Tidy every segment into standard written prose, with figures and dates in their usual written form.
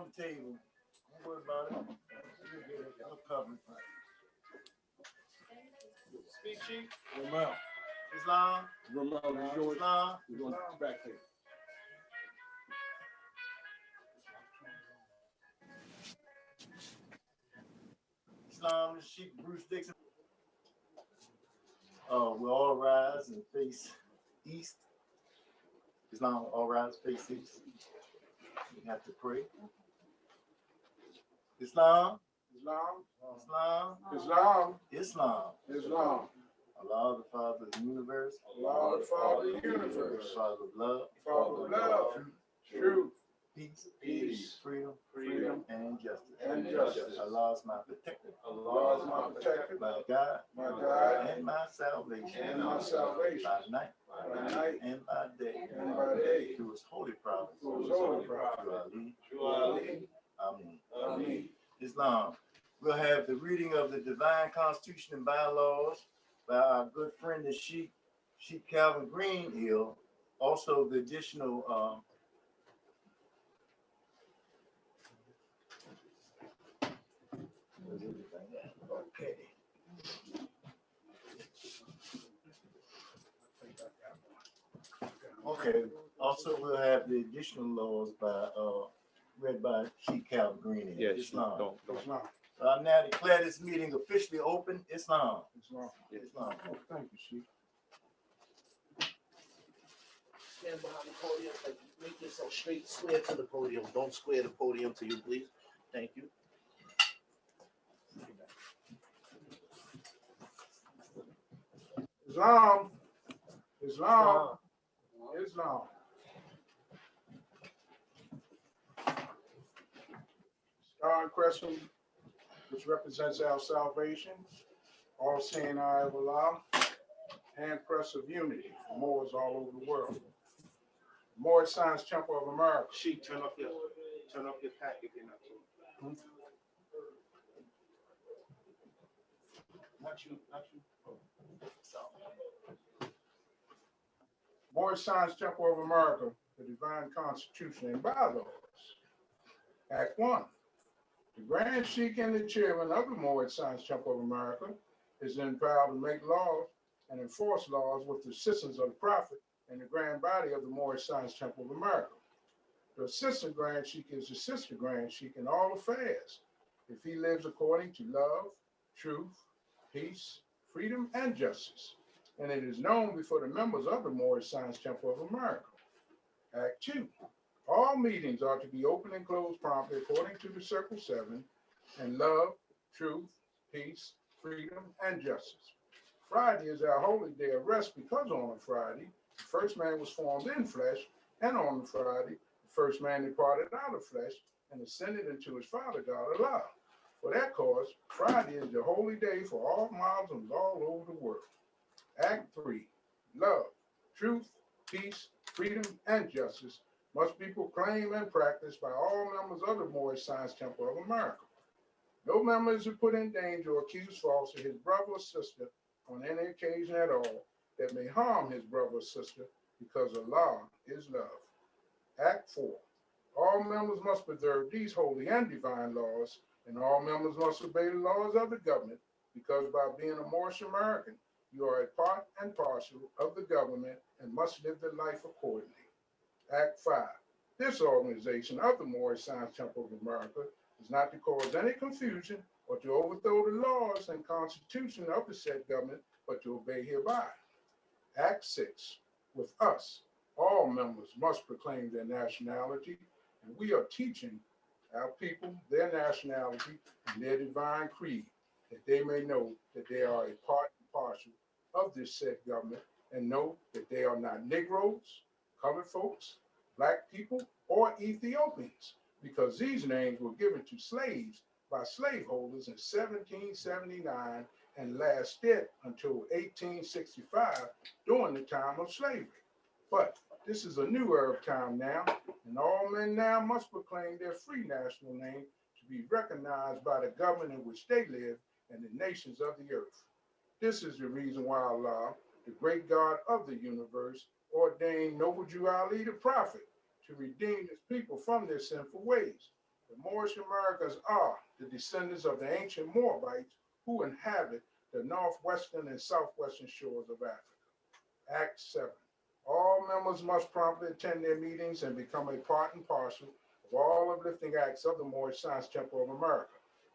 on the table. Don't worry about it. You'll get it. I'll cover it. Speak, Chief. Ramel. Islam. Ramel is yours. Islam. We're going back here. Islam, the Sheikh Bruce Dixon. We'll all rise and face east. Islam, all rise, face east. We have to pray. Islam. Islam. Islam. Islam. Islam. Islam. Allah, the Father of the universe. Allah, the Father of the universe. Father of love. Father of love. Truth. Peace. Peace. Freedom. Freedom. And justice. And justice. Allah is my protector. Allah is my protector. My God. My God. And my salvation. And my salvation. By night. By night. And by day. And by day. Through his holy prophets. Through his holy prophets. Through Ali. Amen. Amen. Islam. We'll have the reading of the Divine Constitution and Bylaws by our good friend, the Sheikh Calvin Greenhill. Also, the additional okay. Okay. Also, we'll have the additional laws by read by Sheikh Calvin Greenhill. Yes. Islam. Islam. I now declare this meeting officially open. Islam. Islam. Islam. Oh, thank you, Chief. Stand behind the podium, like, make yourself straight, square to the podium. Don't square the podium to you, please. Thank you. Islam. Islam. Islam. Star and crescent, which represents our salvation, all seeing eye of Allah, hand press of unity for Moors all over the world. Moorish Science Temple of America. Sheik, turn up your pack if you're not told. Not you. Moorish Science Temple of America, the Divine Constitution and Bylaws. Act 1. The Grand Sheik and the chairman of the Moorish Science Temple of America is empowered to make laws and enforce laws with the assistance of the Prophet and the Grand Body of the Moorish Science Temple of America. The Assistant Grand Sheik is the Sister Grand Sheik in all affairs, if he lives according to love, truth, peace, freedom, and justice. And it is known before the members of the Moorish Science Temple of America. Act 2. All meetings are to be open and closed promptly according to the Circle 7 and love, truth, peace, freedom, and justice. Friday is our holy day of rest because on a Friday, the first man was formed in flesh, and on the Friday, the first man departed out of flesh and ascended into his Father God Allah. For that cause, Friday is the holy day for all Muslims all over the world. Act 3. Love, truth, peace, freedom, and justice must be proclaimed and practiced by all members of the Moorish Science Temple of America. No member is to put in danger or accuse falsely his brother or sister on any occasion at all that may harm his brother or sister, because Allah is love. Act 4. All members must observe these holy and divine laws, and all members must obey the laws of the government, because by being a Moorish American, you are a part and parcel of the government and must live the life accordingly. Act 5. This organization of the Moorish Science Temple of America is not to cause any confusion or to overthrow the laws and constitution of the said government, but to obey hereby. Act 6. With us, all members must proclaim their nationality, and we are teaching our people their nationality and their divine creed, that they may know that they are a part and parcel of this said government, and know that they are not Negroes, colored folks, black people, or Ethiopians, because these names were given to slaves by slaveholders in 1779 and lasted until 1865 during the time of slavery. But this is a new era of time now, and all men now must proclaim their free national name to be recognized by the government in which they live and the nations of the earth. This is the reason why Allah, the great God of the universe, ordained Noble Jew Ali the prophet to redeem his people from their sinful ways. The Moorish Americans are the descendants of the ancient Moabites who inhabit the northwestern and southwestern shores of Africa. Act 7. All members must promptly attend their meetings and become a part and parcel of all uplifting acts of the Moorish Science Temple of America.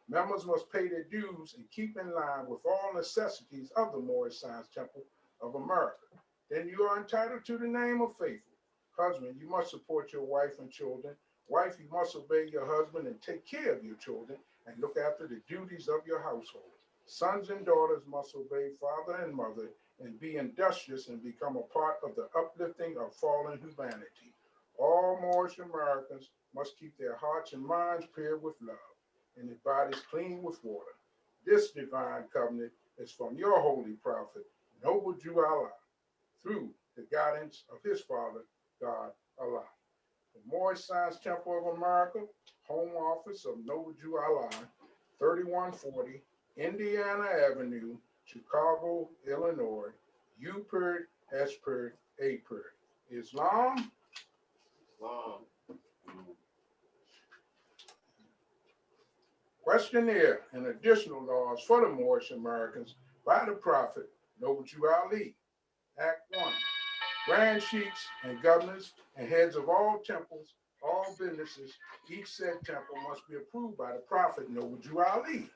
Members must pay their dues and keep in line with all necessities of the Moorish Science Temple of America. Then you are entitled to the name of faithful. Husband, you must support your wife and children. Wife, you must obey your husband and take care of your children and look after the duties of your household. Sons and daughters must obey father and mother and be industrious and become a part of the uplifting of fallen humanity. All Moorish Americans must keep their hearts and minds pure with love and their bodies clean with water. This divine covenant is from your holy prophet, Noble Jew Allah, through the guidance of his father, God Allah. The Moorish Science Temple of America, Home Office of Noble Jew Allah, 3140 Indiana Avenue, Chicago, Illinois, U.S.A. Islam. Questionnaire and additional laws for the Moorish Americans by the Prophet Noble Jew Ali. Act 1. Grand sheiks and governors and heads of all temples, all businesses, each said temple must be approved by the Prophet Noble Jew Ali.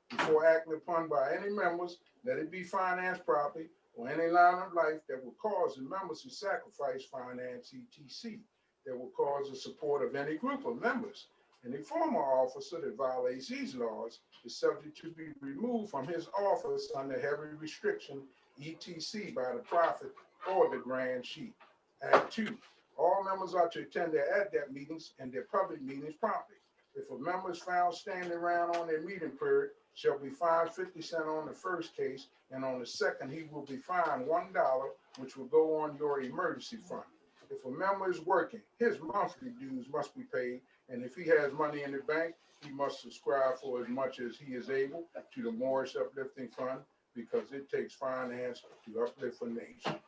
Before acting upon by any members, let it be financed properly or any line of life that will cause the members to sacrifice, finance, etc., that will cause the support of any group of members. Any former officer that violates these laws is subject to be removed from his office under heavy restriction, etc., by the Prophet or the Grand Sheik. Act 2. All members are to attend their ADDAP meetings and their public meetings promptly. If a member is found standing around on their meeting period, shall be fined 50 cents on the first case, and on the second, he will be fined $1, which will go on your emergency fund. If a member is working, his monthly dues must be paid, and if he has money in the bank, he must subscribe for as much as he is able to the Moorish Uplifting Fund, because it takes finance to uplift a nation.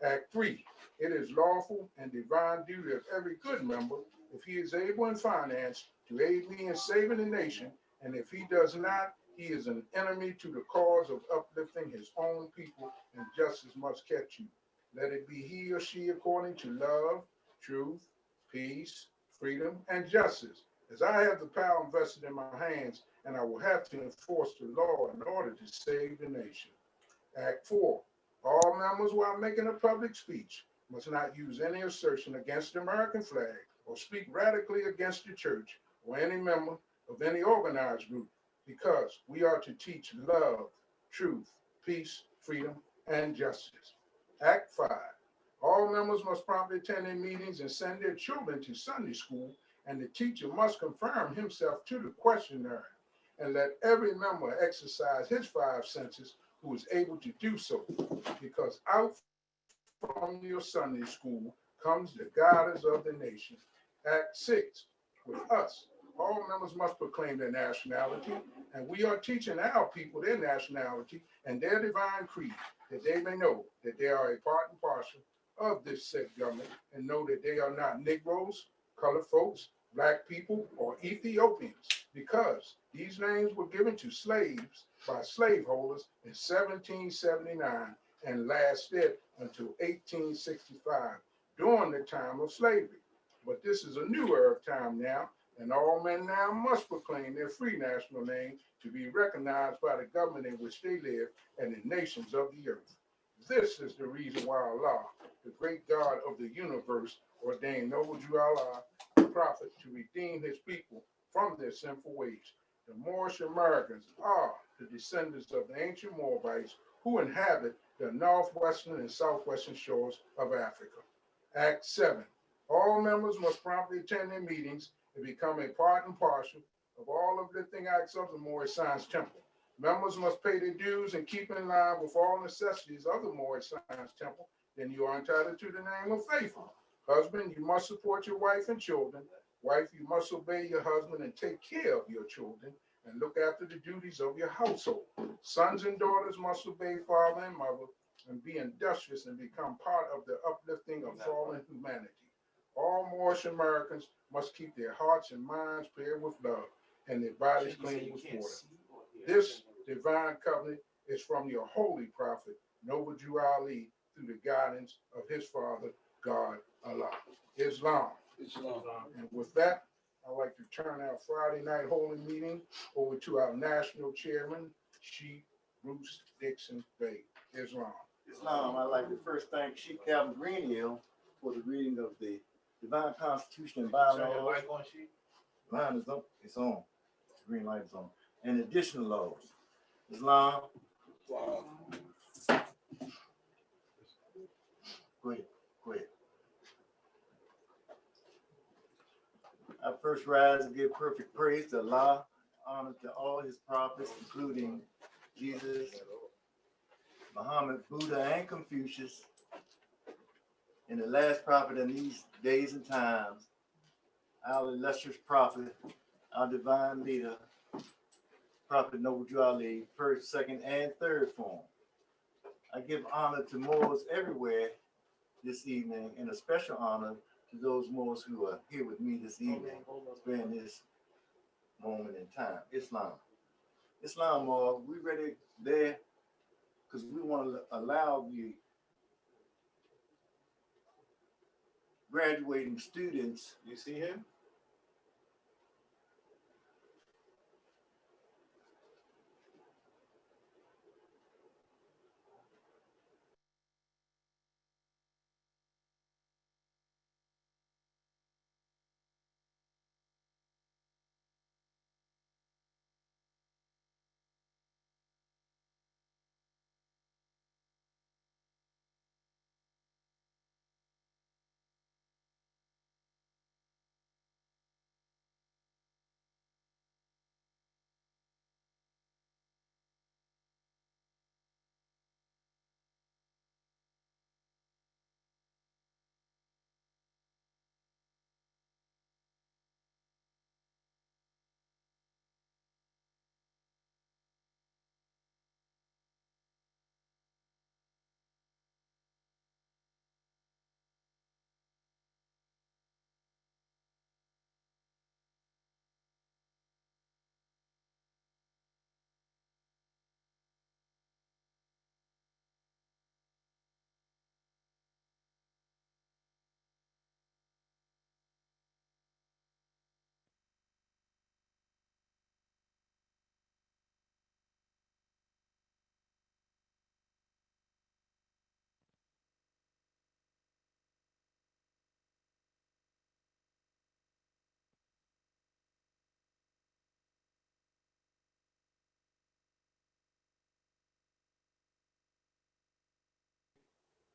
Act 3. It is lawful and divine duty of every good member, if he is able in finance, to aid me in saving the nation, and if he does not, he is an enemy to the cause of uplifting his own people, and justice must catch you. Let it be he or she according to love, truth, peace, freedom, and justice, as I have the power invested in my hands, and I will have to enforce the law in order to save the nation. Act 4. All members, while making a public speech, must not use any assertion against the American flag or speak radically against the church or any member of any organized group, because we are to teach love, truth, peace, freedom, and justice. Act 5. All members must promptly attend their meetings and send their children to Sunday school, and the teacher must confirm himself to the questionnaire, and let every member exercise his 5 senses who is able to do so, because out from your Sunday school comes the guiders of the nation. Act 6. With us, all members must proclaim their nationality, and we are teaching our people their nationality and their divine creed, that they may know that they are a part and parcel of this said government, and know that they are not Negroes, colored folks, black people, or Ethiopians, because these names were given to slaves by slaveholders in 1779 and lasted until 1865, during the time of slavery. But this is a new era of time now, and all men now must proclaim their free national name to be recognized by the government in which they live and the nations of the earth. This is the reason why Allah, the great God of the universe, ordained Noble Jew Allah, the prophet, to redeem his people from their sinful ways. The Moorish Americans are the descendants of the ancient Moabites who inhabit the northwestern and southwestern shores of Africa. Act 7. All members must promptly attend their meetings and become a part and parcel of all uplifting acts of the Moorish Science Temple. Members must pay their dues and keep in line with all necessities of the Moorish Science Temple. Then you are entitled to the name of faithful. Husband, you must support your wife and children. Wife, you must obey your husband and take care of your children and look after the duties of your household. Sons and daughters must obey father and mother and be industrious and become part of the uplifting of fallen humanity. All Moorish Americans must keep their hearts and minds paired with love and their bodies clean with water. This divine covenant is from your holy prophet, Noble Jew Ali, through the guidance of his father, God, Allah. Islam. And with that, I'd like to turn our Friday night holy meeting over to our national chairman, Sheikh Bruce Dixon Bey. Islam. Islam, I'd like to first thank Sheikh Calvin Greenhill for the reading of the Divine Constitution and bylaws. Line is up, it's on. The green light is on. And additional laws. Islam. Wow. Go ahead. I first rise and give perfect praise to Allah, honor to all his prophets, including Jesus, Muhammad, Buddha, and Confucius, and the last prophet in these days and times, our illustrious prophet, our divine leader, Prophet Noble Jew Ali, first, second, and third form. I give honor to Moors everywhere this evening, and a special honor to those Moors who are here with me this evening, during this moment in time. Islam, Moor, we ready there? Because we want to allow the graduating students. You see him?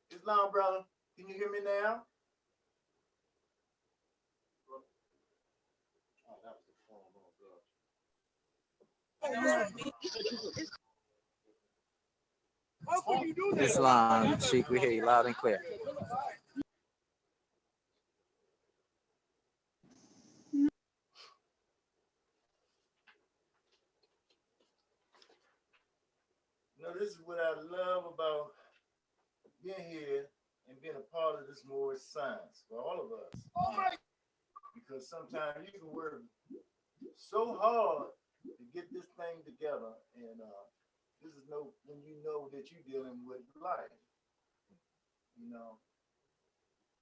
Islam, brother, can you hear me now? Oh, that was the phone. Oh, God. Islam, Sheikh, we hear you loud and clear. This is what I love about being here and being a part of this Moorish science for all of us. Because sometimes you can work so hard to get this thing together, and this is when you know that you're dealing with life. You know,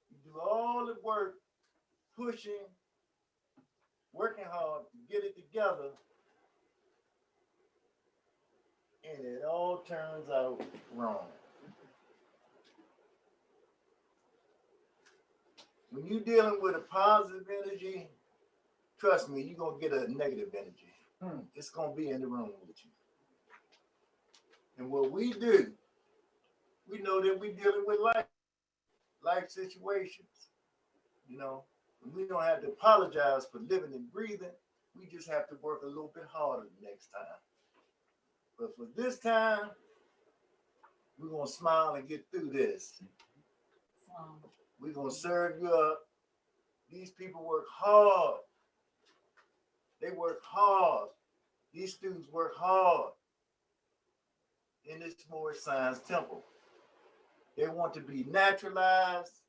you do all the work, pushing, working hard to get it together, and it all turns out wrong. When you're dealing with a positive energy, trust me, you're going to get a negative energy. It's going to be in the room with you. And what we do, we know that we're dealing with life situations. You know, and we don't have to apologize for living and breathing. We just have to work a little bit harder the next time. But for this time, we're going to smile and get through this. We're going to serve you up. These people work hard. They work hard. These students work hard in this Moorish Science Temple. They want to be naturalized.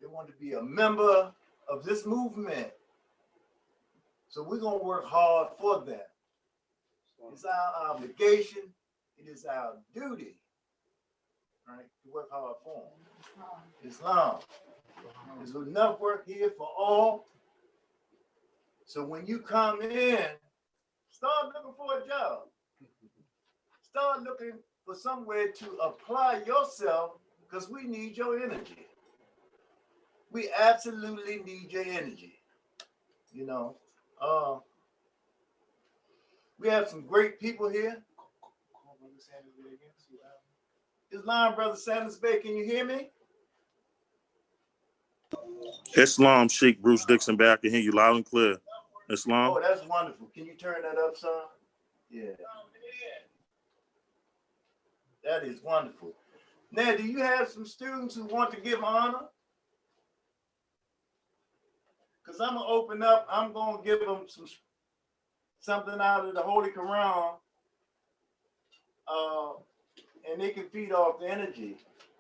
They want to be a member of this movement. So we're going to work hard for them. It's our obligation. It is our duty, right, to work hard for them. Islam. There's enough work here for all. So when you come in, start looking for a job. Start looking for somewhere to apply yourself, because we need your energy. We absolutely need your energy. You know, we have some great people here. Islam, Brother Sanders Bay, can you hear me? Islam, Sheikh Bruce Dixon Bay. I can hear you loud and clear. Islam. Oh, that's wonderful. Can you turn that up, son? Yeah. That is wonderful. Now, do you have some students who want to give honor? Because I'm going to open up. I'm going to give them something out of the Holy Quran. And they can feed off the energy.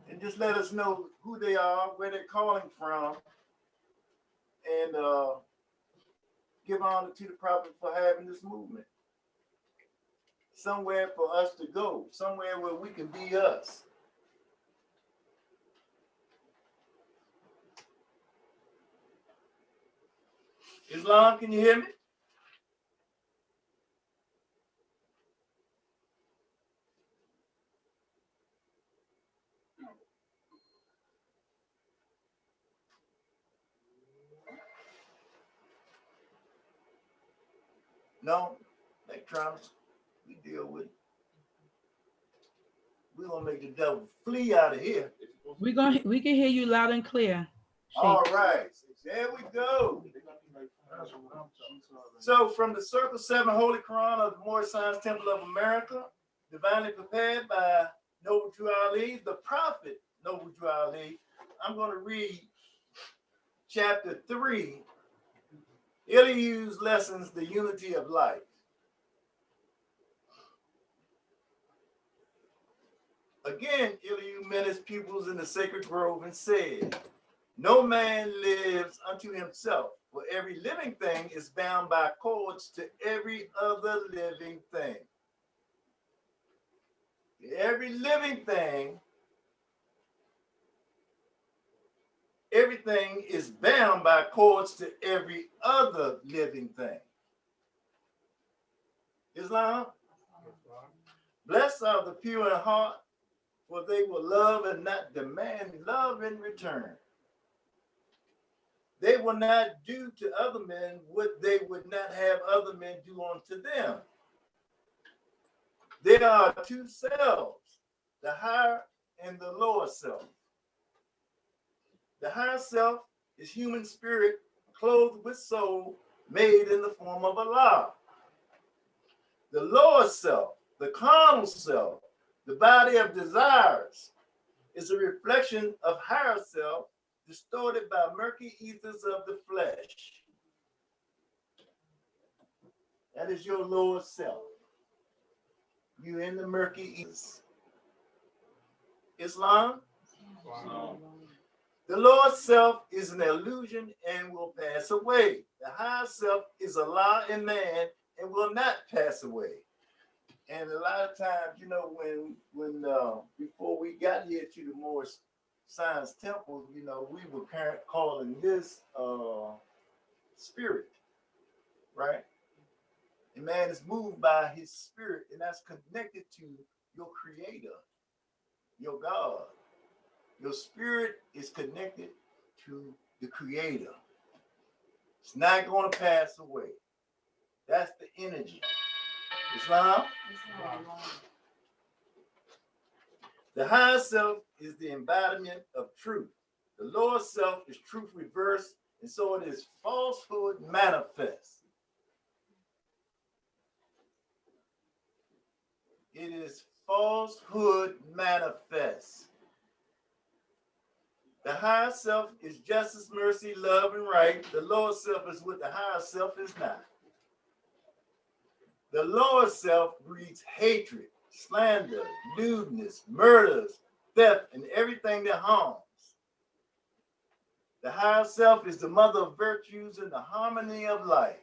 And just let us know who they are, where they're calling from. And give honor to the Prophet for having this movement. Somewhere for us to go. Somewhere where we can be us. Islam, can you hear me? No, electronics, we deal with it. We're gonna make the devil flee out of here. We can hear you loud and clear. All right, there we go. So from the Circle 7 Holy Quran of the Moorish Science Temple of America, divinely prepared by Noble Drew Ali, the prophet Noble Drew Ali, I'm going to read chapter 3, Elihu's Lessons, the Unity of Life. Again, Elihu met his pupils in the sacred grove and said, no man lives unto himself, for every living thing is bound by cords to every other living thing. Every living thing, everything is bound by cords to every other living thing. Islam? Blessed are the pure in heart, for they will love and not demand love in return. They will not do to other men what they would not have other men do unto them. There are two selves, the higher and the lower self. The higher self is human spirit clothed with soul, made in the form of Allah. The lower self, the carnal self, the body of desires, is a reflection of higher self, distorted by murky ethers of the flesh. That is your lower self. You in the murky ethers. Islam? Wow. The lower self is an illusion and will pass away. The higher self is Allah in man and will not pass away. And a lot of times, you know, when before we got here to the Moorish Science Temple, you know, we were calling this spirit, right? And man is moved by his spirit, and that's connected to your creator, your God. Your spirit is connected to the creator. It's not going to pass away. That's the energy. Islam? The higher self is the embodiment of truth. The lower self is truth reversed, and so it is falsehood manifest. It is falsehood manifest. The higher self is justice, mercy, love, and right. The lower self is what the higher self is not. The lower self breeds hatred, slander, lewdness, murders, theft, and everything that harms. The higher self is the mother of virtues and the harmony of life.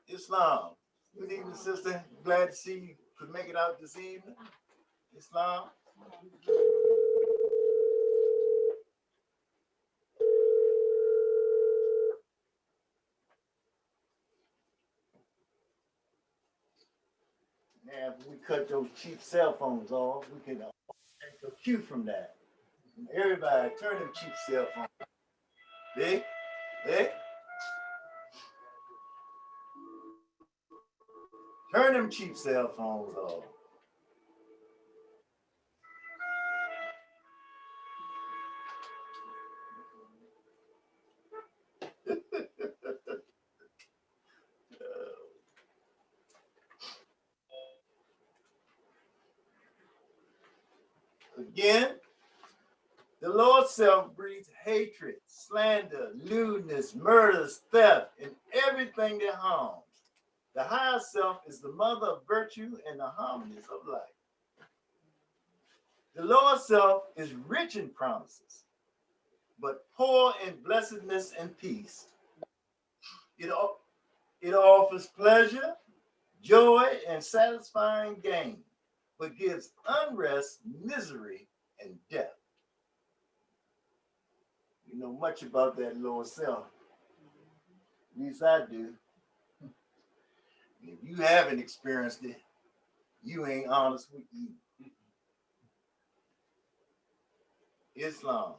Islam. Good evening, sister. Glad to see you could make it out this evening. Islam. Now, if we cut those cheap cell phones off, we can take a cue from that. Everybody, turn them cheap cell phones. Hey, hey. Turn them cheap cell phones off. Again, the Lord self breeds hatred, slander, lewdness, murders, theft, and everything that harms. The higher self is the mother of virtue and the harmonies of life. The lower self is rich in promises, but poor in blessedness and peace. It offers pleasure, joy, and satisfying gain, but gives unrest, misery, and death. You know much about that lower self. At least I do. If you haven't experienced it, you ain't honest with you. Islam.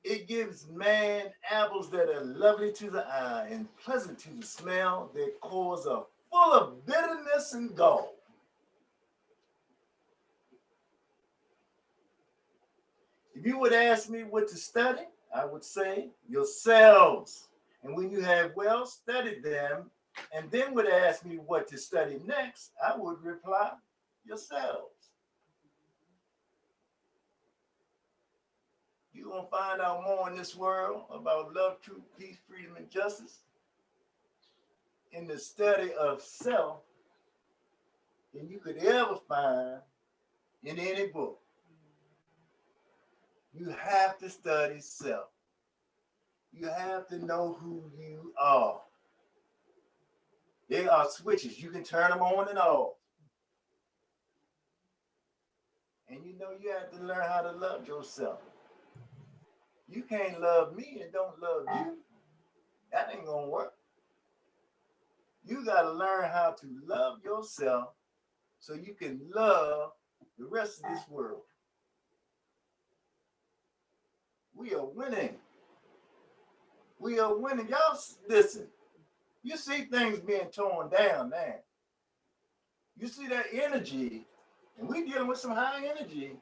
It gives man apples that are lovely to the eye and pleasant to the smell. Their cores are full of bitterness and gall. If you would ask me what to study, I would say yourselves. And when you have well studied them, and then would ask me what to study next, I would reply yourselves. You're going to find out more in this world about love, truth, peace, freedom, and justice in the study of self than you could ever find in any book. You have to study self. You have to know who you are. They are switches. You can turn them on and off. And you know you have to learn how to love yourself. You can't love me and don't love you. That ain't gonna work. You gotta learn how to love yourself so you can love the rest of this world. We are winning. We are winning. Y'all listen. You see things being torn down now. You see that energy, and we dealing with some high energy.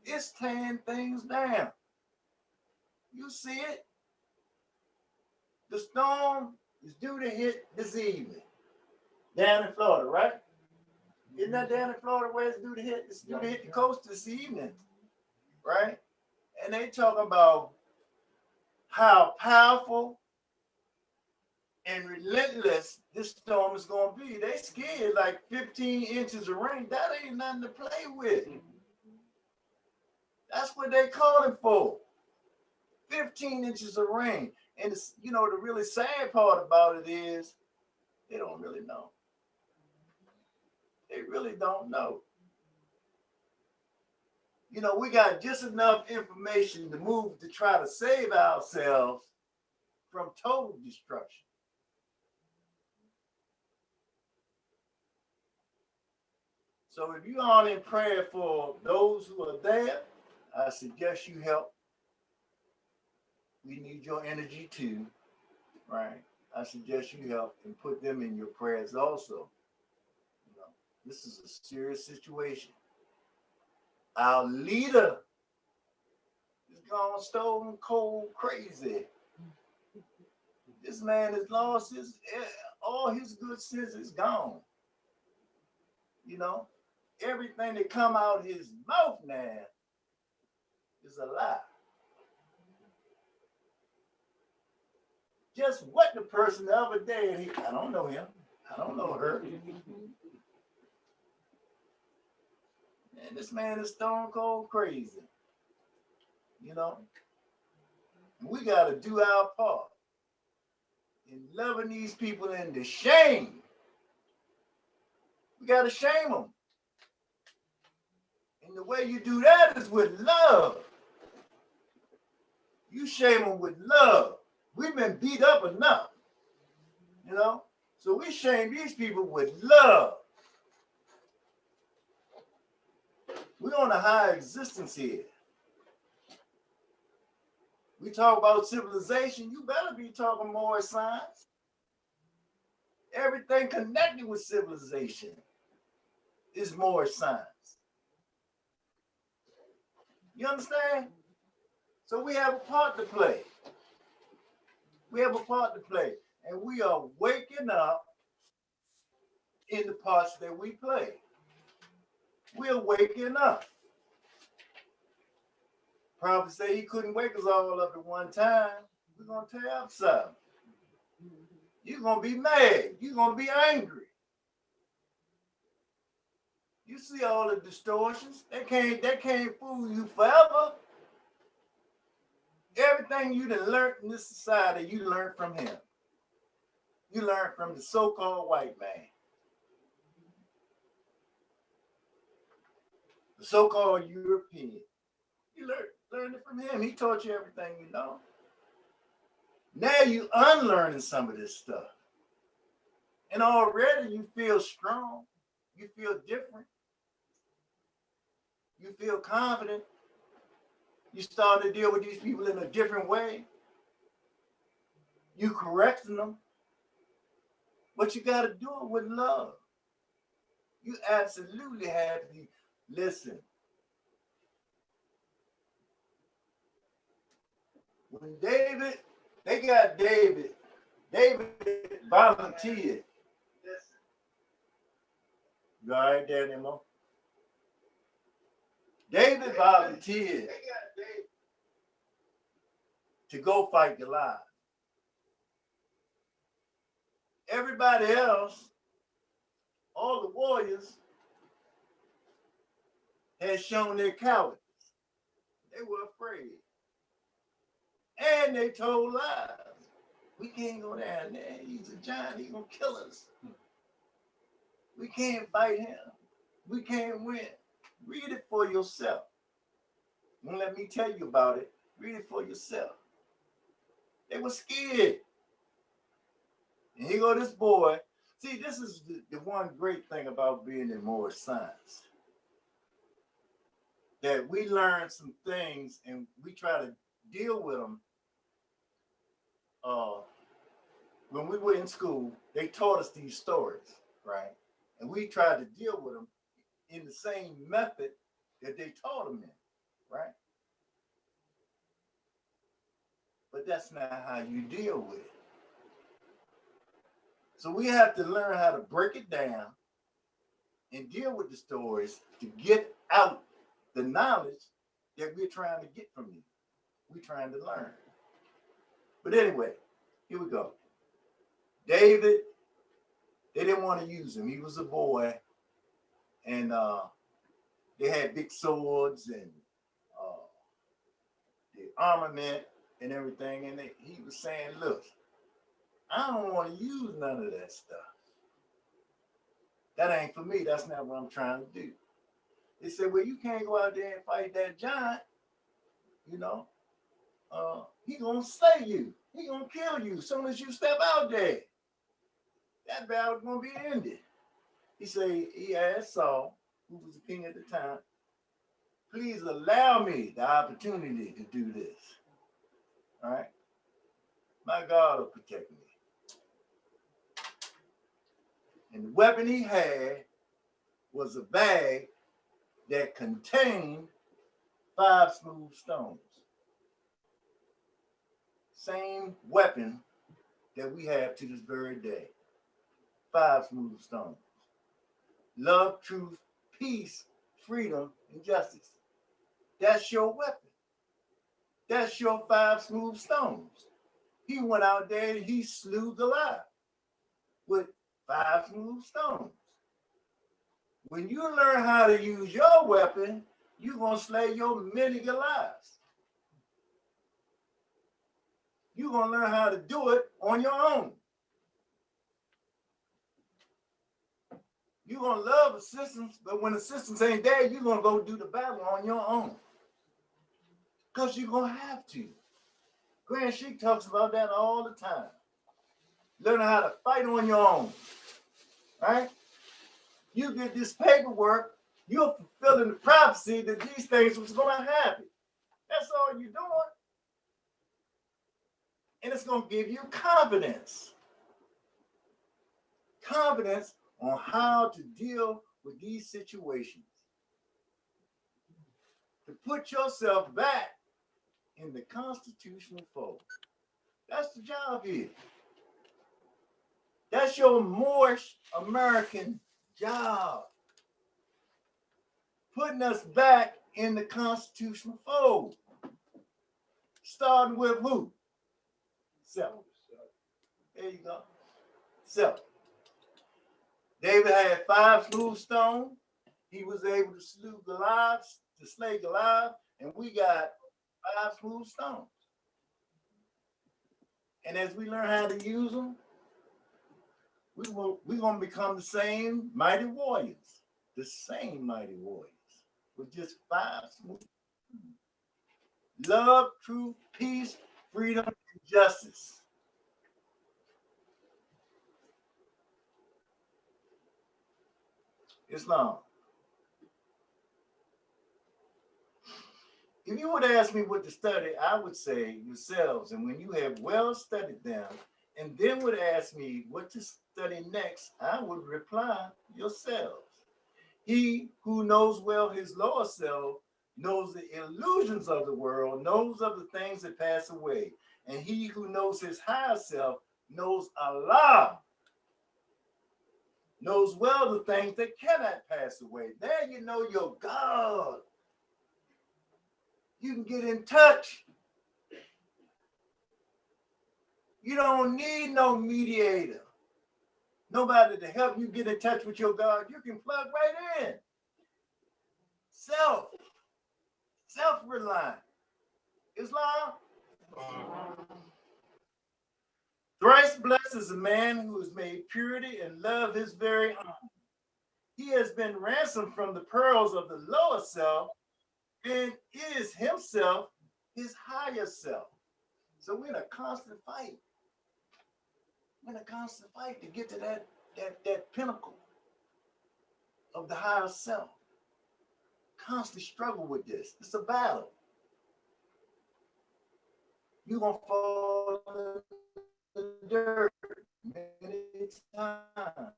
It's tearing things down. You see it? The storm is due to hit this evening. Down in Florida, right? Isn't that down in Florida where it's due to hit? It's due to hit the coast this evening, right? And they talk about how powerful and relentless this storm is going to be. They scared like 15 inches of rain. That ain't nothing to play with. That's what they calling for. 15 inches of rain. And it's, you know, the really sad part about it is they don't really know. They really don't know. You know, we got just enough information to move to try to save ourselves from total destruction. So if you aren't in prayer for those who are there, I suggest you help. We need your energy too, right? I suggest you help and put them in your prayers also. You know, this is a serious situation. Our leader is gone stone cold crazy. This man has lost all his good sense is gone. You know, everything that come out his mouth now is a lie. Just what the person the other day, I don't know him, I don't know her. And this man is stone cold crazy. You know? And we got to do our part in loving these people into shame. We got to shame them. And the way you do that is with love. You shame them with love. We've been beat up enough, you know? So we shame these people with love. We're on a high existence here. We talk about civilization, you better be talking Moorish science. Everything connected with civilization is Moorish science. You understand? So we have a part to play. We have a part to play. And we are waking up in the parts that we play. We're waking up. Prophet said he couldn't wake us all up at one time. We're going to tear up something. You're going to be mad. You're going to be angry. You see all the distortions. They can't fool you forever. Everything you done learned in this society, you learned from him. You learned from the so-called white man. The so-called European. You learned it from him. He taught you everything you know. Now you unlearning some of this stuff. And already you feel strong. You feel different. You feel confident. You start to deal with these people in a different way. You correcting them. But you got to do it with love. You absolutely have to listen. When they got David volunteered. You all right there, Nemo? David volunteered to go fight Goliath. Everybody else, all the warriors, had shown their cowardice. They were afraid. And they told lies. We can't go down there. He's a giant. He's going to kill us. We can't fight him. We can't win. Read it for yourself. Don't let me tell you about it. Read it for yourself. They were scared. And here go this boy. See, this is the one great thing about being in Moorish science. That we learn some things and we try to deal with them. When we were in school, they taught us these stories, right? And we tried to deal with them in the same method that they taught them in, right? But that's not how you deal with it. So we have to learn how to break it down and deal with the stories to get out the knowledge that we're trying to get from you. We're trying to learn. But anyway, here we go. David, they didn't want to use him. He was a boy, and they had big swords and the armament and everything. And he was saying, look, I don't want to use none of that stuff. That ain't for me. That's not what I'm trying to do. They said, well, you can't go out there and fight that giant. You know, he gonna slay you. He gonna kill you as soon as you step out there. That battle's gonna be ended. He asked Saul, who was the king at the time, please allow me the opportunity to do this. All right? My God will protect me. And the weapon he had was a bag that contained 5 smooth stones. Same weapon that we have to this very day. 5 smooth stones. Love, truth, peace, freedom, and justice. That's your weapon. That's your 5 smooth stones. He went out there and he slew Goliath with 5 smooth stones. When you learn how to use your weapon, you're going to slay your many Goliaths. You're going to learn how to do it on your own. You're going to love assistance, but when assistance ain't there, you're going to go do the battle on your own. Because you're going to have to. Grand Sheik talks about that all the time. Learning how to fight on your own. Right? You get this paperwork, you're fulfilling the prophecy that these things was going to happen. That's all you're doing. And it's going to give you confidence. Confidence on how to deal with these situations. To put yourself back in the constitutional fold. That's the job here. That's your Moorish American job. Putting us back in the constitutional fold. Starting with who? Self. There you go. Self. David had 5 smooth stones. He was able to slay Goliath, and we got 5 smooth stones. And as we learn how to use them, we're going to become the same mighty warriors. The same mighty warriors with just 5 smooth stones. Love, truth, peace, freedom, and justice. Islam. If you would ask me what to study, I would say yourselves. And when you have well studied them, and then would ask me what to study next, I would reply yourselves. He who knows well his lower self knows the illusions of the world, knows of the things that pass away. And he who knows his higher self knows Allah, knows well the things that cannot pass away. There you know your God. You can get in touch. You don't need no mediator. Nobody to help you get in touch with your God. You can plug right in. Self-reliant. Islam. Thrice blessed is a man who has made purity and love his very own. He has been ransomed from the pearls of the lower self and is himself his higher self. So we're in a constant fight. We're in a constant fight to get to that pinnacle of the higher self. Constant struggle with this. It's a battle. You're going to fall in the dirt many times.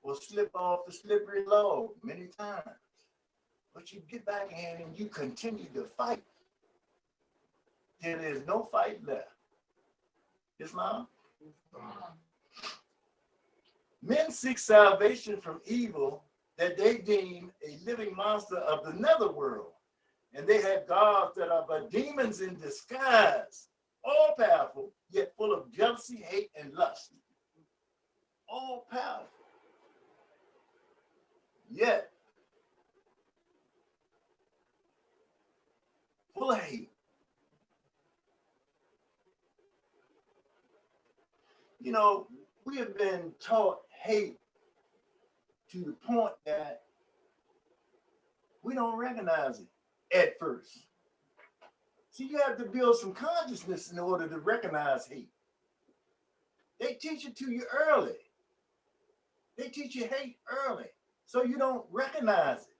Or slip off the slippery log many times. But you get back in and you continue to fight. Till there's no fight left. Islam? Men seek salvation from evil that they deem a living monster of the netherworld. And they have gods that are but demons in disguise, all powerful, yet full of jealousy, hate, and lust. All powerful. Yet full of hate. You know, we have been taught hate to the point that we don't recognize it at first. See, you have to build some consciousness in order to recognize hate. They teach it to you early. They teach you hate early, so you don't recognize it.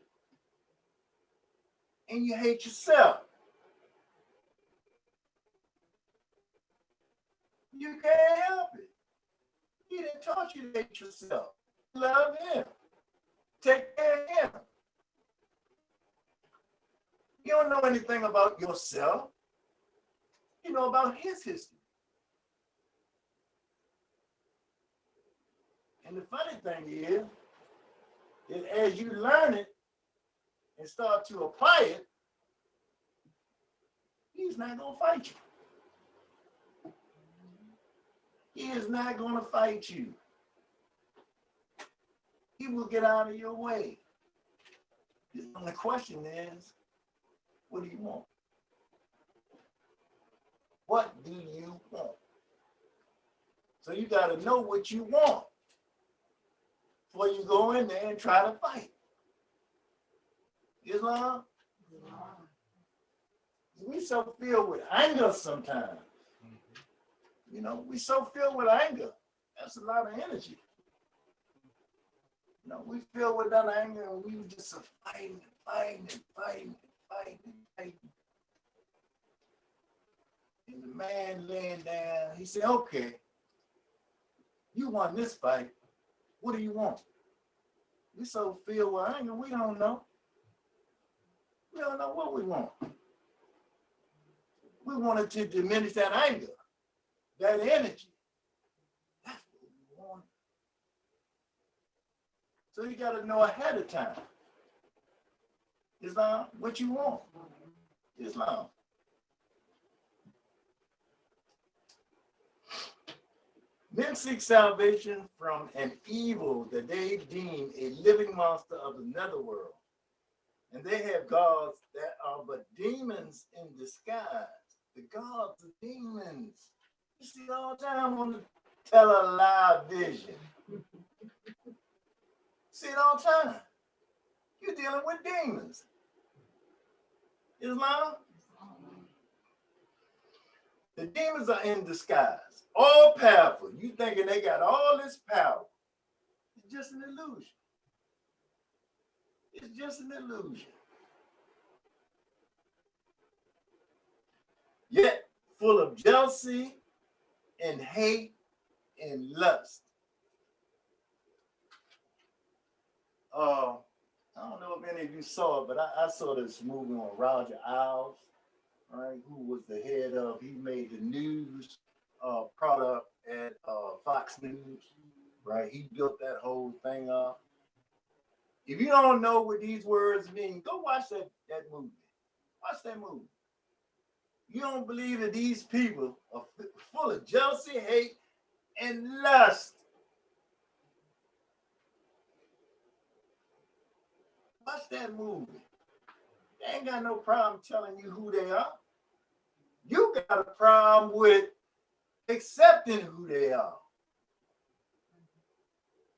And you hate yourself. You can't help it. He didn't taught you to hate yourself. Love him. Take care of him. You don't know anything about yourself. You know about his history. And the funny thing is as you learn it and start to apply it, he's not going to fight you. He is not going to fight you. he will get out of your way. The only question is, what do you want? What do you want? So you got to know what you want before you go in there and try to fight. Islam? We so filled with anger sometimes. You know, we so filled with anger. That's a lot of energy. You know, we filled with that anger and we just fighting and fighting and fighting and fighting and fighting. And the man laying down, he said, okay, you won this fight. What do you want? We so filled with anger, we don't know. We don't know what we want. We wanted to diminish that anger, that energy. That's what we want. So you got to know ahead of time. Islam, what you want? Islam. Men seek salvation from an evil that they deem a living monster of the netherworld. And they have gods that are but demons in disguise. The gods of demons. You see it all the time on the television. See it all the time. You're dealing with demons. Islam? The demons are in disguise. All powerful. You thinking they got all this power. It's just an illusion. It's just an illusion. Yet full of jealousy and hate and lust. I don't know if any of you saw it, but I saw this movie on Roger Ailes, right? Who was the head of, he made the news product at Fox News, right? He built that whole thing up. If you don't know what these words mean, go watch that movie. Watch that movie. You don't believe that these people are full of jealousy, hate, and lust. Watch that movie. They ain't got no problem telling you who they are. You got a problem with accepting who they are.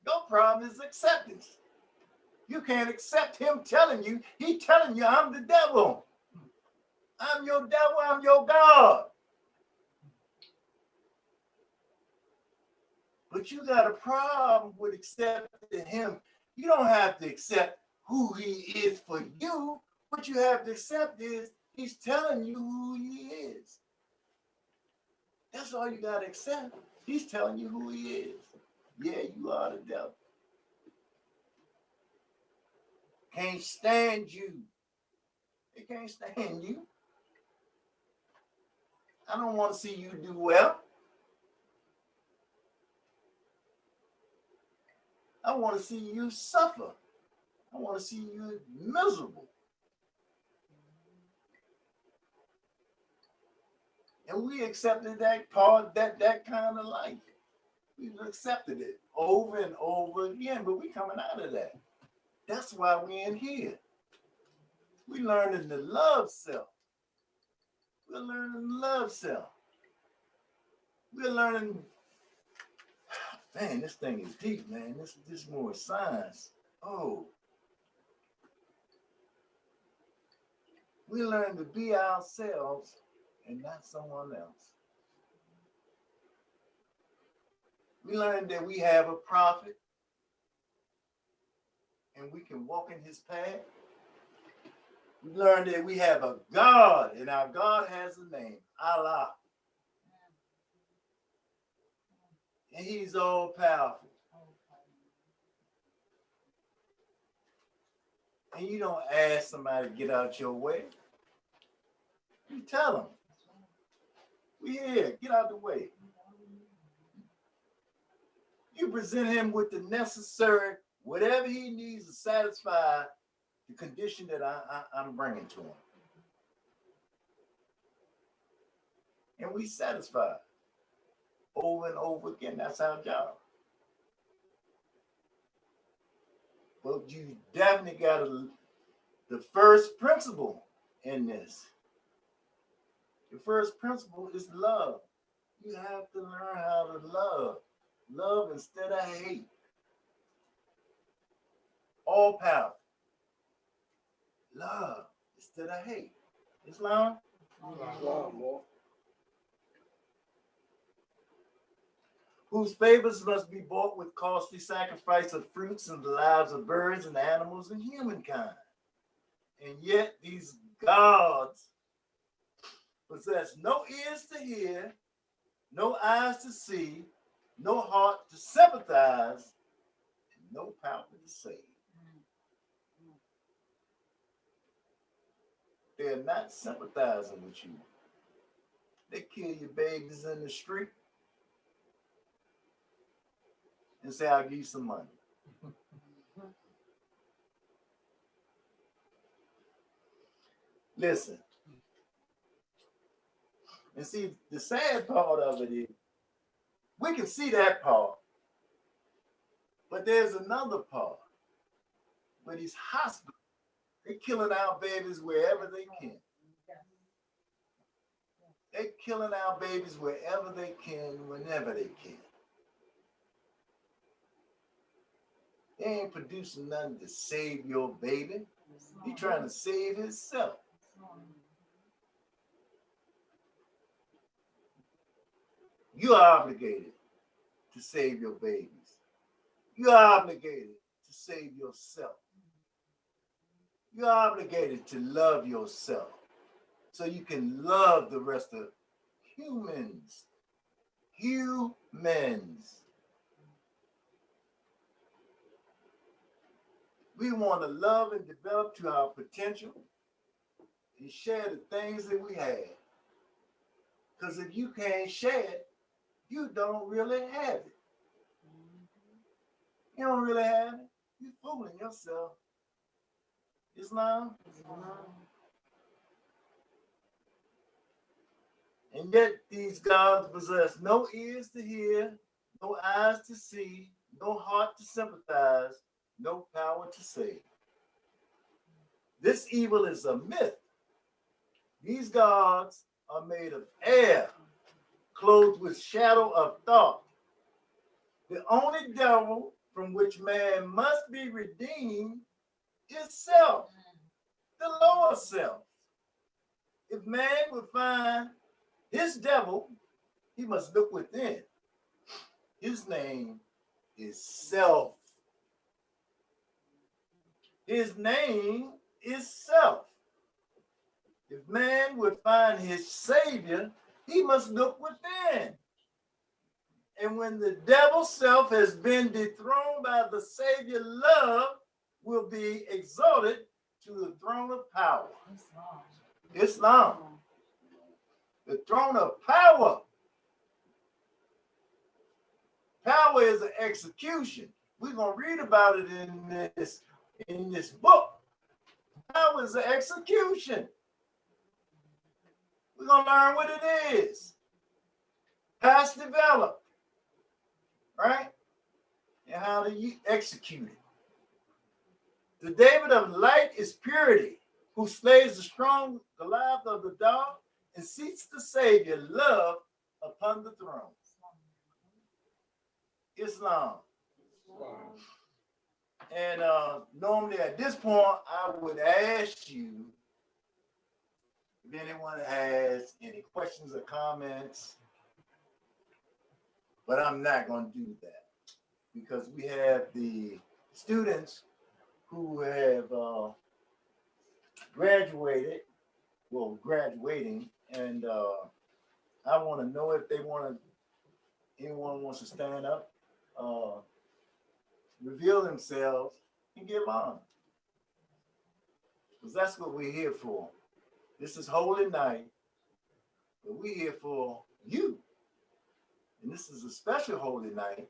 Your problem is acceptance. You can't accept him telling you, he telling you, I'm the devil. I'm your devil, I'm your God. But you got a problem with accepting him. You don't have to accept who he is for you. What you have to accept is he's telling you who he is. That's all you got to accept. He's telling you who he is. Yeah, you are the devil. Can't stand you. They can't stand you. I don't want to see you do well. I want to see you suffer. I want to see you miserable. And we accepted that part, that kind of life. We've accepted it over and over again, but we're coming out of that. That's why we're in here. We're learning to love self. We're learning to love self. We're learning, man, this thing is deep, man. This more science. Oh. We learn to be ourselves and not someone else. We learn that we have a prophet and we can walk in his path. We learn that we have a God and our God has a name, Allah. And he's all powerful. And you don't ask somebody to get out your way. You tell them. We here, get out the way. You present him with the necessary, whatever he needs to satisfy the condition that I'm bringing to him. And we satisfy over and over again. That's our job. But you definitely got the first principle in this. The first principle is love. You have to learn how to love. Love instead of hate. All power. Love instead of hate. Islam? Wow, more. Whose favors must be bought with costly sacrifice of fruits and the lives of birds and animals and humankind. And yet these gods possess no ears to hear, no eyes to see, no heart to sympathize, and no power to save. They're not sympathizing with you. They kill your babies in the street and say, I'll give you some money. Listen. And see, the sad part of it is, we can see that part, but there's another part where these hospitals, they're killing our babies wherever they can. They're killing our babies wherever they can, whenever they can. They ain't producing nothing to save your baby. He's trying to save himself. You are obligated to save your babies. You are obligated to save yourself. You're obligated to love yourself so you can love the rest of humans. Humans. We want to love and develop to our potential and share the things that we have. Because if you can't share it, you don't really have it. You don't really have it. You're fooling yourself. Islam? And yet these gods possess no ears to hear, no eyes to see, no heart to sympathize, no power to save. This evil is a myth. These gods are made of air, clothed with shadow of thought. The only devil from which man must be redeemed is self, the lower self. If man would find his devil, he must look within. His name is self. His name is self. If man would find his savior, he must look within. And when the devil's self has been dethroned by the savior, love will be exalted to the throne of power. Islam. The throne of power. Power is an execution. We're going to read about it in this book. Power is an execution. We're going to learn what it is. Past developed. Right? And how do you execute it? The David of light is purity, who slays the strong Goliath of the dark and seats the Savior, love, upon the throne. Islam. And normally at this point, I would ask you if anyone has any questions or comments, but I'm not going to do that because we have the students who have graduated, well, graduating, and I want to know if anyone wants to stand up, reveal themselves, and give honor. Because that's what we're here for. This is Holy Night, but we're here for you. And this is a special Holy Night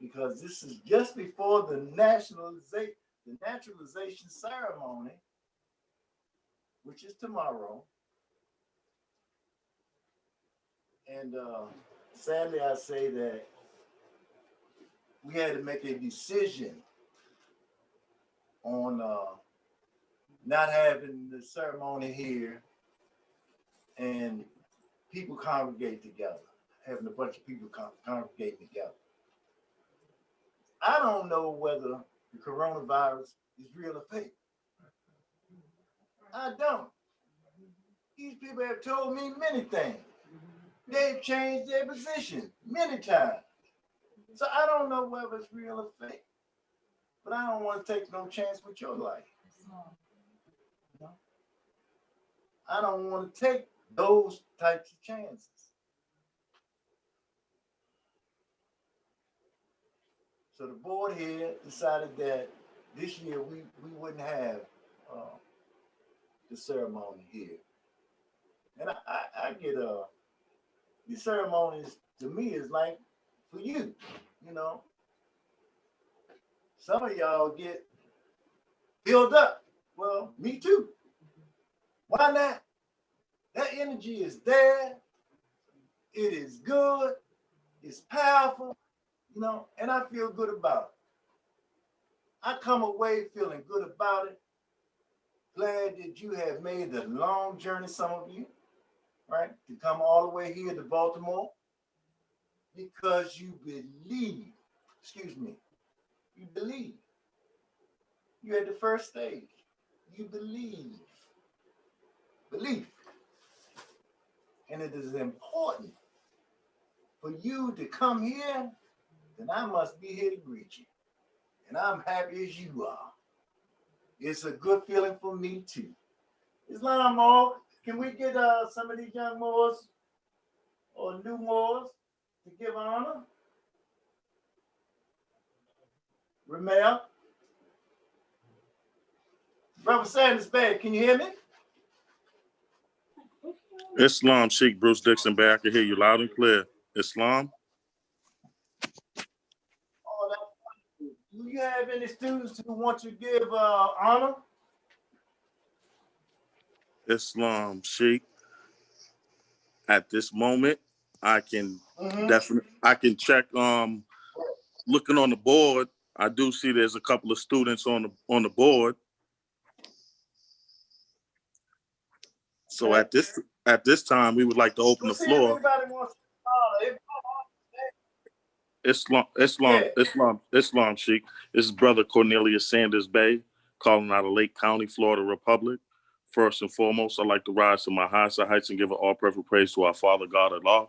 because this is just before the naturalization ceremony, which is tomorrow. And sadly, I say that we had to make a decision. on not having the ceremony here and people congregate together, having a bunch of people congregate together. I don't know whether the coronavirus is real or fake. I don't. These people have told me many things. They've changed their position many times. So I don't know whether it's real or fake. But I don't want to take no chance with your life. You know? I don't want to take those types of chances. So the board here decided that this year we wouldn't have the ceremony here. And I get these ceremonies to me is like for you, you know. Some of y'all get filled up. Well, me too. Why not? That energy is there. It is good. It's powerful, you know, and I feel good about it. I come away feeling good about it. Glad that you have made the long journey, some of you, right, to come all the way here to Baltimore because you believe, excuse me, you believe. You're at the first stage. You believe. Belief. And it is important for you to come here, then I must be here to greet you. And I'm happy as you are. It's a good feeling for me too. Islam, Moor, can we get some of these young Moors or new Moors to give honor? Ramel? Brother Sanders Bay, can you hear me? Islam, Sheikh Bruce Dixon Bay. I can hear you loud and clear. Islam? Oh, that's wonderful. Do you have any students who want to give honor? Islam, Sheikh. At this moment, I can definitely I can check looking on the board. I do see there's a couple of students on the board. So Okay. at this time, we would like to open the floor. Everybody wants to honor. Islam, Sheikh. This is Brother Cornelius Sanders Bay, calling out of Lake County, Florida Republic. First and foremost, I'd like to rise to my highest heights and give all perfect praise to our Father God Allah,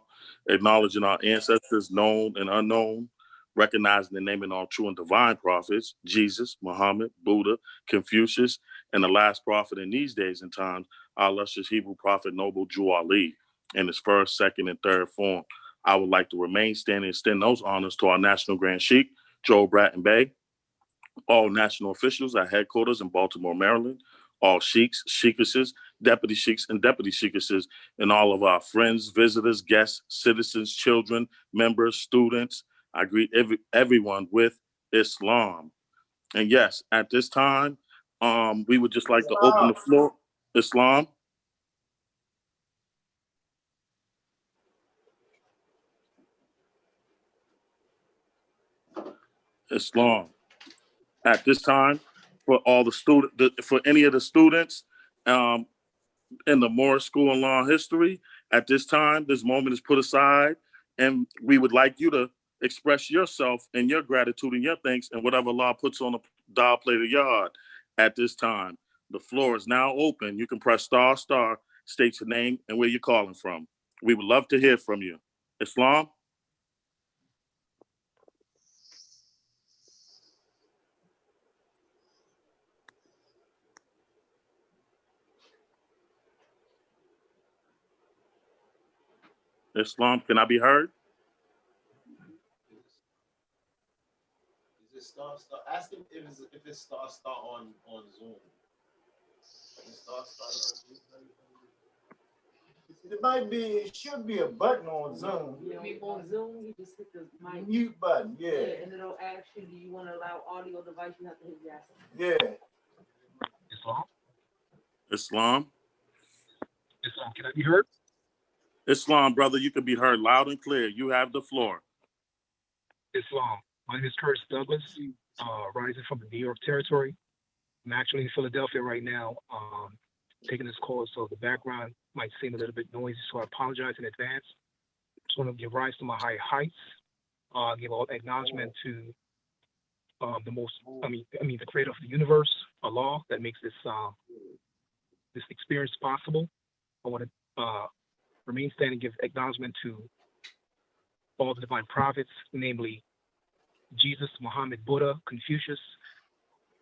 acknowledging our ancestors, known and unknown, recognizing and naming all true and divine prophets, Jesus, Muhammad, Buddha, Confucius, and the last prophet in these days and times, our illustrious Hebrew prophet, noble Jew Ali, in his first, second, and third form. I would like to remain standing and extend those honors to our National Grand Sheikh, Joe Bratton Bay, all national officials at headquarters in Baltimore, Maryland, all sheiks, sheikesses, deputy sheiks, and deputy sheikesses, and all of our friends, visitors, guests, citizens, children, members, students. I greet everyone with Islam. And yes, at this time, we would just like to open the floor. Islam. Islam. At this time, for all the for any of the students in the Moorish School in Law and History, at this time, this moment is put aside, and we would like you to express yourself and your gratitude and your thanks and whatever law puts on the dial plate of your heart at this time. The floor is now open. You can press star, state your name and where you're calling from. We would love to hear from you. Islam? Islam, can I be heard? Is it star? Ask him if it's star on Zoom. Star. It might be, it should be a button on Zoom. On Zoom, you just hit the mic. Mute button, yeah. And it'll ask you, do you want to allow audio device? You have to hit yes. Yeah. Islam? Can I be heard? Islam, brother, you can be heard loud and clear. You have the floor. Islam. My name is Curtis Douglas, rising from the New York territory. I'm actually in Philadelphia right now, taking this call, so the background might seem a little bit noisy, so I apologize in advance. Just want to give rise to my high heights, give all acknowledgement to the creator of the universe, Allah, that makes this experience possible. I want to remain standing, give acknowledgement to all the divine prophets, namely Jesus, Muhammad, Buddha, Confucius,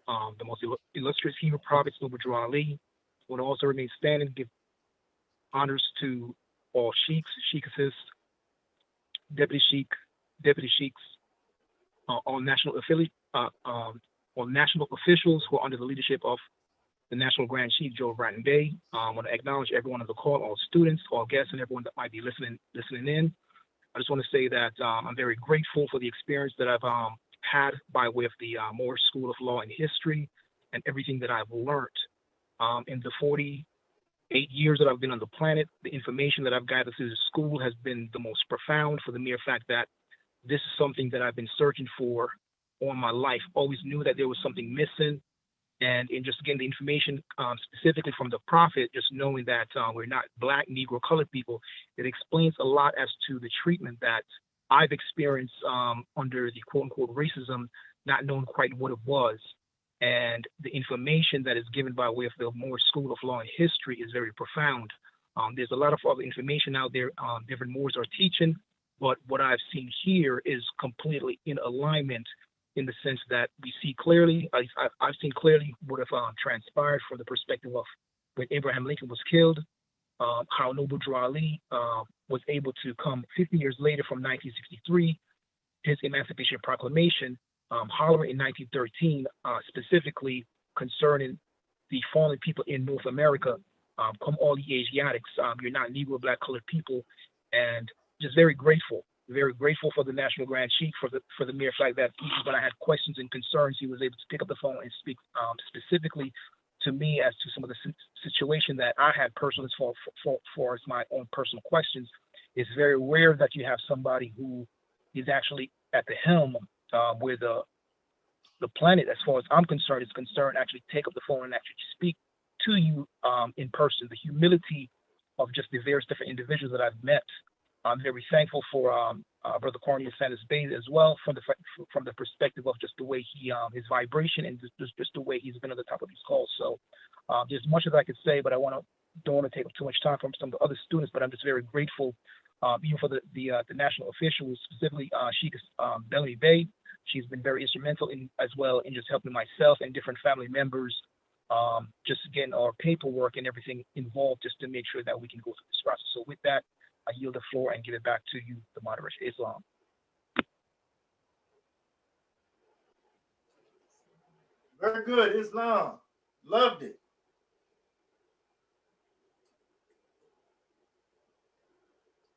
the most illustrious Hebrew prophets, Noble Drew Ali. I want to also remain standing, give honors to all sheikhs, sheikhesses, deputy sheikhs, all national officials who are under the leadership of the National Grand Chief Joe Bratton Bay. I want to acknowledge everyone on the call, all students, all guests, and everyone that might be listening in. I just want to say that I'm very grateful for the experience that I've had by way of the Moorish School of Law and History and everything that I've learned in the 48 years that I've been on the planet. The information that I've gathered through the school has been the most profound, for the mere fact that this is something that I've been searching for all my life. Always knew that there was something missing. And in just getting the information specifically from the prophet, just knowing that we're not Black, Negro, colored people, it explains a lot as to the treatment that I've experienced under the quote unquote racism, not knowing quite what it was. And the information that is given by way of the Moorish School of Law and History is very profound. There's a lot of other information out there different Moors are teaching, but what I've seen here is completely in alignment, in the sense that we see clearly, I've seen clearly what have transpired from the perspective of when Abraham Lincoln was killed, how Noble Drew Ali was able to come 50 years later from 1963, his Emancipation Proclamation, hollering in 1913, specifically concerning the fallen people in North America, come all the Asiatics, you're not Negro, Black, colored people, and just very grateful for the National Grand Chief for the mere fact that even when I had questions and concerns, he was able to pick up the phone and speak specifically to me as to some of the situation that I had personally for as my own personal questions. It's very rare that you have somebody who is actually at the helm where the planet, as far as I'm concerned, is concerned, actually take up the phone and actually speak to you in person. The humility of just the various different individuals that I've met. I'm very thankful for Brother Cornelius Sanders Bay as well, from the perspective of just the way he his vibration and just the way he's been on the top of these calls. So there's much that I could say, but don't want to take up too much time from some of the other students. But I'm just very grateful, even for the national officials, specifically Sheikh Belly Bay. She's been very instrumental as well in just helping myself and different family members, just getting our paperwork and everything involved, just to make sure that we can go through this process. So with that, I yield the floor and give it back to you, the moderator, Islam. Very good, Islam. Loved it.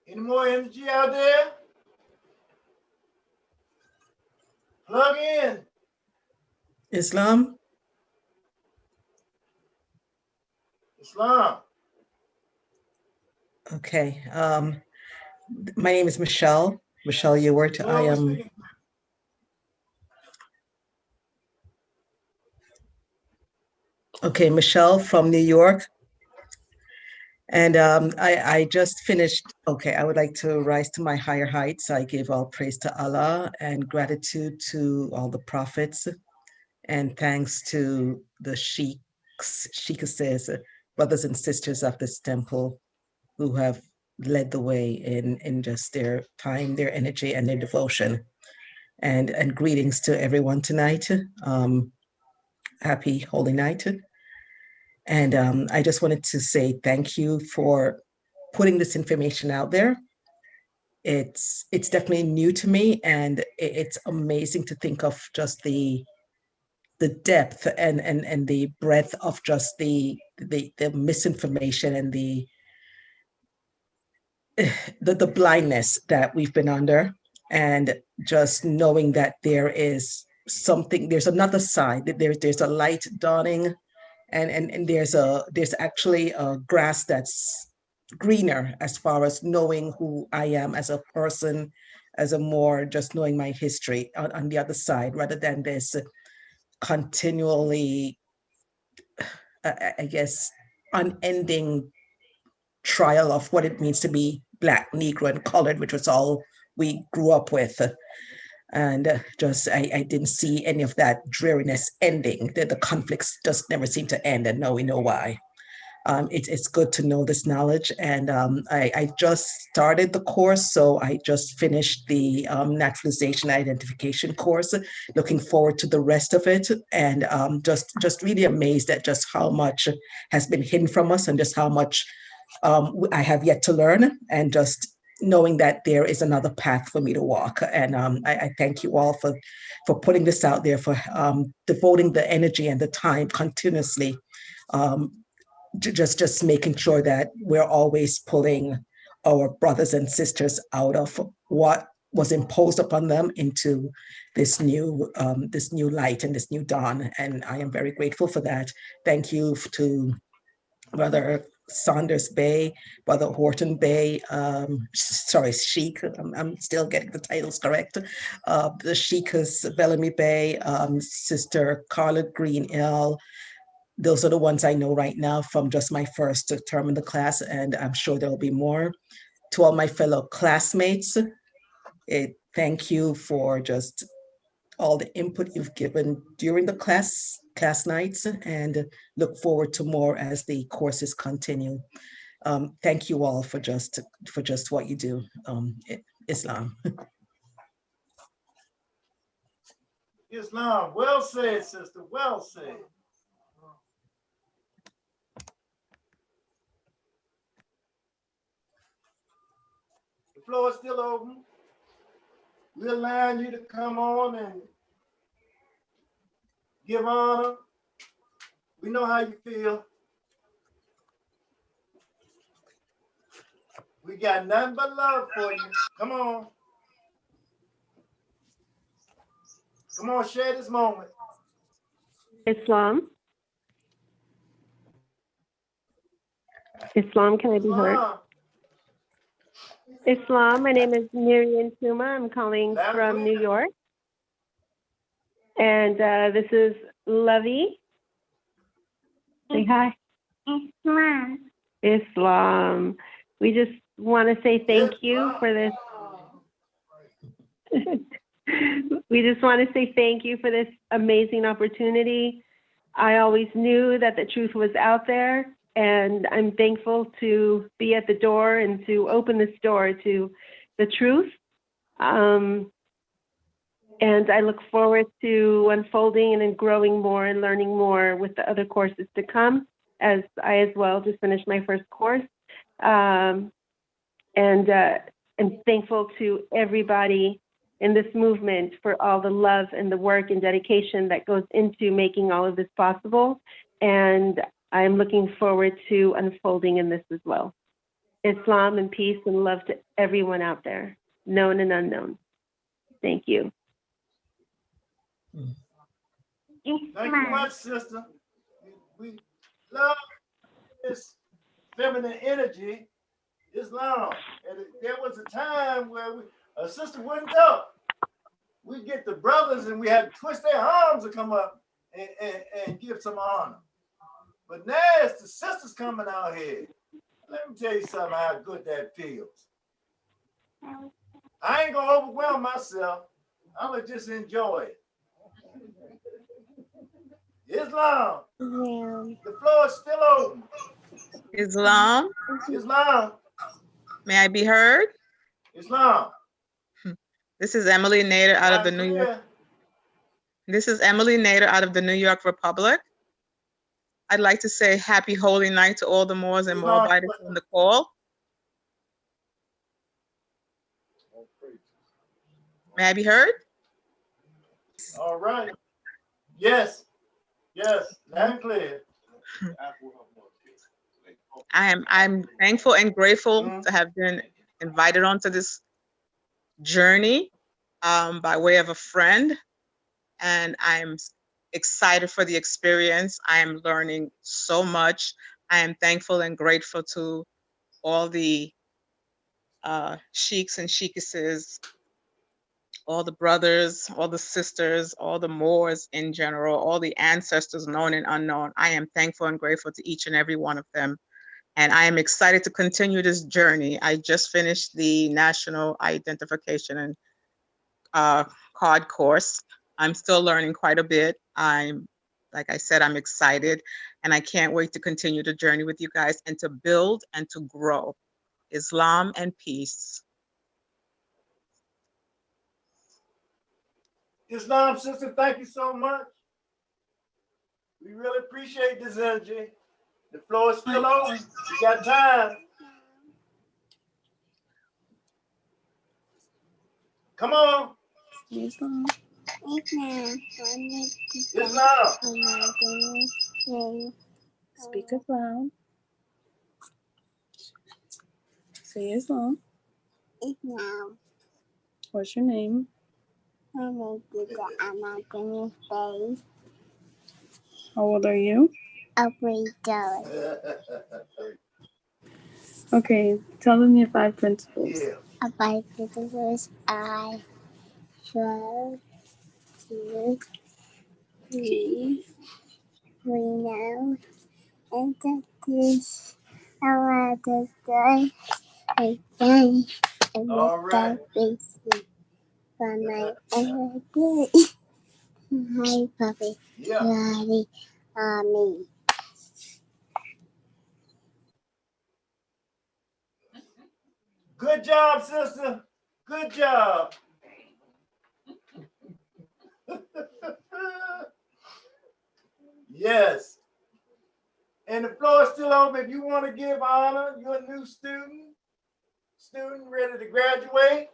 Any more energy out there? Plug in. Islam. Islam. Okay. My name is Michelle Ewart. I am Michelle from New York. And I just finished. Okay, I would like to rise to my higher heights. I give all praise to Allah and gratitude to all the prophets, and thanks to the sheikhs, sheikhesses, brothers and sisters of this temple, who have led the way in just their time, their energy, and their devotion. And greetings to everyone tonight. Happy Holy Night. And I just wanted to say thank you for putting this information out there. It's definitely new to me, and it's amazing to think of just the depth and the breadth of just the misinformation and the blindness that we've been under, and just knowing that there is something, there's another side, that there's a light dawning, and there's actually a grass that's greener, as far as knowing who I am as a person, as a more just knowing my history on the other side, rather than this continually I guess, unending trial of what it means to be Black, Negro, and colored, which was all we grew up with. And I didn't see any of that dreariness ending. The conflicts just never seem to end, and now we know why. It's good to know this knowledge. And I just started the course, so I just finished the naturalization identification course. Looking forward to the rest of it, and just really amazed at just how much has been hidden from us, and just how much I have yet to learn, and just knowing that there is another path for me to walk. And I thank you all for putting this out there, for devoting the energy and the time continuously, just making sure that we're always pulling our brothers and sisters out of what was imposed upon them into this new light and this new dawn. And I am very grateful for that. Thank you to Brother Saunders Bay, Brother Horton Bay, sorry, Sheik, I'm still getting the titles correct. The Sheikas, Bellamy Bay, Sister Carla Green L. Those are the ones I know right now from just my first term in the class, and I'm sure there will be more. To all my fellow classmates, thank you for just all the input you've given during the class nights, and look forward to more as the courses continue. Thank you all for just what you do. Islam. Islam, well said, sister, well said. The floor is still open. We're allowing you to come on and give honor. We know how you feel. We got nothing but love for you. Come on. Come on, share this moment. Islam. Islam, can I be heard? Islam, my name is Miriam Tuma. I'm calling from New York. And this is Lovey. Say hi. Islam. Islam. We just want to say thank you for this. We just want to say thank you for this amazing opportunity. I always knew that the truth was out there, and I'm thankful to be at the door and to open this door to the truth. And I look forward to unfolding and growing more and learning more with the other courses to come, as I as well just finished my first course. And I'm thankful to everybody in this movement for all the love and the work and dedication that goes into making all of this possible. And I'm looking forward to unfolding in this as well. Islam and peace and love to everyone out there, known and unknown. Thank you. Thank you much, sister. We love this feminine energy, Islam. And there was a time where a sister wouldn't go. We get the brothers and we had to twist their arms to come up and give some honor. But now it's the sisters coming out here. Let me tell you something, how good that feels. I ain't gonna overwhelm myself. I'm gonna just enjoy it. Islam, the floor is still open. Islam. Islam. May I be heard? Islam. This is Emily Nader out of the New York. This is Emily Nader out of the New York Republic. I'd like to say happy holy night to all the Moors and Moabites on the call. May I be heard? All right. Yes. Yes. Loud and clear. I'm thankful and grateful to have been invited onto this journey by way of a friend, and I'm excited for the experience. I am learning so much. I am thankful and grateful to all the sheiks and sheikesses all the brothers, all the sisters, all the Moors in general, all the ancestors known and unknown. I am thankful and grateful to each and every one of them. And I am excited to continue this journey. I just finished the National Identification and Card course. I'm still learning quite a bit. Like I said, I'm excited and I can't wait to continue the journey with you guys and to build and to grow. Islam and peace. Islam sister, thank you so much. We really appreciate this energy. The floor is still open. You got time. Come on. Islam. Islam. Speak it loud. Say Islam. Islam. What's your name? My name is Emancipation. How old are you? $3. Okay, tell them your 5 principles. Yeah. 5 principles. I trust you. We know and practice our desire again and All right. for my everyday. Hi, puppy. Yeah. Daddy, me. Good job, sister. Good job. Yes. And the floor is still open. If you want to give honor, you're a new student ready to graduate,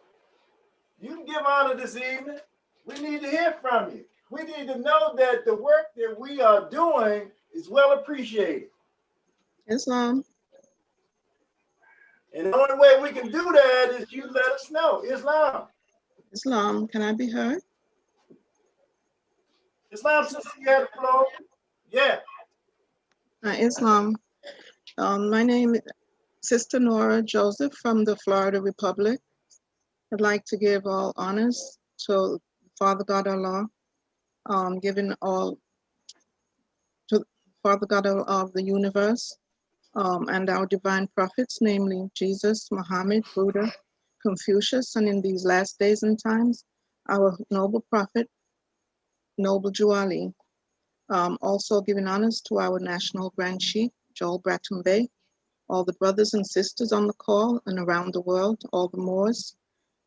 you can give honor this evening. We need to hear from you. We need to know that the work that we are doing is well appreciated. Islam. And the only way we can do that is you let us know. Islam. Islam, can I be heard? Islam, sister, you have the floor. Yeah. Islam. My name is Sister Nora Joseph from the Florida Republic. I'd like to give all honors to Father God Allah, giving all to Father God of the universe, and our divine prophets, namely Jesus, Muhammad, Buddha, Confucius, and in these last days and times, our noble prophet, Noble Juali. Also giving honors to our national Grand Sheikh, Joel Bratton Bey, all the brothers and sisters on the call and around the world, all the Moors,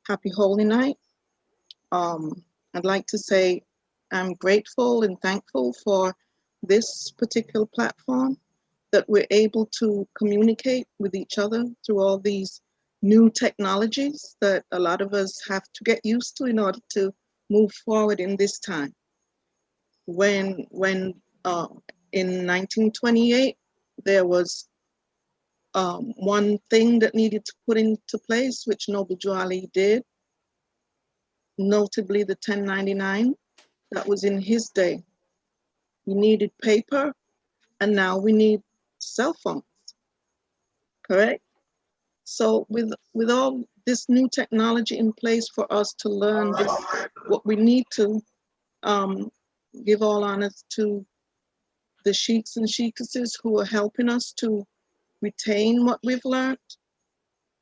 happy holy night. I'd like to say I'm grateful and thankful for this particular platform, that we're able to communicate with each other through all these new technologies that a lot of us have to get used to in order to move forward in this time. When in 1928, there was one thing that needed to put into place, which Noble Juali did, notably the 1099, that was in his day. We needed paper, and now we need cell phones, correct? So with all this new technology in place for us to learn this, what we need to give all honors to the sheiks and sheikesses who are helping us to retain what we've learned.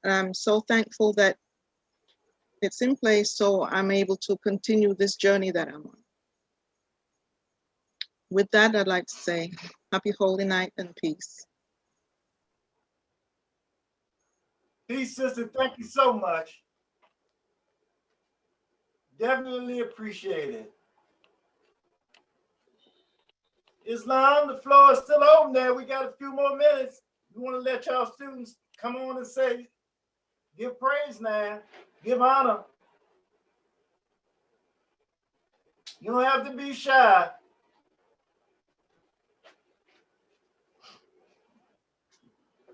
And I'm so thankful that it's in place, so I'm able to continue this journey that I'm on. With that, I'd like to say happy holy night and peace. Peace, sister. Thank you so much. Definitely appreciate it. Islam, the floor is still open there. We got a few more minutes. We want to let y'all students come on and say, give praise now, give honor. You don't have to be shy.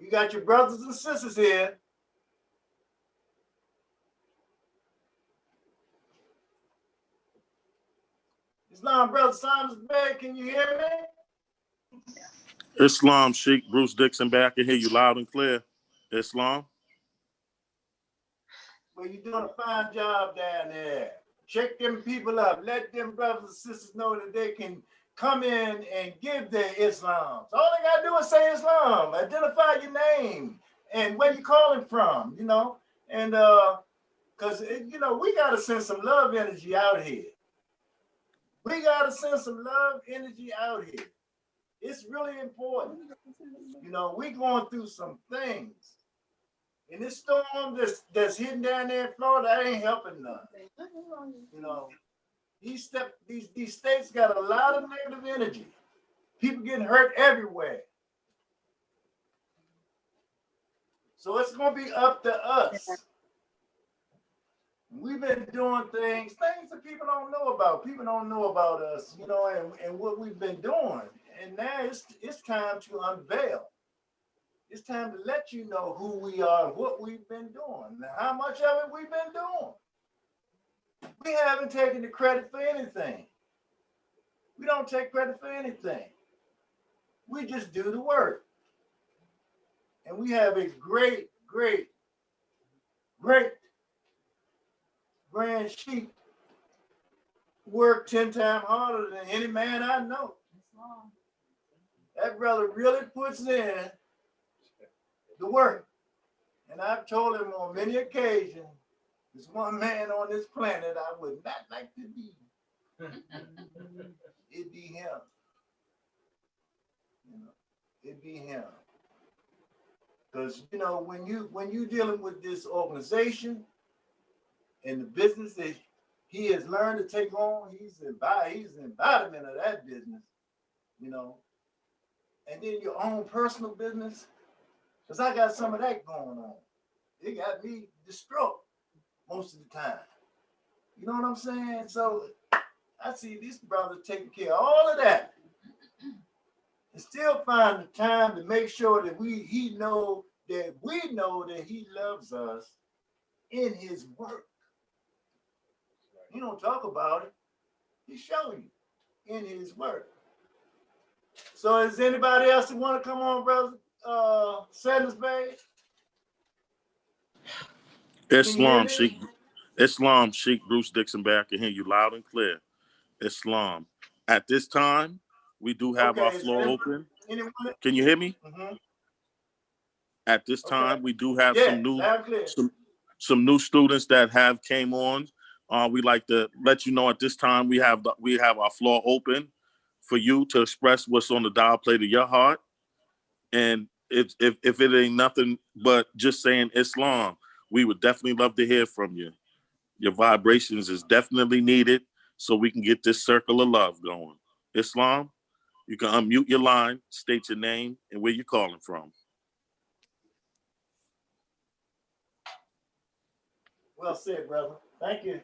You got your brothers and sisters here. Islam, Brother Simons Bay, can you hear me? Islam, Sheikh Bruce Dixon Bay. I can hear you loud and clear. Islam. Well, you're doing a fine job down there. Shake them people up. Let them brothers and sisters know that they can come in and give their Islam. So all they gotta do is say Islam. Identify your name and where you calling from, you know. And because you know, we gotta send some love energy out here. We gotta send some love energy out here. It's really important. You know, we going through some things. And this storm that's hitting down there in Florida ain't helping none. You know, these states got a lot of negative energy. People getting hurt everywhere. So it's gonna be up to us. We've been doing things that people don't know about. People don't know about us, you know, and what we've been doing. And now it's time to unveil. It's time to let you know who we are and what we've been doing. Now, how much of it we've been doing. We haven't taken the credit for anything. We don't take credit for anything. We just do the work. And we have a great, great, great Grand Sheik work 10 times harder than any man I know. That brother really puts in the work. And I've told him on many occasions, there's one man on this planet I would not like to be. It'd be him. You know, it'd be him. Because you know, when you dealing with this organization and the business that he has learned to take on, he's the embodiment of that business, you know. And then your own personal business, because I got some of that going on. It got me distraught most of the time. You know what I'm saying? So I see these brothers taking care of all of that and still find the time to make sure that we know that he loves us in his work. He don't talk about it. He show you in his work. So is anybody else that want to come on, brother? Sanders Bay? Islam, Sheikh Bruce Dixon Bay. I can hear you loud and clear. Islam. At this time, we do have our floor open. Can you hear me? Mm-hmm. At this time, we do have some new students that have came on. We like to let you know at this time we have our floor open for you to express what's on the dial plate of your heart. And if it ain't nothing but just saying Islam, we would definitely love to hear from you. Your vibrations is definitely needed so we can get this circle of love going. Islam, you can unmute your line, state your name and where you're calling from. Well said, brother. Thank you.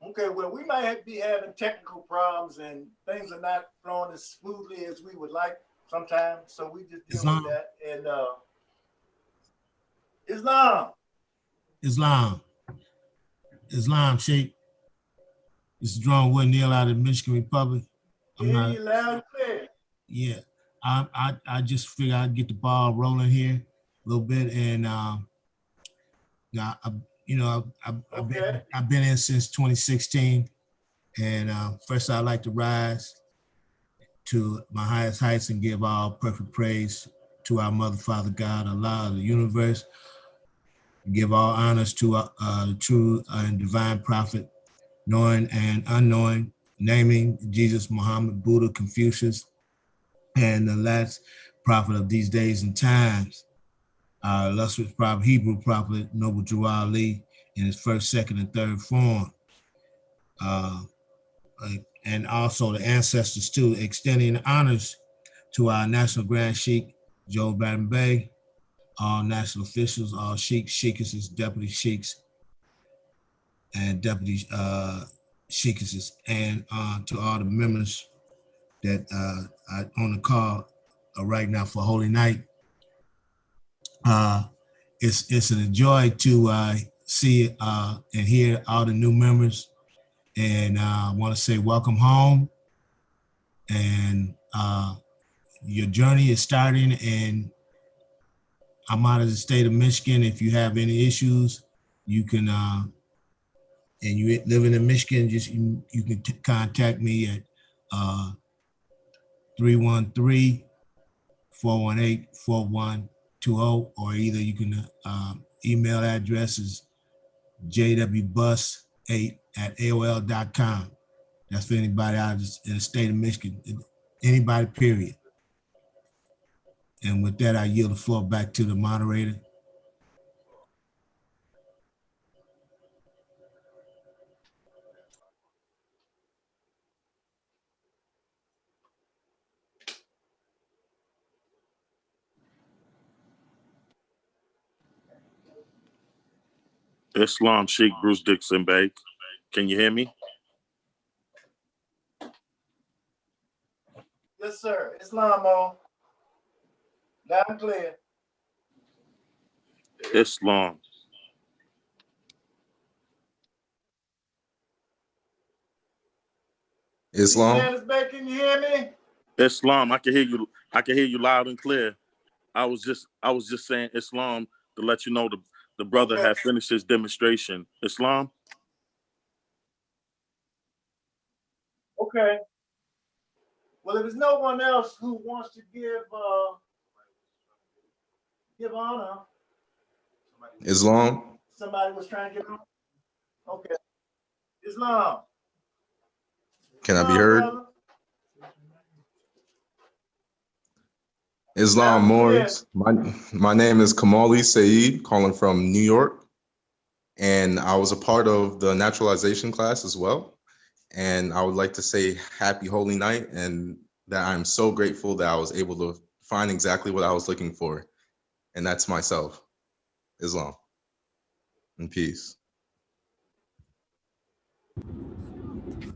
Okay, well, we might be having technical problems and things are not flowing as smoothly as we would like sometimes. So we just deal with that. And Islam, Sheikh. This is Jerome Wood Neal out of the Michigan Republic. You loud and clear. Yeah, I just figured I'd get the ball rolling here a little bit, and I've been in since 2016, and first I'd like to rise to my highest heights and give all perfect praise to our Mother, Father, God, Allah, the universe. Give all honors to the true and divine prophet, knowing and unknowing, naming Jesus, Muhammad, Buddha, Confucius, and the last prophet of these days and times, our illustrious prophet, Hebrew prophet, Noble Drew Ali, in his first, second, and third form. And also the ancestors too, extending honors to our National Grand Sheik, Joe Baden Bey, all national officials, all sheiks, sheikesses, deputy sheiks, and deputy sheikesses, and to all the members that are on the call right now for Holy Night. It's a joy to see and hear all the new members, and I want to say welcome home. And your journey is starting, and I'm out of the state of Michigan. If you have any issues, you can, and you live in Michigan, just you can contact me at 313-418-4120, or either you can email address is jwbus8@aol.com. That's for anybody out in the state of Michigan, anybody, period. And with that, I yield the floor back to the moderator. Islam Sheikh Bruce Dixon Bay. Can you hear me? Yes, sir. Islamo. Loud and clear. Islam. Islam. Sanders Bay, can you hear me? Islam. I can hear you. I can hear you loud and clear. I was just saying Islam to let you know the brother had finished his demonstration. Islam. Okay. Well, if there's no one else who wants to give honor. Islam. Somebody was trying to give honor. Okay. Islam. Can I be heard? Brother. Islam Moorish. My name is Kamali Saeed, calling from New York. And I was a part of the naturalization class as well. And I would like to say happy holy night, and that I'm so grateful that I was able to find exactly what I was looking for. And that's myself. Islam. And peace.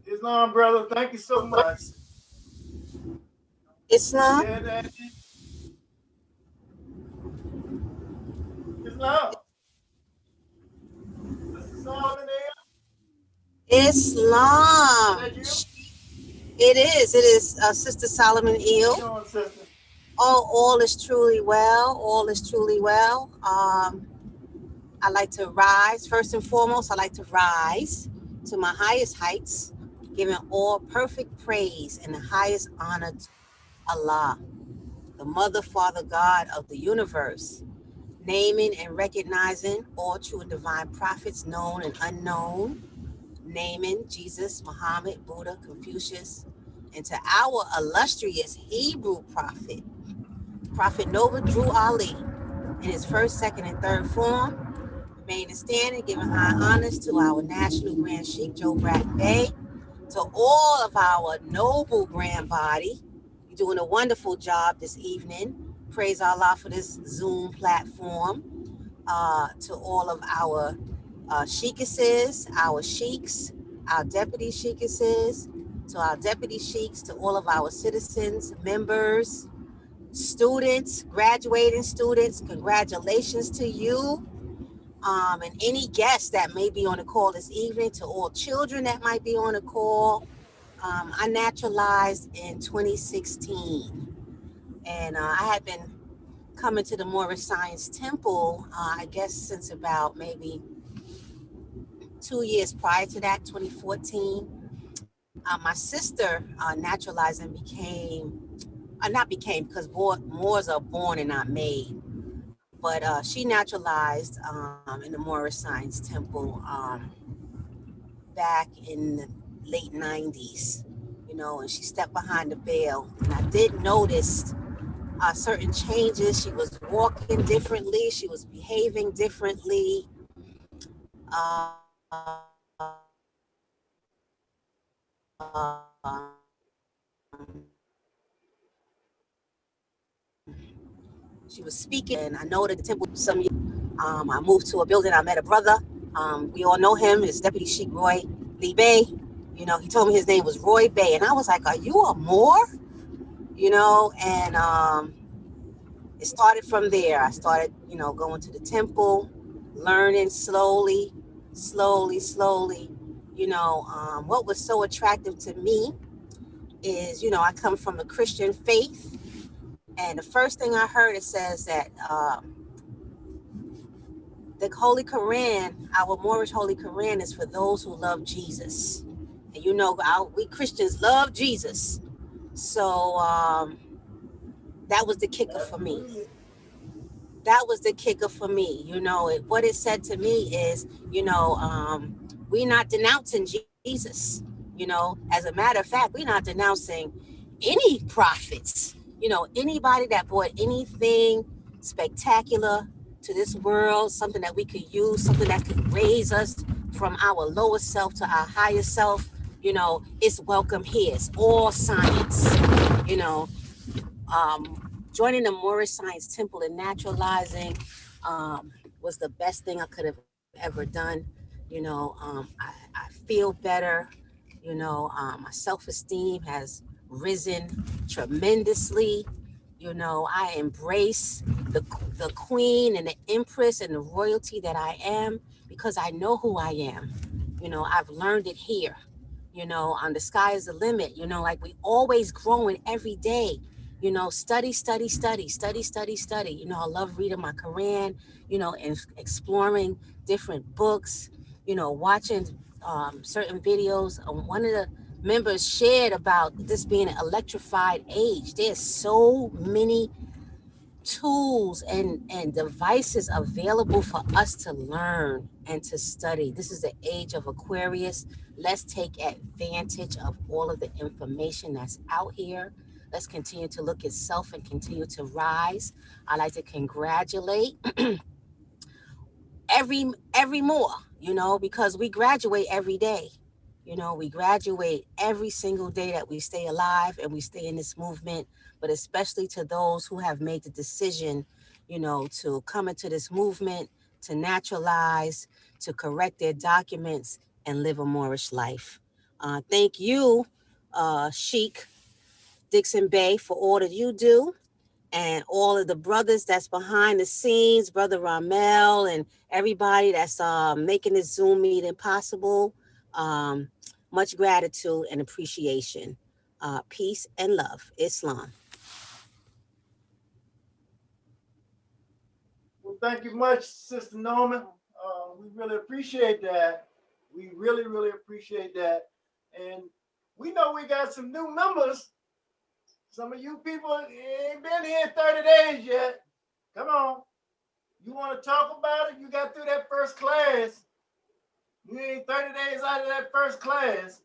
Islam, brother, thank you so much. Islam. Yeah, Daddy. Islam. Sister Solomon there? Islam. It is Sister Solomon Eel. How you doing, sister? All is truly well. All is truly well. I like to rise. First and foremost, I like to rise to my highest heights, giving all perfect praise and the highest honor to Allah, the Mother, Father, God of the universe, naming and recognizing all true and divine prophets, known and unknown, naming Jesus, Muhammad, Buddha, Confucius, and to our illustrious Hebrew prophet, Prophet Noble Drew Ali, in his first, second, and third form, remaining standing, giving high honors to our National Grand Sheikh Joe Bratton Bey, to all of our noble grand body. You're doing a wonderful job this evening. Praise Allah for this Zoom platform. To all of our sheikesses, our sheiks, our deputy sheikesses, to our deputy sheiks, to all of our citizens, members, students, graduating students, congratulations to you. And any guests that may be on the call this evening, to all children that might be on the call. I naturalized in 2016, and I had been coming to the Moorish Science Temple, I guess since about maybe 2 years prior to that, 2014. My sister naturalized and because Moors are born and not made, but she naturalized in the Moorish Science Temple back in the late 90s, and she stepped behind the veil. And I did notice certain changes. She was walking differently. She was behaving differently. She was speaking, and I know that the temple some years. I moved to a building. I met a brother. We all know him. It's Deputy Sheikh Roy Lee Bay. He told me his name was Roy Bay, and I was like, "Are you a Moor?" And it started from there. I started, going to the temple, learning slowly. What was so attractive to me is, you know, I come from a Christian faith, and the first thing I heard, it says that the Holy Quran, our Moorish Holy Quran, is for those who love Jesus. And you know, we Christians love Jesus. So that was the kicker for me. That was the kicker for me. You know, what it said to me is, you know, we're not denouncing Jesus. You know, as a matter of fact, we're not denouncing any prophets. You know, anybody that brought anything spectacular to this world, something that we could use, something that could raise us from our lower self to our higher self, you know, it's welcome here. It's all science, you know. Joining the Moorish Science Temple and naturalizing was the best thing I could have ever done. You know, I feel better. You know, my self-esteem has risen tremendously. You know, I embrace the queen and the empress and the royalty that I am because I know who I am. You know, I've learned it here. You know, the sky is the limit. You know, like we always growing every day. You know, study. You know, I love reading my Quran, you know, and exploring different books, you know, watching certain videos. One of the members shared about this being an electrified age. There's so many tools and devices available for us to learn and to study. This is the age of Aquarius. Let's take advantage of all of the information that's out here. Let's continue to look at self and continue to rise. I like to congratulate every more, you know, because we graduate every day. You know, we graduate every single day that we stay alive and we stay in this movement, but especially to those who have made the decision, you know, to come into this movement, to naturalize, to correct their documents and live a Moorish life. Thank you, Sheikh Dixon Bay, for all that you do, and all of the brothers that's behind the scenes, Brother Ramel and everybody that's making this Zoom meeting possible. Much gratitude and appreciation. Peace and love. Islam. Well, thank you much, Sister Norman. We really appreciate that. We really appreciate that. And we know we got some new members. Some of you people ain't been here 30 days yet. Come on. You want to talk about it? You got through that first class. You ain't 30 days out of that first class.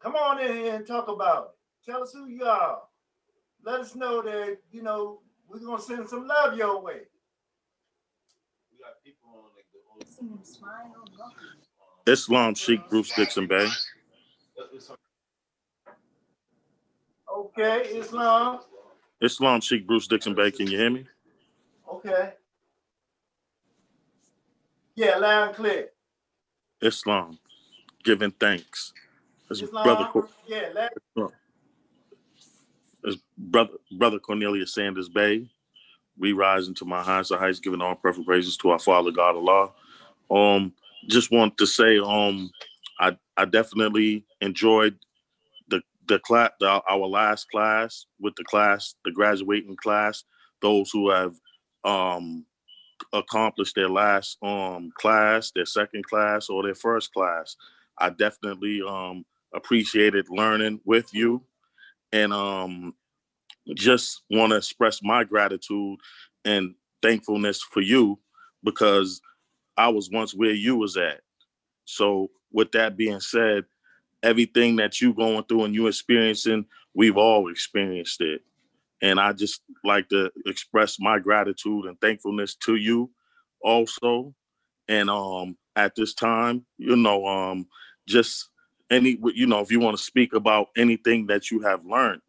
Come on in here and talk about it. Tell us who you are. Let us know that, you know, we're going to send some love your way. We got people on like Islam Sheikh Bruce Dixon Bay. Okay, Islam. Islam Sheikh Bruce Dixon Bay. Can you hear me? Okay. Yeah, loud and clear. Islam, giving thanks. As Islam, yeah, as brother Cornelius Sanders Bay, we rise into my highest of heights, giving all perfect praises to our Father God Allah. Just want to say, I definitely enjoyed the class, our last class with the graduating class, those who have accomplished their last class, their second class, or their first class. I definitely appreciated learning with you, and just want to express my gratitude and thankfulness for you, because I was once where you was at. So with that being said, everything that you going through and you experiencing, we've all experienced it. And I just like to express my gratitude and thankfulness to you also. And at this time, just if you want to speak about anything that you have learned,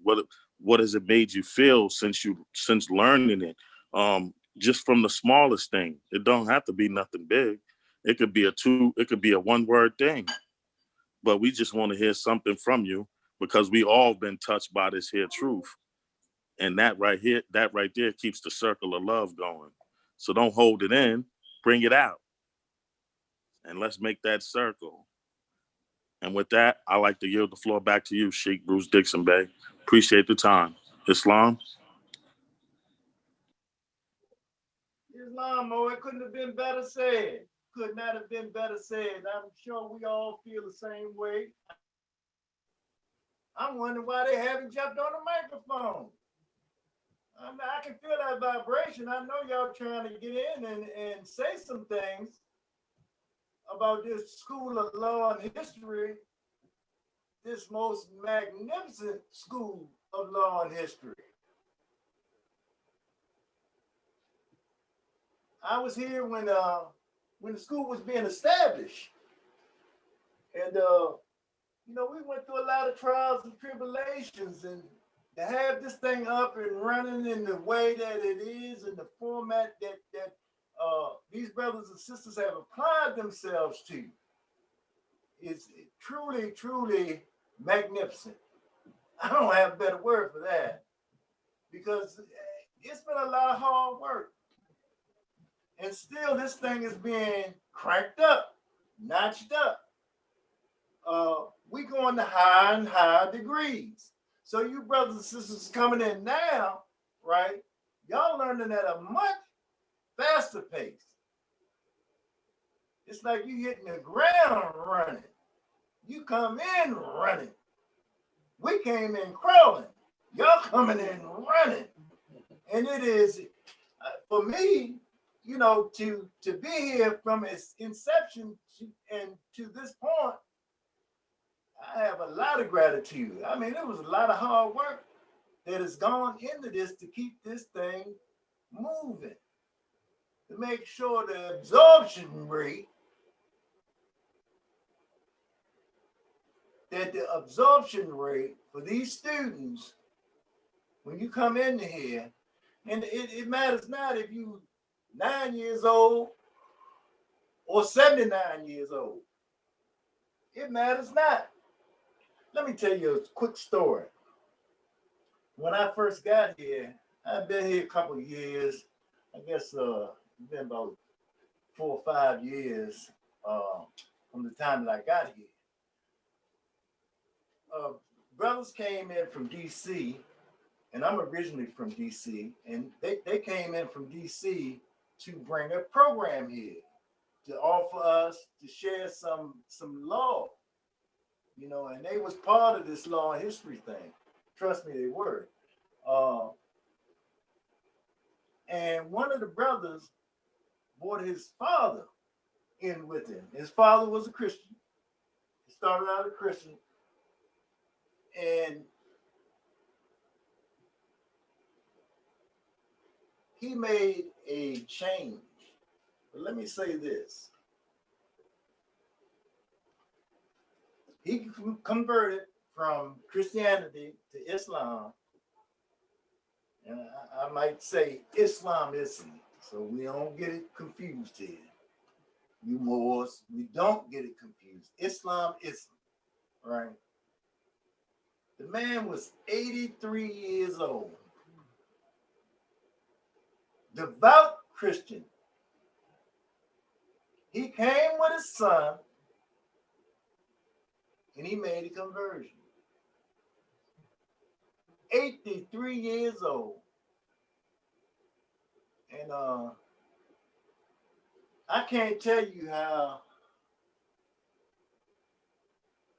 what has it made you feel since learning it? Just from the smallest thing. It don't have to be nothing big. It could be a one-word thing. But we just want to hear something from you, because we all been touched by this here truth. And that right there keeps the circle of love going. So don't hold it in, bring it out. And let's make that circle. And with that, I'd like to yield the floor back to you, Sheikh Bruce Dixon Bey. Appreciate the time. Islam? Islam, oh, it couldn't have been better said. Could not have been better said. I'm sure we all feel the same way. I'm wondering why they haven't jumped on the microphone. I can feel that vibration. I know y'all trying to get in and say some things about this school of law and history, this most magnificent school of law and history. I was here when the school was being established. And, you know, we went through a lot of trials and tribulations, and to have this thing up and running in the way that it is, in the format that these brothers and sisters have applied themselves to, is truly, truly magnificent. I don't have a better word for that, because it's been a lot of hard work. And still this thing is being cranked up, notched up. We going to higher and higher degrees. So you brothers and sisters coming in now, right? Y'all learning at a much faster pace. It's like you hitting the ground running. You come in running. We came in crawling. Y'all coming in running. And it is, for me, you know, to be here from its inception and to this point, I have a lot of gratitude. I mean, it was a lot of hard work that has gone into this to keep this thing moving, to make sure the absorption rate, for these students, when you come into here, and it matters not if you 9 years old or 79 years old. It matters not. Let me tell you a quick story. When I first got here, I've been here a couple of years. I guess it's been about 4 or 5 years from the time that I got here. Brothers came in from DC, and I'm originally from DC, and they came in from DC to bring a program here, to offer us to share some law, you know, and they was part of this law and history thing. Trust me, they were. And one of the brothers brought his father in with him. His father was a Christian. He started out a Christian. And he made a change. But let me say this. He converted from Christianity to Islam. And I might say Islamism, so we don't get it confused here. You Moors, we don't get it confused. Islamism, right? The man was 83 years old. Devout Christian. He came with his son and he made a conversion. 83 years old. And I can't tell you how,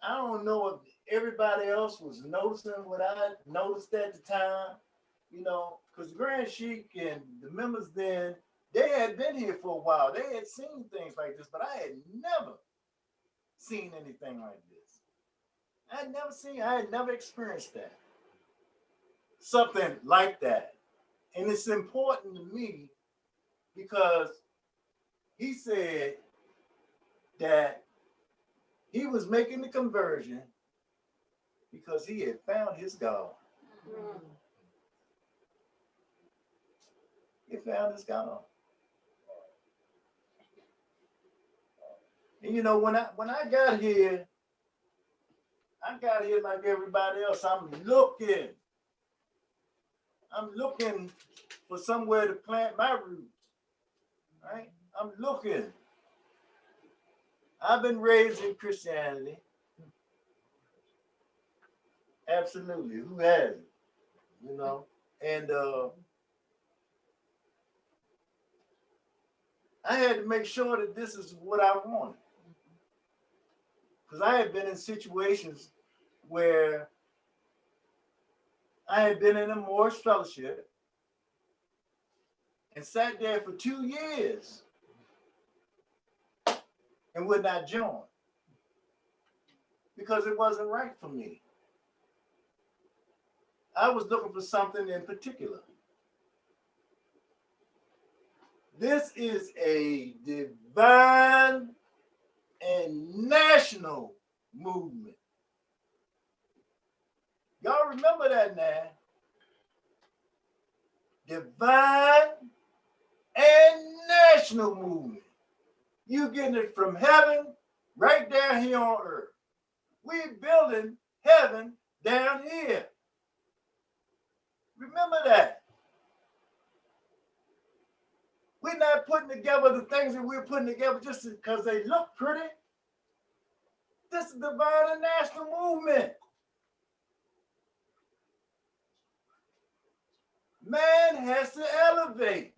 I don't know if everybody else was noticing what I noticed at the time, you know, because Grand Sheik and the members then, they had been here for a while. They had seen things like this, but I had never seen anything like this. I had never experienced that. Something like that. And it's important to me because he said that he was making the conversion because he had found his God. He found his God. And you know, when I got here like everybody else. I'm looking for somewhere to plant my roots, right? I'm looking. I've been raised in Christianity. Absolutely. Who has it? You know? And I had to make sure that this is what I wanted. Because I had been in situations where I had been in a Moorish fellowship and sat there for 2 years and would not join because it wasn't right for me. I was looking for something in particular. This is a divine and national movement. Y'all remember that now? Divine and national movement. You getting it from heaven right down here on earth. We building heaven down here. Remember that. We're not putting together the things that we're putting together just because they look pretty. This is divine and national movement. Man has to elevate.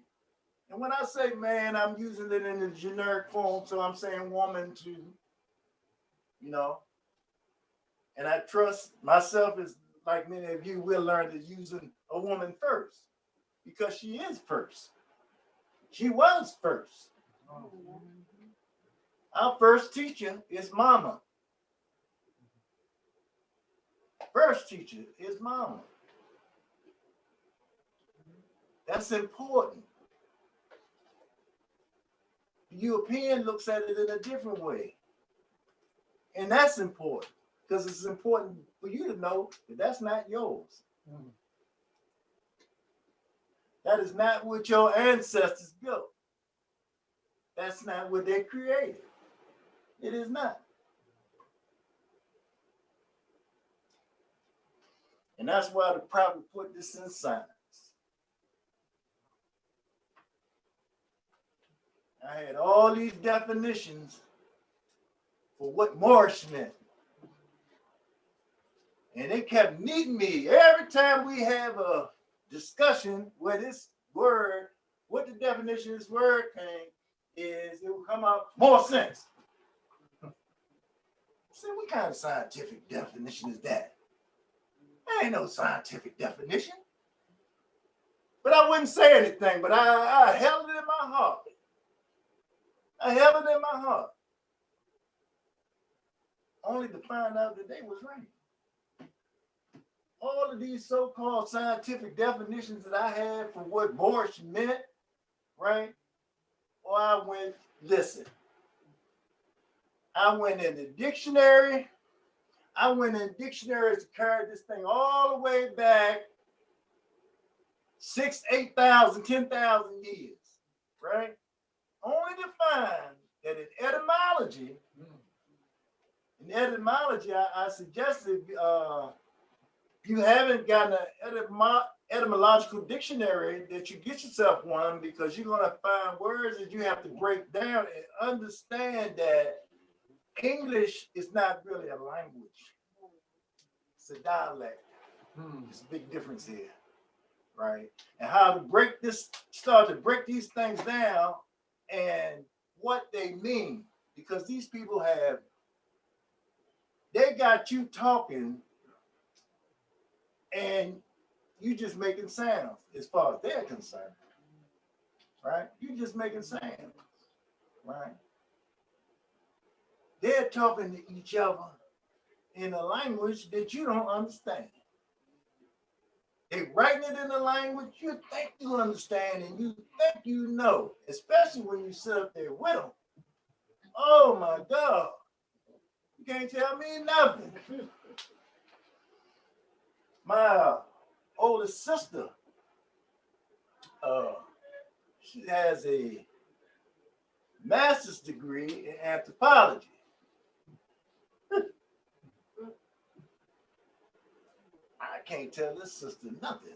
And when I say man, I'm using it in a generic form, so I'm saying woman too, you know. And I trust myself, as like many of you will learn to use a woman first, because she is first. She was first. Our first teacher is mama. First teacher is mama. That's important. The European looks at it in a different way. And that's important, because it's important for you to know that that's not yours. That is not what your ancestors built. That's not what they created. It is not. And that's why the prophet put this in signs. I had all these definitions for what Moorish meant. And they kept needing me every time we have a discussion where this word, what the definition of this word came, is it will come out more sense. See, what kind of scientific definition is that? There ain't no scientific definition. But I wouldn't say anything, but I held it in my heart. I held it in my heart. Only to find out that they was right. All of these so-called scientific definitions that I had for what Moorish meant, right? Or I went, listen. I went in the dictionary. I went in dictionaries to carry this thing all the way back 6,000, 8,000, 10,000 years, right? Only to find that in etymology, I suggested you haven't gotten an etymological dictionary, that you get yourself one, because you're going to find words that you have to break down and understand that English is not really a language. It's a dialect. There's a big difference here, right? And how to start to break these things down and what they mean, because these people they got you talking and you just making sounds as far as they're concerned, right? You just making sounds, right? They're talking to each other in a language that you don't understand. They writing it in a language you think you understand and you think you know, especially when you sit up there with them. Oh my God. You can't tell me nothing. My oldest sister, she has a master's degree in anthropology. I can't tell this sister nothing.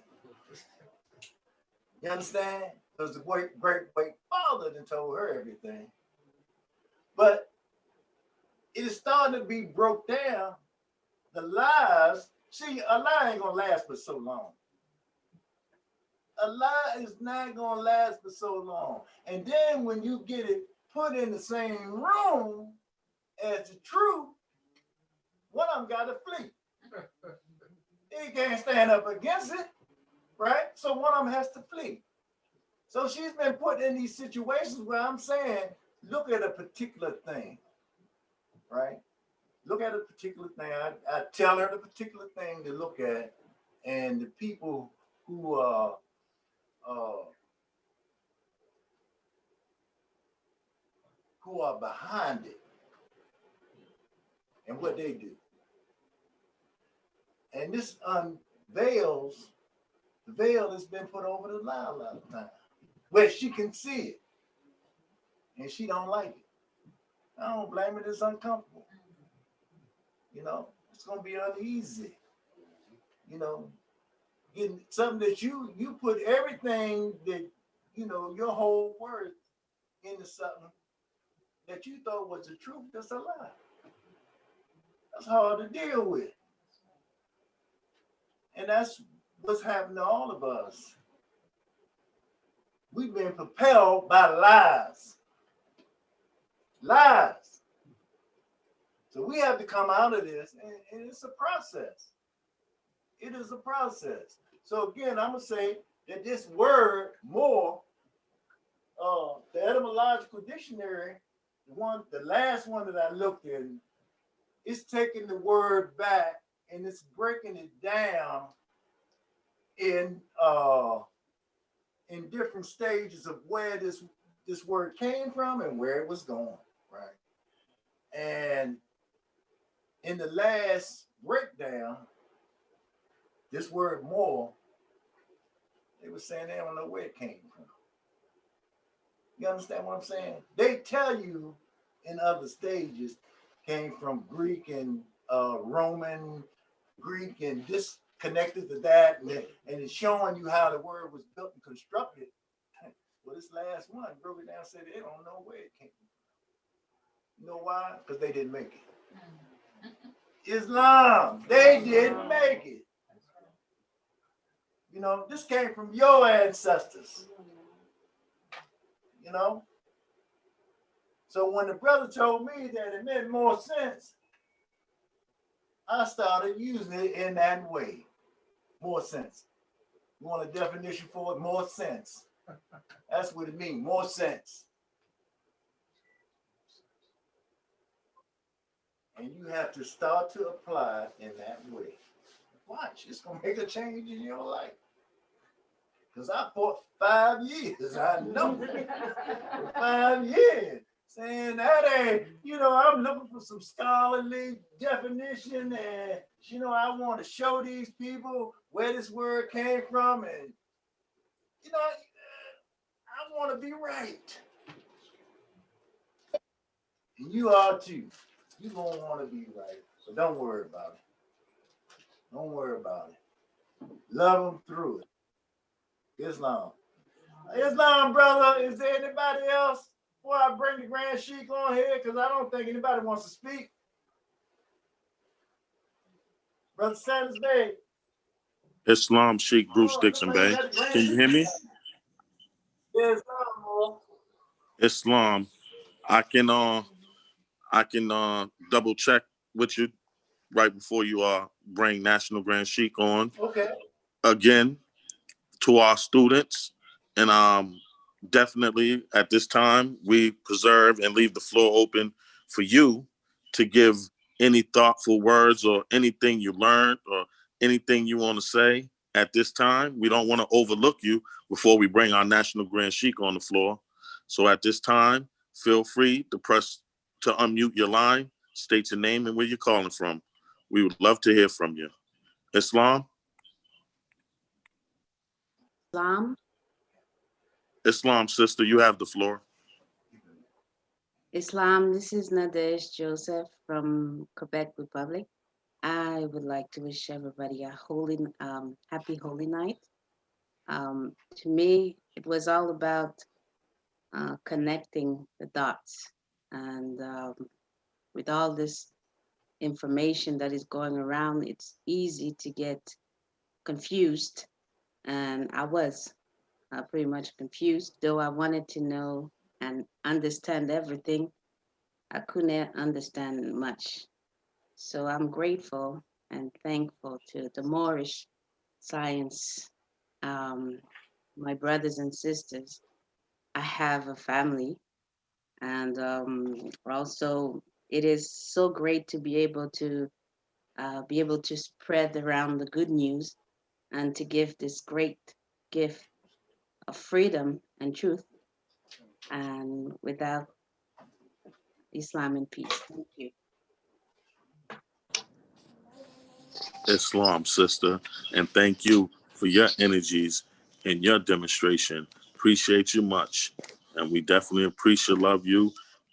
You understand? Because the great father done told her everything. But it is starting to be broke down, the lies See, a lie ain't gonna last for so long. A lie is not gonna last for so long. And then when you get it put in the same room as the truth, one of them gotta flee. He can't stand up against it, right? So one of them has to flee. So she's been put in these situations where I'm saying, look at a particular thing, right? Look at a particular thing. I tell her the particular thing to look at, and the people who are behind it and what they do. And this unveils the veil that's been put over the lie a lot of times, where she can see it and she don't like it. I don't blame it. It's uncomfortable. You know, it's gonna be uneasy. You know, getting something that you put everything that your whole worth into something that you thought was the truth. That's a lie. That's hard to deal with, and that's what's happened to all of us. We've been propelled by lies. Lies. So we have to come out of this, and it's a process. It is a process. So again, I'm gonna say that this word "more," the etymological dictionary, the last one that I looked at, it's taking the word back and it's breaking it down in different stages of where this word came from and where it was going, right? And in the last breakdown, this word "more," they were saying they don't know where it came from. You understand what I'm saying? They tell you in other stages came from Greek and Roman, Greek and this connected to that, and it's showing you how the word was built and constructed. Well, this last one broke it down and said they don't know where it came from. You know why? Because they didn't make it. Islam, they didn't make it. You know, this came from your ancestors. You know? So when the brother told me that it made more sense, I started using it in that way. More sense. You want a definition for it? More sense. That's what it means, more sense. And you have to start to apply in that way. Watch, it's going to make a change in your life. Because I fought 5 years, I know. For 5 years. Saying that ain't, I'm looking for some scholarly definition and, I want to show these people where this word came from and, I want to be right. And you are too. You're going to want to be right. So don't worry about it. Don't worry about it. Love them through it. Islam. Islam, brother, is there anybody else before I bring the Grand Sheik on here? Because I don't think anybody wants to speak. Brother Sanders Bay. Islam Sheikh Bruce Dixon Bay. Can you hear me? Yeah, Islam, Islam. I can double check with you right before you bring National Grand Sheik on. Okay. Again, to our students, and definitely at this time we preserve and leave the floor open for you to give any thoughtful words or anything you learned or anything you want to say at this time. We don't want to overlook you before we bring our National Grand Sheik on the floor. So at this time, feel free to press to unmute your line, state your name and where you're calling from. We would love to hear from you. Islam? Islam. Islam, sister, you have the floor. Islam, this is Nadesh Joseph from Quebec Republic. I would like to wish everybody a happy Holy Night. To me, it was all about connecting the dots. And with all this information that is going around, it's easy to get confused. And I was pretty much confused, though I wanted to know and understand everything. I couldn't understand much. So I'm grateful and thankful to the Moorish science, my brothers and sisters. I have a family, and also it is so great to be able to spread around the good news and to give this great gift of freedom and truth, and without Islam and peace. Thank you. Islam, sister, and thank you for your energies and your demonstration. Appreciate you much, and we definitely love you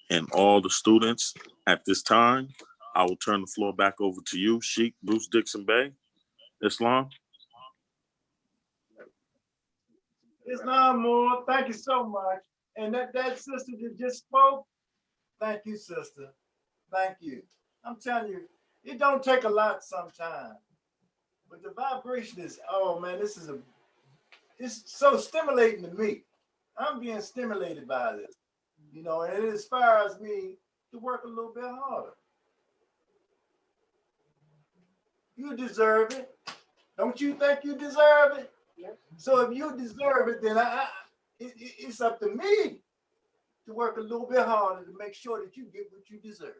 and all the students. At this time, I will turn the floor back over to you, Sheikh Bruce Dixon Bay. Islam. Islam more. Thank you so much. And that sister that just spoke, thank you, sister. Thank you. I'm telling you, it don't take a lot sometimes. But the vibration is, oh man, it's so stimulating to me. I'm being stimulated by this, you know, and it inspires me to work a little bit harder. You deserve it. Don't you think you deserve it? Yes. So if you deserve it, then it's up to me to work a little bit harder to make sure that you get what you deserve.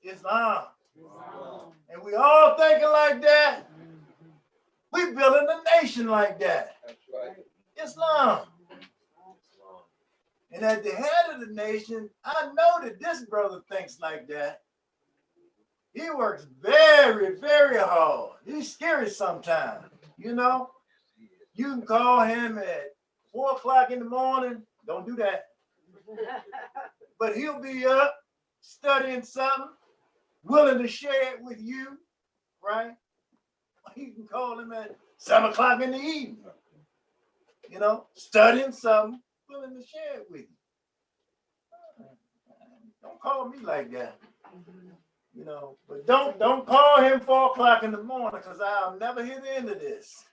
Islam. Wow. And we all thinking like that. We building a nation like that. That's right. Islam. And at the head of the nation, I know that this brother thinks like that. He works very, very hard. He's scary sometimes, you know. You can call him at 4 o'clock in the morning. Don't do that. But he'll be up studying something, willing to share it with you, right? You can call him at 7 o'clock in the evening, you know, studying something, willing to share it with you. Don't call me like that, you know, but don't call him 4 o'clock in the morning, because I'll never hear the end of this.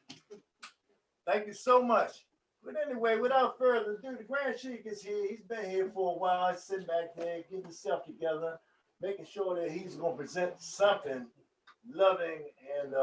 Thank you so much. But anyway, without further ado, the Grand Sheik is here. He's been here for a while. He's sitting back there, getting himself together, making sure that he's going to present something loving and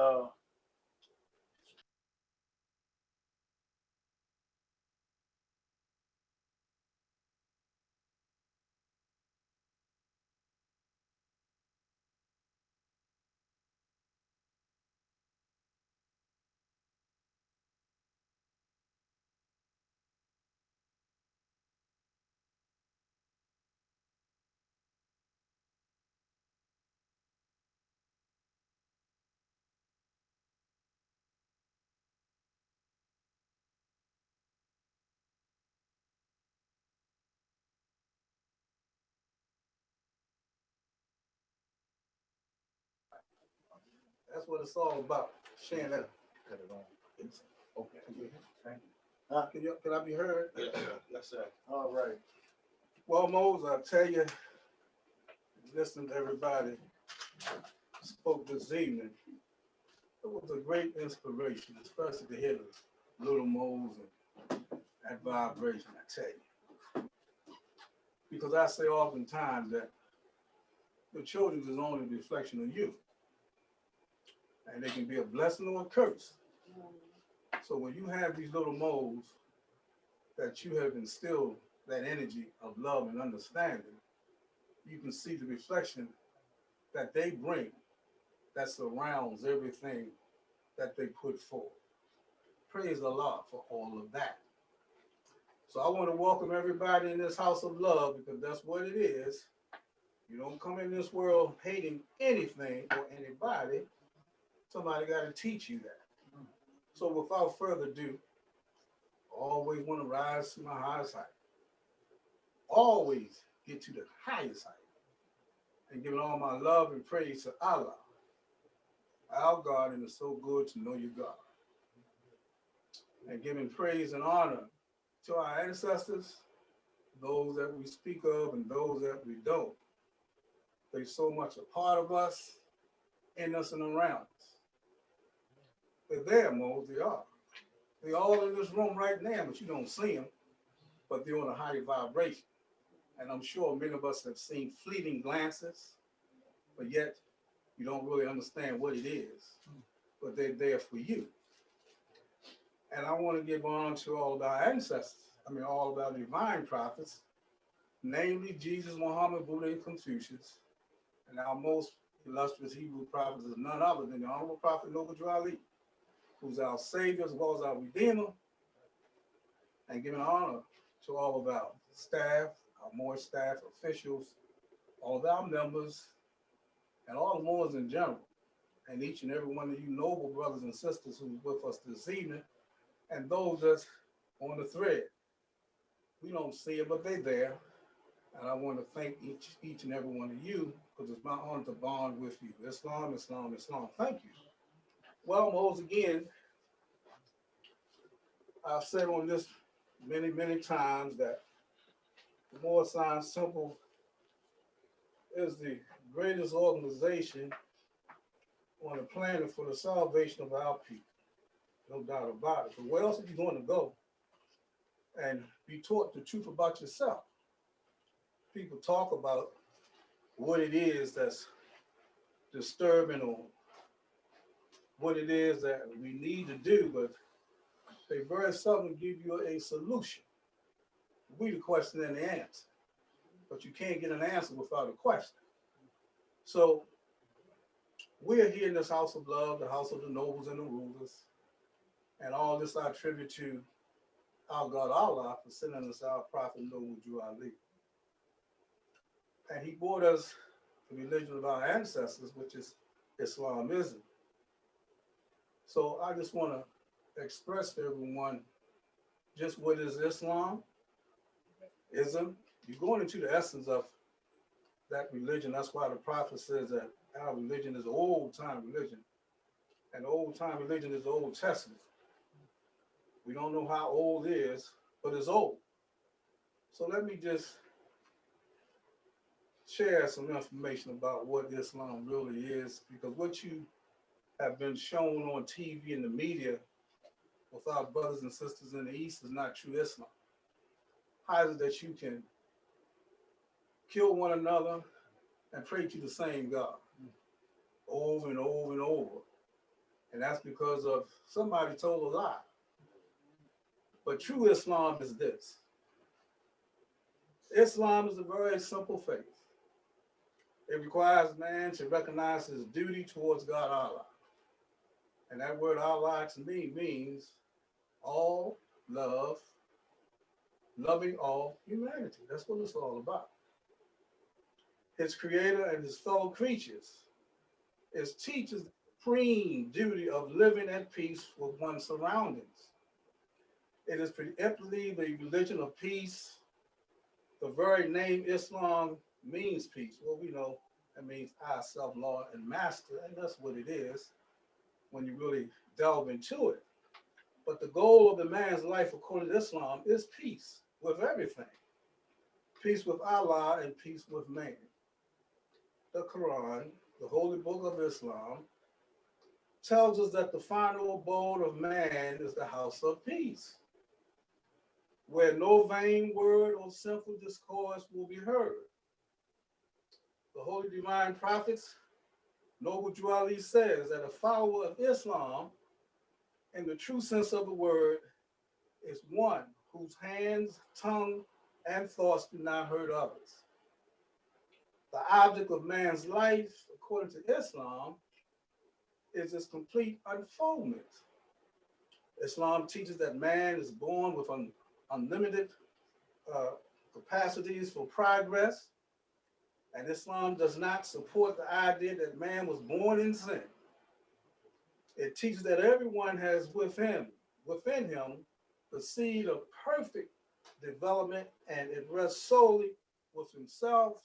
That's what it's all about. Sharing that. Cut it on. Okay. Thank you. Can I be heard? Yes, sir. All right. Well, Moses, I tell you, listen to everybody spoke this evening. It was a great inspiration, especially to hear the little Moses and that vibration, I tell you. Because I say oftentimes that the children is only a reflection of you. And they can be a blessing or a curse. So when you have these little moles that you have instilled that energy of love and understanding, you can see the reflection that they bring that surrounds everything that they put forth. Praise Allah for all of that. So I want to welcome everybody in this house of love, because that's what it is. You don't come in this world hating anything or anybody. Somebody got to teach you that. So without further ado, I always want to rise to my highest height. Always get to the highest height. And giving all my love and praise to Allah, our God, and it's so good to know you, God. And giving praise and honor to our ancestors, those that we speak of and those that we don't. They're so much a part of us, in us and around us. They're there, Mo, they are. They're all in this room right now, but you don't see them, but they're on a higher vibration. And I'm sure many of us have seen fleeting glances, but yet you don't really understand what it is, but they're there for you. And I want to give honor to all of our ancestors, all of our divine prophets, namely Jesus, Muhammad, Buddha, and Confucius. And our most illustrious Hebrew prophet is none other than the Honorable Prophet Noble Drew Ali, who's our Savior as well as our Redeemer, and giving honor to all of our staff, our Moorish staff, officials, all of our members, and all the Moors in general, and each and every one of you noble brothers and sisters who's with us this evening, and those that's on the thread. We don't see it, but they're there. And I want to thank each and every one of you, because it's my honor to bond with you. Islam, Islam, Islam. Thank you. Well, Moses, again, I've said on this many, many times that the Moorish Temple is the greatest organization on the planet for the salvation of our people. No doubt about it. But where else are you going to go and be taught the truth about yourself? People talk about what it is that's disturbing or what it is that we need to do, but they very seldom give you a solution. We the question and the answer, but you can't get an answer without a question. So we're here in this house of love, the house of the nobles and the rulers, and all this I attribute to our God Allah for sending us our prophet Noble Drew Ali. And he brought us the religion of our ancestors, which is Islamism. So I just want to express to everyone just what is Islam. Ism. You're going into the essence of that religion. That's why the prophet says that our religion is an old-time religion. And the old-time religion is the Old Testament. We don't know how old it is, but it's old. So let me just share some information about what Islam really is, because what you have been shown on TV and the media with our brothers and sisters in the East is not true Islam. How is it that you can kill one another and pray to the same God over and over and over? And that's because of somebody told a lie. But true Islam is this. Islam is a very simple faith. It requires man to recognize his duty towards God Allah. And that word Allah to me means all love, loving all humanity. That's what it's all about. His creator and his fellow creatures. It teaches the supreme duty of living at peace with one's surroundings. It is preemptively the religion of peace. The very name Islam means peace. Well, we know that means I, self, Lord, and master, and that's what it is when you really delve into it. But the goal of the man's life, according to Islam, is peace with everything. Peace with Allah and peace with man. The Quran, the holy book of Islam, tells us that the final abode of man is the house of peace, where no vain word or sinful discourse will be heard. The holy divine prophets, Noble Drew Ali says that a follower of Islam, in the true sense of the word, is one whose hands, tongue, and thoughts do not hurt others. The object of man's life, according to Islam, is its complete unfoldment. Islam teaches that man is born with unlimited capacities for progress, and Islam does not support the idea that man was born in sin. It teaches that everyone has within him the seed of perfect development, and it rests solely with himself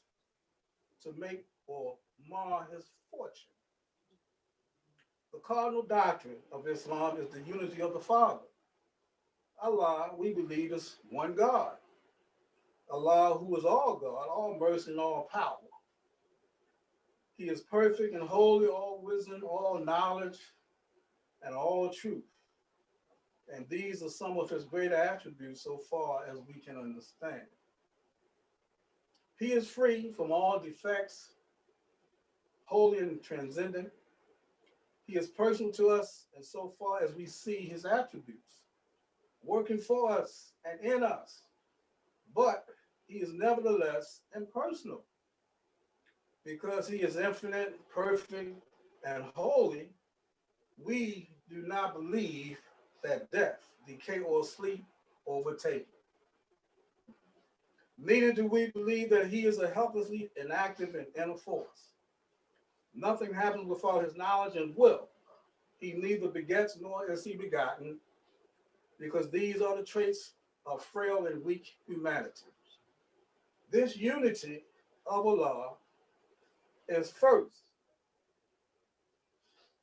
to make or mar his fortune. The cardinal doctrine of Islam is the unity of the Father. Allah, we believe, is one God. Allah, who is all God, all mercy, and all power. He is perfect and holy, all wisdom, all knowledge, and all truth. And these are some of his greater attributes so far as we can understand. He is free from all defects, holy and transcendent. He is personal to us, and so far as we see his attributes, working for us and in us. But he is nevertheless impersonal. Because he is infinite, perfect, and holy, we do not believe that death, decay, or sleep overtake him. Neither do we believe that he is a helplessly inactive and inner force. Nothing happens without his knowledge and will. He neither begets nor is he begotten, because these are the traits of frail and weak humanity. This unity of Allah is first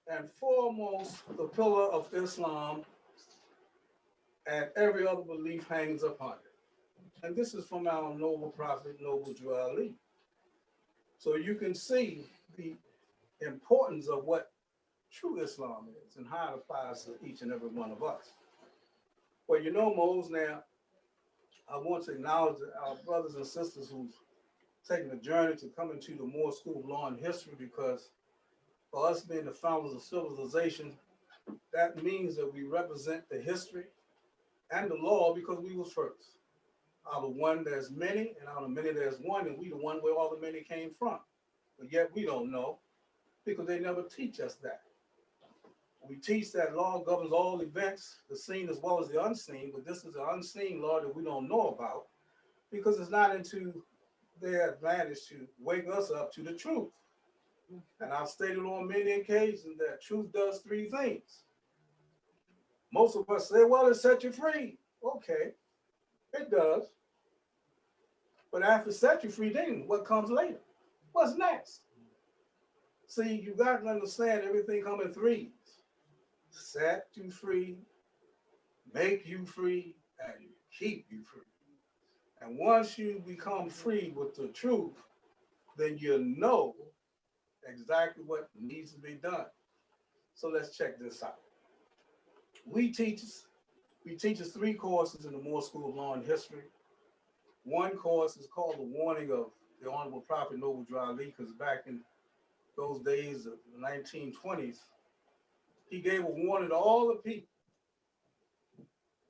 and foremost the pillar of Islam, and every other belief hangs upon it. And this is from our noble prophet, noble U.S.A. So you can see the importance of what true Islam is and how it applies to each and every one of us. Well, you know, Mose, now, I want to acknowledge our brothers and sisters who've taken the journey to come into the Moorish School of Law and History, because for us being the founders of civilization, that means that we represent the history and the law because we was first. Out of one, there's many, and out of many, there's one, and we the one where all the many came from. But yet we don't know because they never teach us that. We teach that law governs all events, the seen as well as the unseen, but this is an unseen law that we don't know about because it's not into their advantage to wake us up to the truth. And I've stated on many occasions that truth does three things. Most of us say, well, it set you free. Okay, it does. But after it set you free, then what comes later? What's next? See, you got to understand everything comes in threes. Set you free, make you free, and keep you free. And once you become free with the truth, then you know exactly what needs to be done. So let's check this out. We teach three courses in the Moorish School of Law and History. One course is called the Warning of the Honorable Prophet Noble U.S.A, because back in those days of the 1920s, he gave a warning to all the people.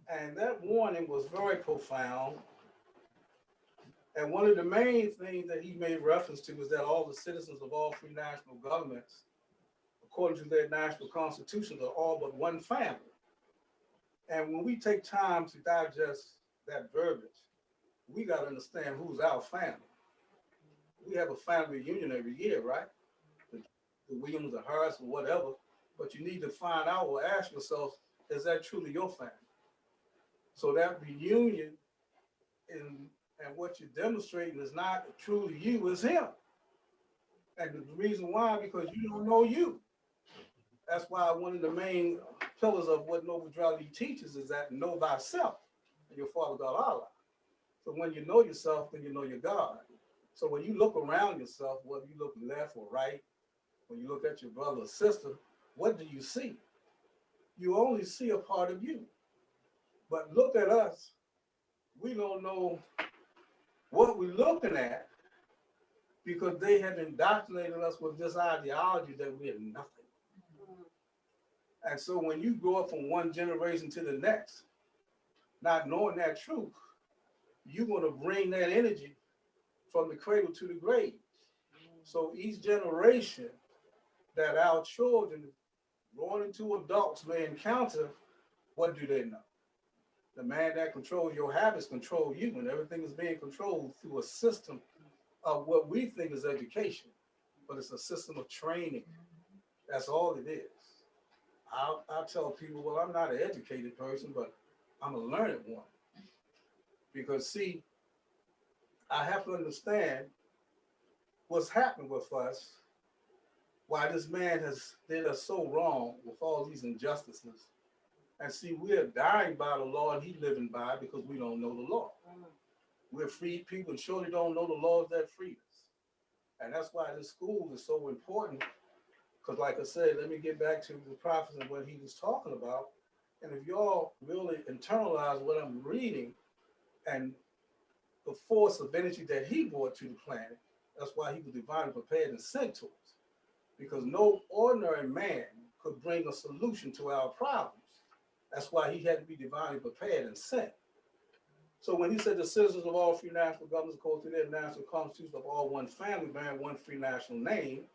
And that warning was very profound. And one of the main things that he made reference to was that all the citizens of all three national governments, according to their national constitutions, are all but one family. And when we take time to digest that verbiage, we got to understand who's our family. We have a family reunion every year, right? The Williams, the Harris, or whatever. But you need to find out or ask yourself, is that truly your family? So that reunion and what you're demonstrating is not truly you, it's him. And the reason why, because you don't know you. That's why one of the main pillars of what Noble U.S.A teaches is that know thyself and your Father God Allah. So when you know yourself, then you know your God. So when you look around yourself, whether you look left or right, when you look at your brother or sister, what do you see? You only see a part of you. But look at us. We don't know what we're looking at because they have indoctrinated us with this ideology that we are nothing. And so when you grow up from one generation to the next, not knowing that truth, you're going to bring that energy from the cradle to the grave. So each generation that our children growing into adults may encounter, what do they know? The man that controls your habits controls you, and everything is being controlled through a system of what we think is education, but it's a system of training. That's all it is. I tell people, well, I'm not an educated person, but I'm a learned one. Because see, I have to understand what's happened with us, why this man has did us so wrong with all these injustices. And see, we're dying by the law and he's living by it because we don't know the law. We're free people and surely don't know the laws that free us. And that's why this school is so important. Because like I said, let me get back to the prophets and what he was talking about. And if y'all really internalize what I'm reading and the force of energy that he brought to the planet, that's why he was divinely prepared and sent to us. Because no ordinary man could bring a solution to our problems. That's why he had to be divinely prepared and sent. So when he said the citizens of all free national governments, according to their national constitution of all one family, bearing one free national name,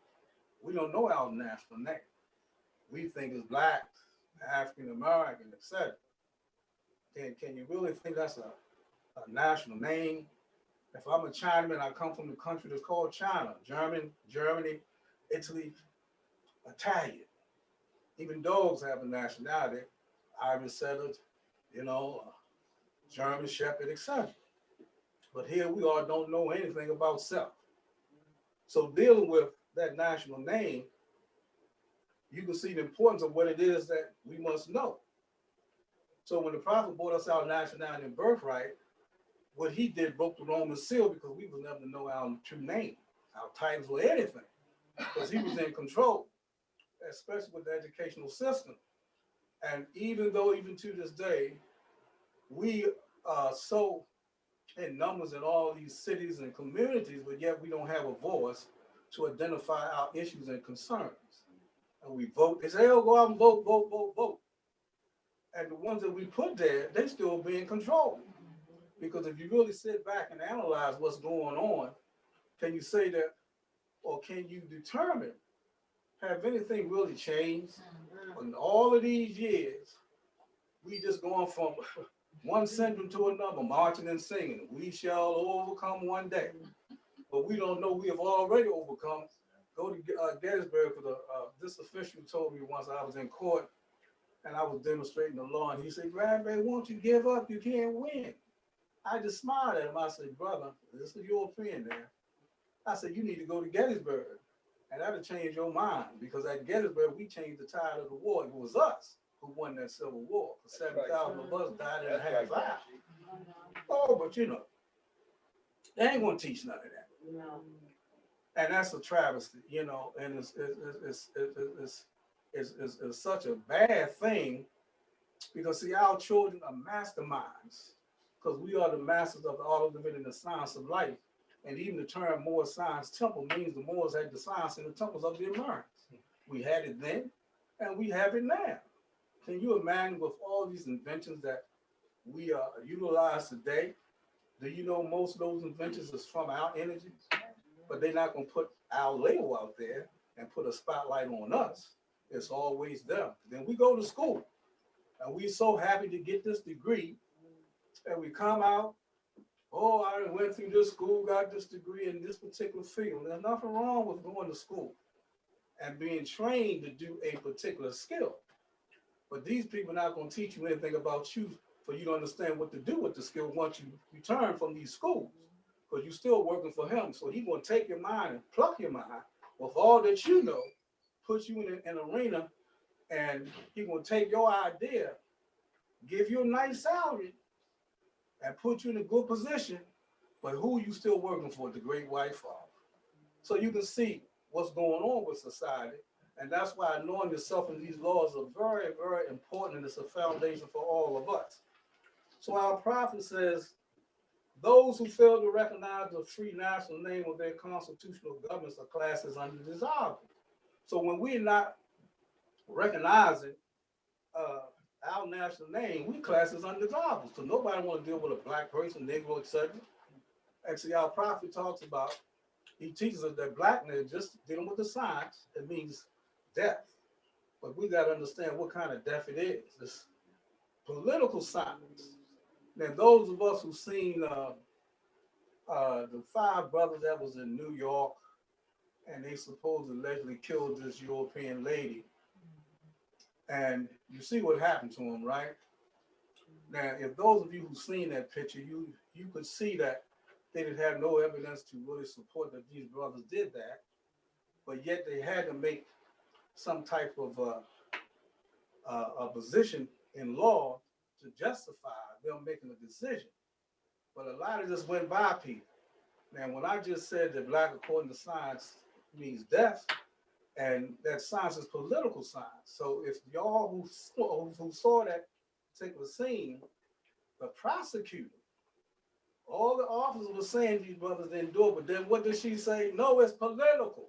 we don't know our national name. We think it's black, African American, etc. Can you really think that's a national name? If I'm a Chinaman, I come from the country that's called China, Germany, Italy, Italian. Even dogs have a nationality, Irish Setter, German Shepherd, etc. But here we all don't know anything about self. So dealing with that national name, you can see the importance of what it is that we must know. So when the prophet brought us our nationality and birthright, what he did broke the Roman seal because we was never to know our true name, our titles or anything, because he was in control, especially with the educational system. And even to this day, we are so in numbers in all these cities and communities, but yet we don't have a voice to identify our issues and concerns. And we vote, they say, oh, go out and vote, vote, vote, vote. And the ones that we put there, they still being controlled. Because if you really sit back and analyze what's going on, can you say that, or can you determine, have anything really changed? In all of these years, we just going from one syndrome to another, marching and singing, we shall overcome one day. But we don't know we have already overcome. Go to Gettysburg, for this official told me once I was in court and I was demonstrating the law, and he said, Grandbaby, won't you give up? You can't win. I just smiled at him. I said, brother, this is your opinion there. I said, you need to go to Gettysburg. And that'll change your mind, because at Gettysburg, we changed the tide of the war. It was us who won that Civil War. 7,000 of us died in a half hour. Oh, but they ain't gonna teach none of that. No. And that's a travesty, and it's such a bad thing, because see, our children are masterminds, because we are the masters of all of them in the science of life. And even the term Moorish Science Temple means the Moors had the science in the temples of the Americans. We had it then, and we have it now. Can you imagine with all these inventions that we utilize today? Do you know most of those inventions is from our energy? But they're not going to put our label out there and put a spotlight on us. It's always them. Then we go to school, and we're so happy to get this degree, and we come out, oh, I went through this school, got this degree in this particular field. There's nothing wrong with going to school and being trained to do a particular skill. But these people are not going to teach you anything about you for you to understand what to do with the skill once you return from these schools, because you're still working for him. So he's going to take your mind and pluck your mind with all that you know, put you in an arena, and he's going to take your idea, give you a nice salary, and put you in a good position, but who are you still working for? The great white father. So you can see what's going on with society, and that's why knowing yourself and these laws are very, very important, and it's a foundation for all of us. So our prophet says, those who fail to recognize the free national name of their constitutional governments are classed as undesirable. So when we're not recognizing our national name, we class as undesirable. So nobody want to deal with a black person, Negro, etc. Actually, our prophet talks about, he teaches us that blackness, just dealing with the science, it means death. But we got to understand what kind of death it is. It's political science. Now, those of us who've seen the 5 brothers that was in New York, and they supposedly allegedly killed this European lady, and you see what happened to them, right? Now, if those of you who've seen that picture, you could see that they didn't have no evidence to really support that these brothers did that, but yet they had to make some type of a position in law to justify them making a decision. But a lot of this went by people. Now, when I just said that black according to science means death, and that science is political science. So if y'all who saw that particular scene, the prosecutor, all the officers were saying these brothers didn't do it, but then what did she say? No, it's political.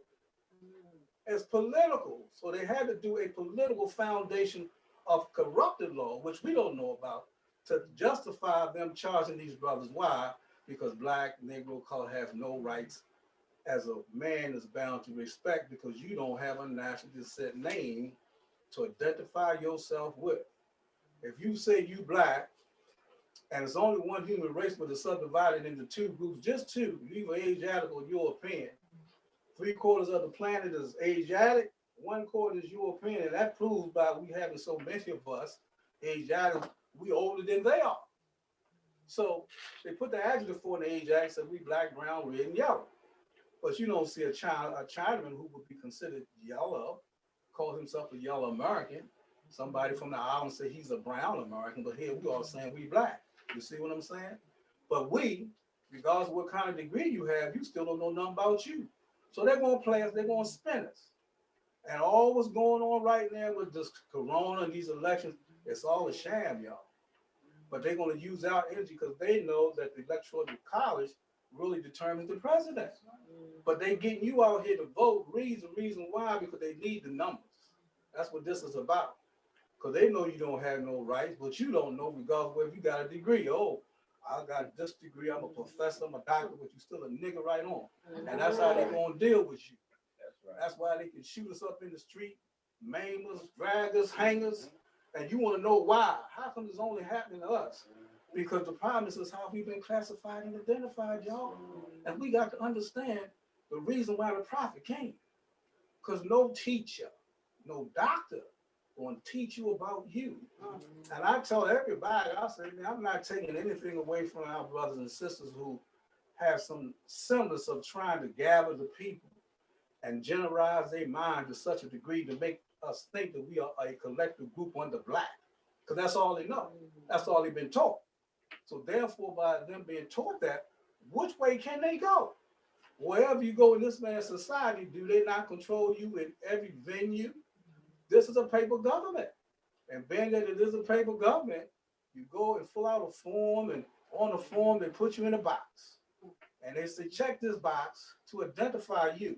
It's political. So they had to do a political foundation of corrupted law, which we don't know about, to justify them charging these brothers. Why? Because black, Negro, color has no rights as a man is bound to respect because you don't have a national descent name to identify yourself with. If you say you black, and it's only one human race, but it's subdivided into two groups, just two, you either Asiatic or European. 3/4 of the planet is Asiatic, 1/4 is European, and that proves by we having so many of us, Asiatic, we older than they are. So they put the adjective for the Asiatic, said we black, brown, red, and yellow. But you don't see a Chinaman who would be considered yellow, call himself a yellow American. Somebody from the island say he's a brown American, but here we all saying we black. You see what I'm saying? But we, regardless of what kind of degree you have, you still don't know nothing about you. So they're going to play us, they're going to spin us. And all what's going on right now with this corona and these elections, it's all a sham, y'all. But they're going to use our energy because they know that the electoral college really determines the president. But they getting you out here to vote. Reason why? Because they need the numbers. That's what this is about. Because they know you don't have no rights, but you don't know regardless of whether you got a degree. Oh, I got this degree, I'm a professor, I'm a doctor, but you still a nigga right on. And that's how they're going to deal with you. That's why they can shoot us up in the street, maim us, drag us, hang us. And you want to know why. How come it's only happening to us? Because the problem is how we've been classified and identified, y'all. And we got to understand the reason why the prophet came. Because no teacher, no doctor going to teach you about you. And I tell everybody, I say, man, I'm not taking anything away from our brothers and sisters who have some semblance of trying to gather the people and generalize their mind to such a degree to make us think that we are a collective group under black. Because that's all they know. That's all they've been taught. So therefore, by them being taught that, which way can they go? Wherever you go in this man's society, do they not control you in every venue? This is a paper government. And being that it is a paper government, you go and fill out a form, and on the form, they put you in a box. And they say, check this box to identify you.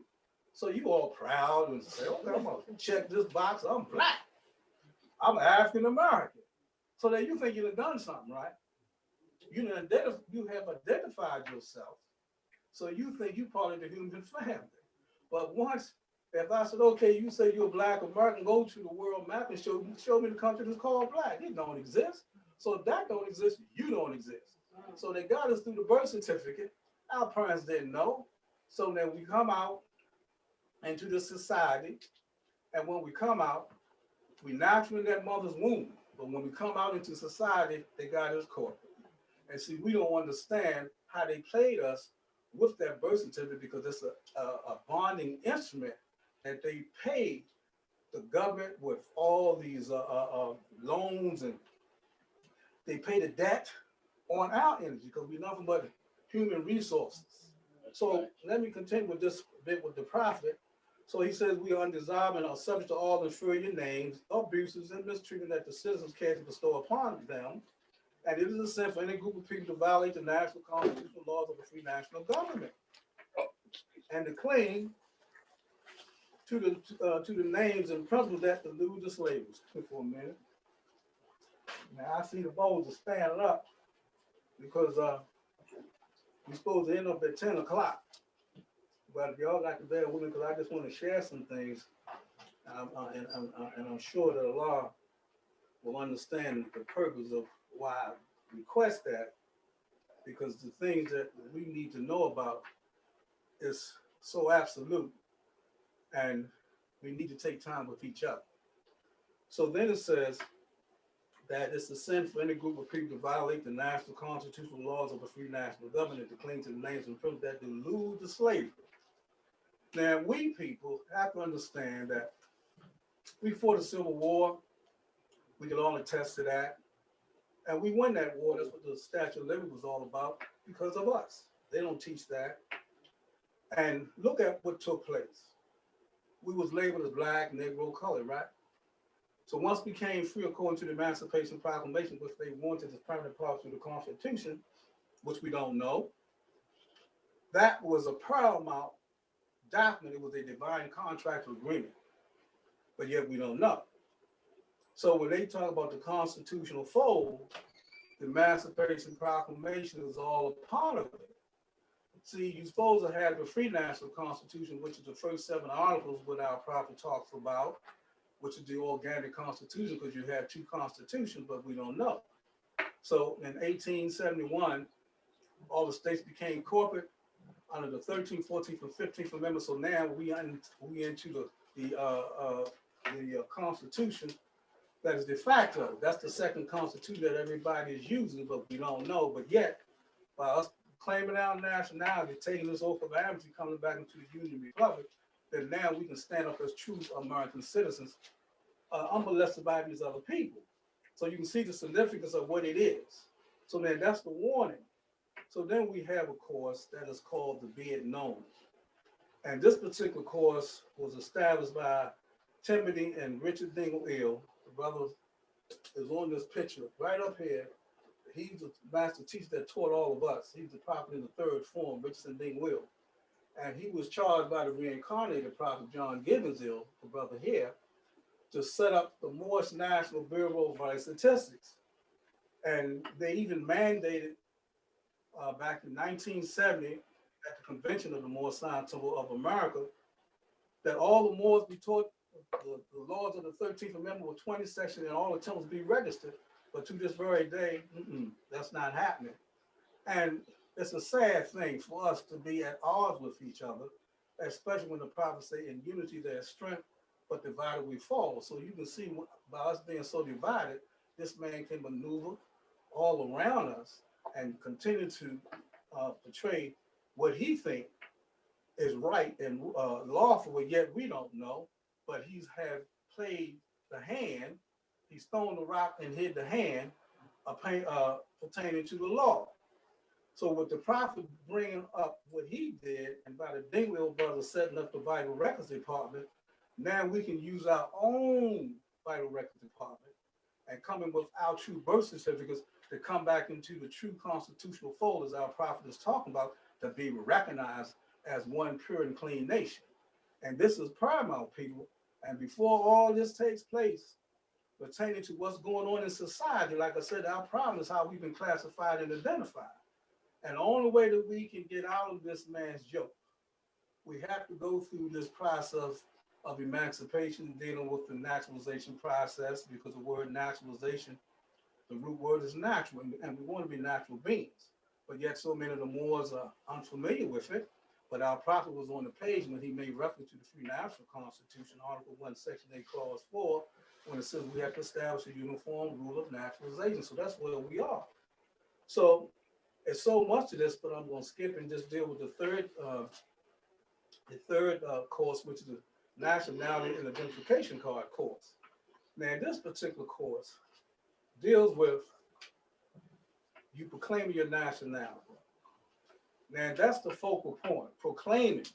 So you all proud and say, okay, I'm gonna check this box, I'm black. I'm African American. So that you think you've done something, right? You have identified yourself. So you think you're part of the human family. But once, if I said, okay, you say you're a black American, go to the world map and show me the country that's called black. It don't exist. So if that don't exist, you don't exist. So they got us through the birth certificate. Our parents didn't know. So then we come out into the society. And when we come out, we naturally in that mother's womb. But when we come out into society, they got us corporate. And see, we don't understand how they played us with that birth certificate because it's a bonding instrument that they paid the government with all these loans, and they pay the debt on our energy because we're nothing but human resources. So let me continue with this bit with the prophet. So he says we are undesirable and are subject to all inferior names, abuses, and mistreatment that the citizens can't bestow upon them. And it is a sin for any group of people to violate the national constitutional laws of a free national government and to cling to the names and principles that elude the slaves. For a minute. Now I see the bowls are standing up because we're supposed to end up at 10 o'clock. But if y'all got to bear with me, because I just want to share some things, and I'm sure that Allah will understand the purpose of why I request that, because the things that we need to know about is so absolute, and we need to take time with each other. So then it says that it's a sin for any group of people to violate the national constitutional laws of a free national government, to cling to the names and principles that delude the slavery. Now, we people have to understand that we fought the Civil War. We can all attest to that. And we won that war. That's what the Statue of Liberty was all about, because of us. They don't teach that. And look at what took place. We was labeled as black, Negro, colored, right? So once we became free according to the Emancipation Proclamation, which they wanted as permanent part of the Constitution, which we don't know, that was a paramount document. It was a divine contract agreement, but yet we don't know. So when they talk about the constitutional fold, the Emancipation Proclamation is all a part of it. See, you're supposed to have the free national constitution, which is the first 7 articles what our prophet talks about, which is the organic constitution, because you have 2 constitutions, but we don't know. So in 1871, all the states became corporate under the 13th, 14th, and 15th Amendment. So now we into the Constitution that is de facto. That's the second Constitution that everybody is using, but we don't know. But yet, by us claiming our nationality, taking this oath of amnesty, coming back into the Union Republic, then now we can stand up as true American citizens, unmolested by these other people. So you can see the significance of what it is. So then that's the warning. So then we have a course that is called the Be It Known. And this particular course was established by Timothy and Richard Dingle-Ill. The brother is on this picture right up here. He's the master teacher that taught all of us. He's the prophet in the 3rd form, Richardson Dingle-Ill. And he was charged by the reincarnated prophet John Gibbons-Ill, the brother here, to set up the Moorish National Bureau of Statistics. And they even mandated back in 1970 at the convention of the Moorish Science Temple of America that all the Moors be taught the laws of the 13th Amendment with 20 sections and all the temples be registered. But to this very day, that's not happening. And it's a sad thing for us to be at odds with each other, especially when the prophets say in unity there is strength, but divided we fall. So you can see by us being so divided, this man can maneuver all around us and continue to portray what he thinks is right and lawful, yet we don't know. But he's have played the hand. He's thrown the rock and hid the hand pertaining to the law. So with the prophet bringing up what he did, and by the Dingle brothers setting up the Vital Records Department, now we can use our own Vital Records Department and come in with our true birth certificates to come back into the true constitutional fold, as our prophet is talking about, to be recognized as one pure and clean nation. And this is paramount, people. And before all this takes place, pertaining to what's going on in society, like I said, our problem is how we've been classified and identified. And the only way that we can get out of this man's yoke, we have to go through this process of emancipation, dealing with the naturalization process, because the word naturalization, the root word is natural, and we want to be natural beings. But yet so many of the Moors are unfamiliar with it. But our prophet was on the page when he made reference to the Free National Constitution, Article 1, Section 8, Clause 4, when it says we have to establish a uniform rule of naturalization. So that's where we are. So it's so much of this, but I'm going to skip and just deal with the third course, which is the Nationality and Identification Card course. Now, this particular course deals with you proclaiming your nationality. Now, that's the focal point, proclaiming.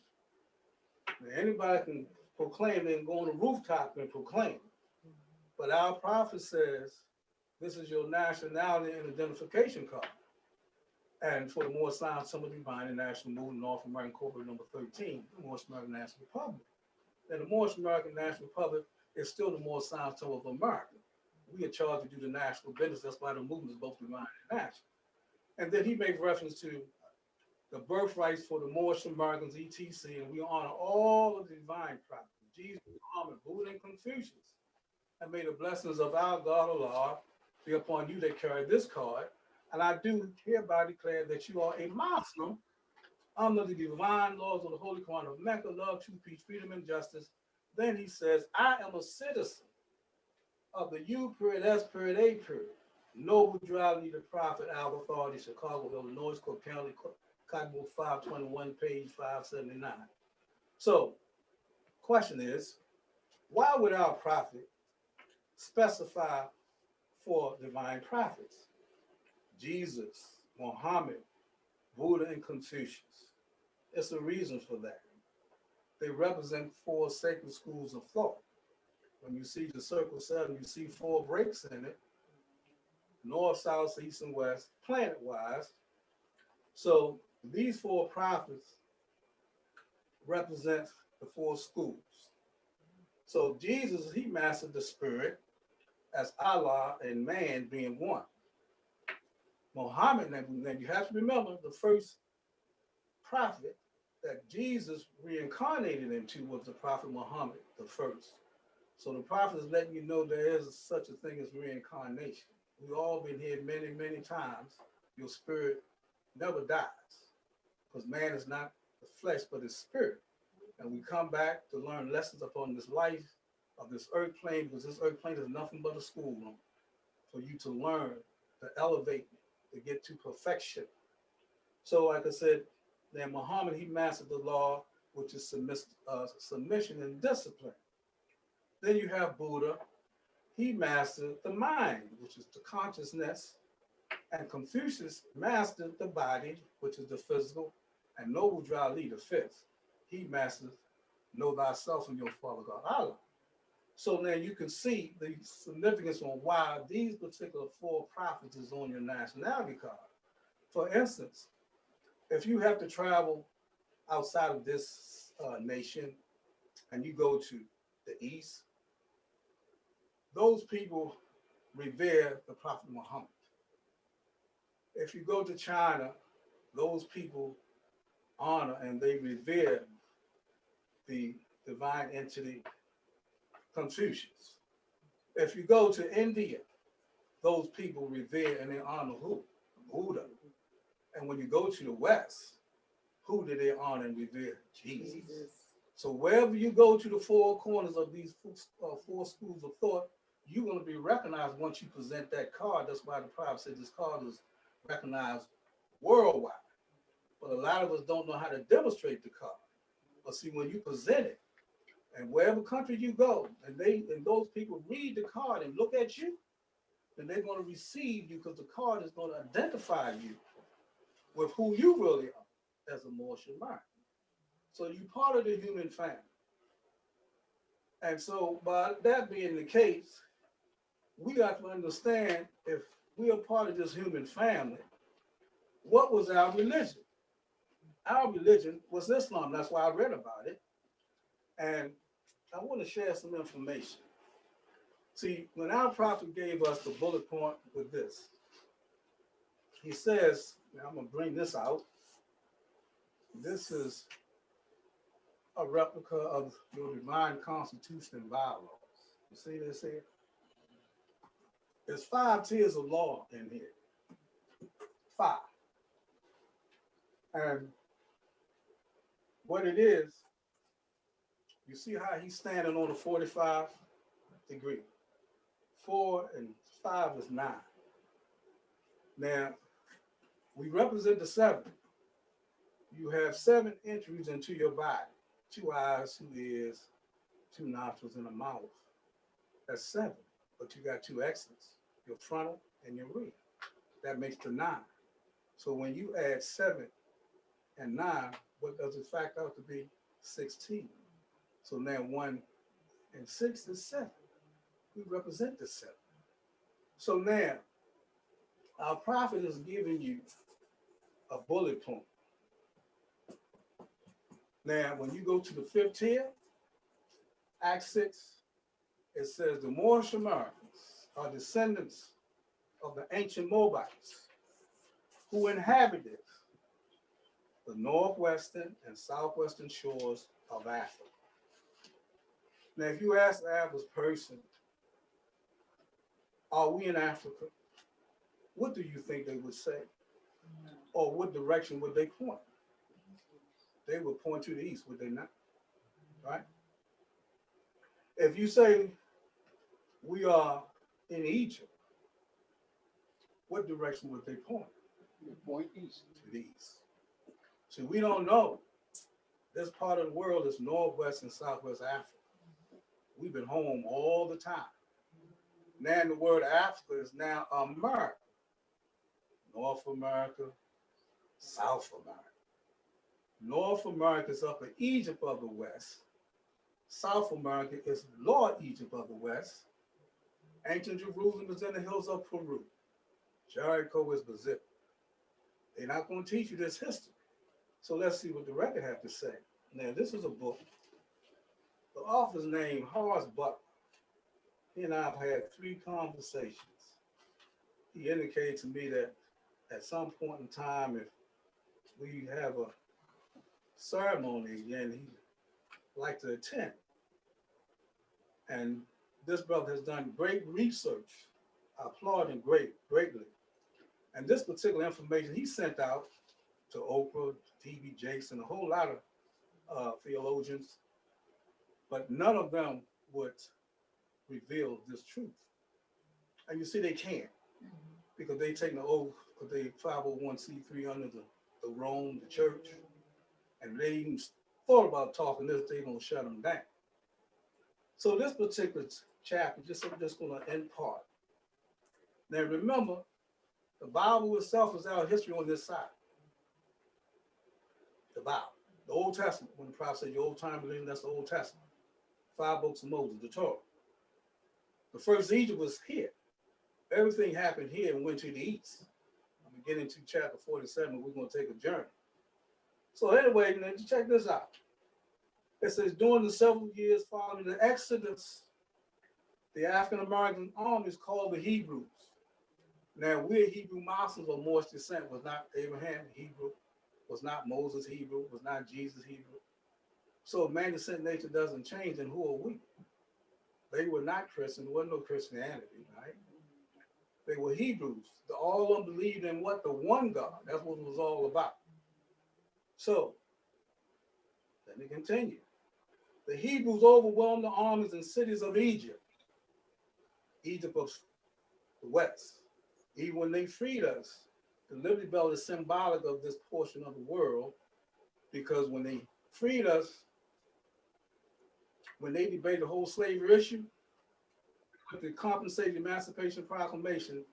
Now, anybody can proclaim and go on the rooftop and proclaim. But our prophet says, this is your nationality and identification card. And for the Moorish Science Temple Divine and National Movement, North American Corporate number 13, the Moorish American National Republic. And the Moorish American National Republic is still the Moorish Science Temple of America. We are charged to do the national business. That's why the movement is both divine and national. And then he made reference to the birthrights for the Moorish Americans, etc. And we honor all of the divine prophets, Jesus, Muhammad, Buddha, and Confucius. And may the blessings of our God, Allah, be upon you that carry this card. And I do hereby declare that you are a Muslim under the divine laws of the Holy Quran of Mecca, love, truth, peace, freedom, and justice. Then he says, I am a citizen of the U.S.A. Noble Drive, the Prophet, our authority, Chicago, Illinois, Cook County, Cottonwood 521, page 579. So, question is, why would our prophet specify for divine prophets? Jesus, Muhammad, Buddha and Confucius. It's a reason for that. They represent 4 sacred schools of thought. When you see the circle 7, you see 4 breaks in it: north, south, east, and west, planet-wise. So these 4 prophets represent the 4 schools. So Jesus, he mastered the spirit as Allah and man being one. Muhammad, now you have to remember, the first prophet that Jesus reincarnated into was the prophet Muhammad, the first. So the prophet is letting you know there is such a thing as reincarnation. We've all been here many, many times. Your spirit never dies, because man is not the flesh, but his spirit. And we come back to learn lessons upon this life of this earth plane, because this earth plane is nothing but a schoolroom for you to learn, to elevate, to get to perfection. So like I said, then Muhammad, he mastered the law, which is submission and discipline. Then you have Buddha. He mastered the mind, which is the consciousness. And Confucius mastered the body, which is the physical. And Noble Drew, the fifth, he mastered know thyself and your Father God, Allah. So now you can see the significance on why these particular 4 prophets is on your nationality card. For instance, if you have to travel outside of this nation and you go to the East, those people revere the Prophet Muhammad. If you go to China, those people honor and they revere the divine entity Confucius. If you go to India, those people revere and they honor who? Buddha. And when you go to the West, who do they honor and revere? Jesus. So wherever you go to the 4 corners of these 4 schools of thought, you're going to be recognized once you present that card. That's why the prophet said this card is recognized worldwide. But a lot of us don't know how to demonstrate the card. But see, when you present it, and wherever country you go, and those people read the card and look at you, then they're going to receive you, because the card is going to identify you with who you really are as a Moorish mind. So you're part of the human family. And so by that being the case, we got to understand, if we are part of this human family, what was our religion? Our religion was Islam. That's why I read about it. And I want to share some information. See, when our prophet gave us the bullet point with this, he says, now I'm going to bring this out. This is a replica of your divine constitution and bylaws. You see this here? There's 5 tiers of law in here. 5. And what it is, you see how he's standing on a 45 degree. 4 and 5 is 9. Now, we represent the 7. You have 7 entries into your body: 2 eyes, 2 ears, 2 nostrils, and a mouth. That's 7. But you got 2 exits, your frontal and your rear. That makes the 9. So when you add 7 and 9, what does it factor out to be? 16. So now 1 and 6 is 7. We represent the 7. So now, our prophet is giving you a bullet point. Now, when you go to the 5th tier, Act 6, it says the Moorish Americans are descendants of the ancient Moabites who inhabited the northwestern and southwestern shores of Africa. Now, if you ask the average person, are we in Africa? What do you think they would say? Or what direction would they point? They would point to the east, would they not? Right? If you say we are in Egypt, what direction would they point? They point east. To the east. So we don't know. This part of the world is Northwest and Southwest Africa. We've been home all the time. Now the word Africa is now America. North America, South America. North America is upper Egypt of the West. South America is lower Egypt of the West. Ancient Jerusalem is in the hills of Peru. Jericho is Brazil. They're not going to teach you this history. So let's see what the record have to say. Now, this is a book. The author's name, Horace Butler. He and I have had 3 conversations. He indicated to me that at some point in time, if we have a ceremony again, he'd like to attend. And this brother has done great research. I applaud him greatly. And this particular information he sent out to Oprah, T.B. Jason, a whole lot of theologians, but none of them would reveal this truth. And you see, they can't, because they take the oath, because they 501c3 under the Rome, the church, and they even thought about talking this, they gonna shut them down. So this particular chapter, I'm just gonna end part. Now remember, the Bible itself is our history on this side. The Bible, the Old Testament, when the prophet said your old time religion, that's the Old Testament. 5 books of Moses, the Torah. The first Egypt was here. Everything happened here and went to the east. I'm getting to chapter 47, we're going to take a journey. So anyway, now check this out. It says, during the several years following the Exodus, the African-American armies called the Hebrews. Now, we're Hebrew Muslims of Moorish descent, was not Abraham Hebrew, was not Moses Hebrew, was not Jesus Hebrew. So if man descent nature doesn't change, then who are we? They were not Christian, there wasn't no Christianity, right? They were Hebrews. All of them believed in what? The one God. That's what it was all about. So, let me continue. The Hebrews overwhelmed the armies and cities of Egypt, Egypt of the West. Even when they freed us, the Liberty Bell is symbolic of this portion of the world, because when they freed us, when they debated the whole slavery issue, with the compensated Emancipation Proclamation,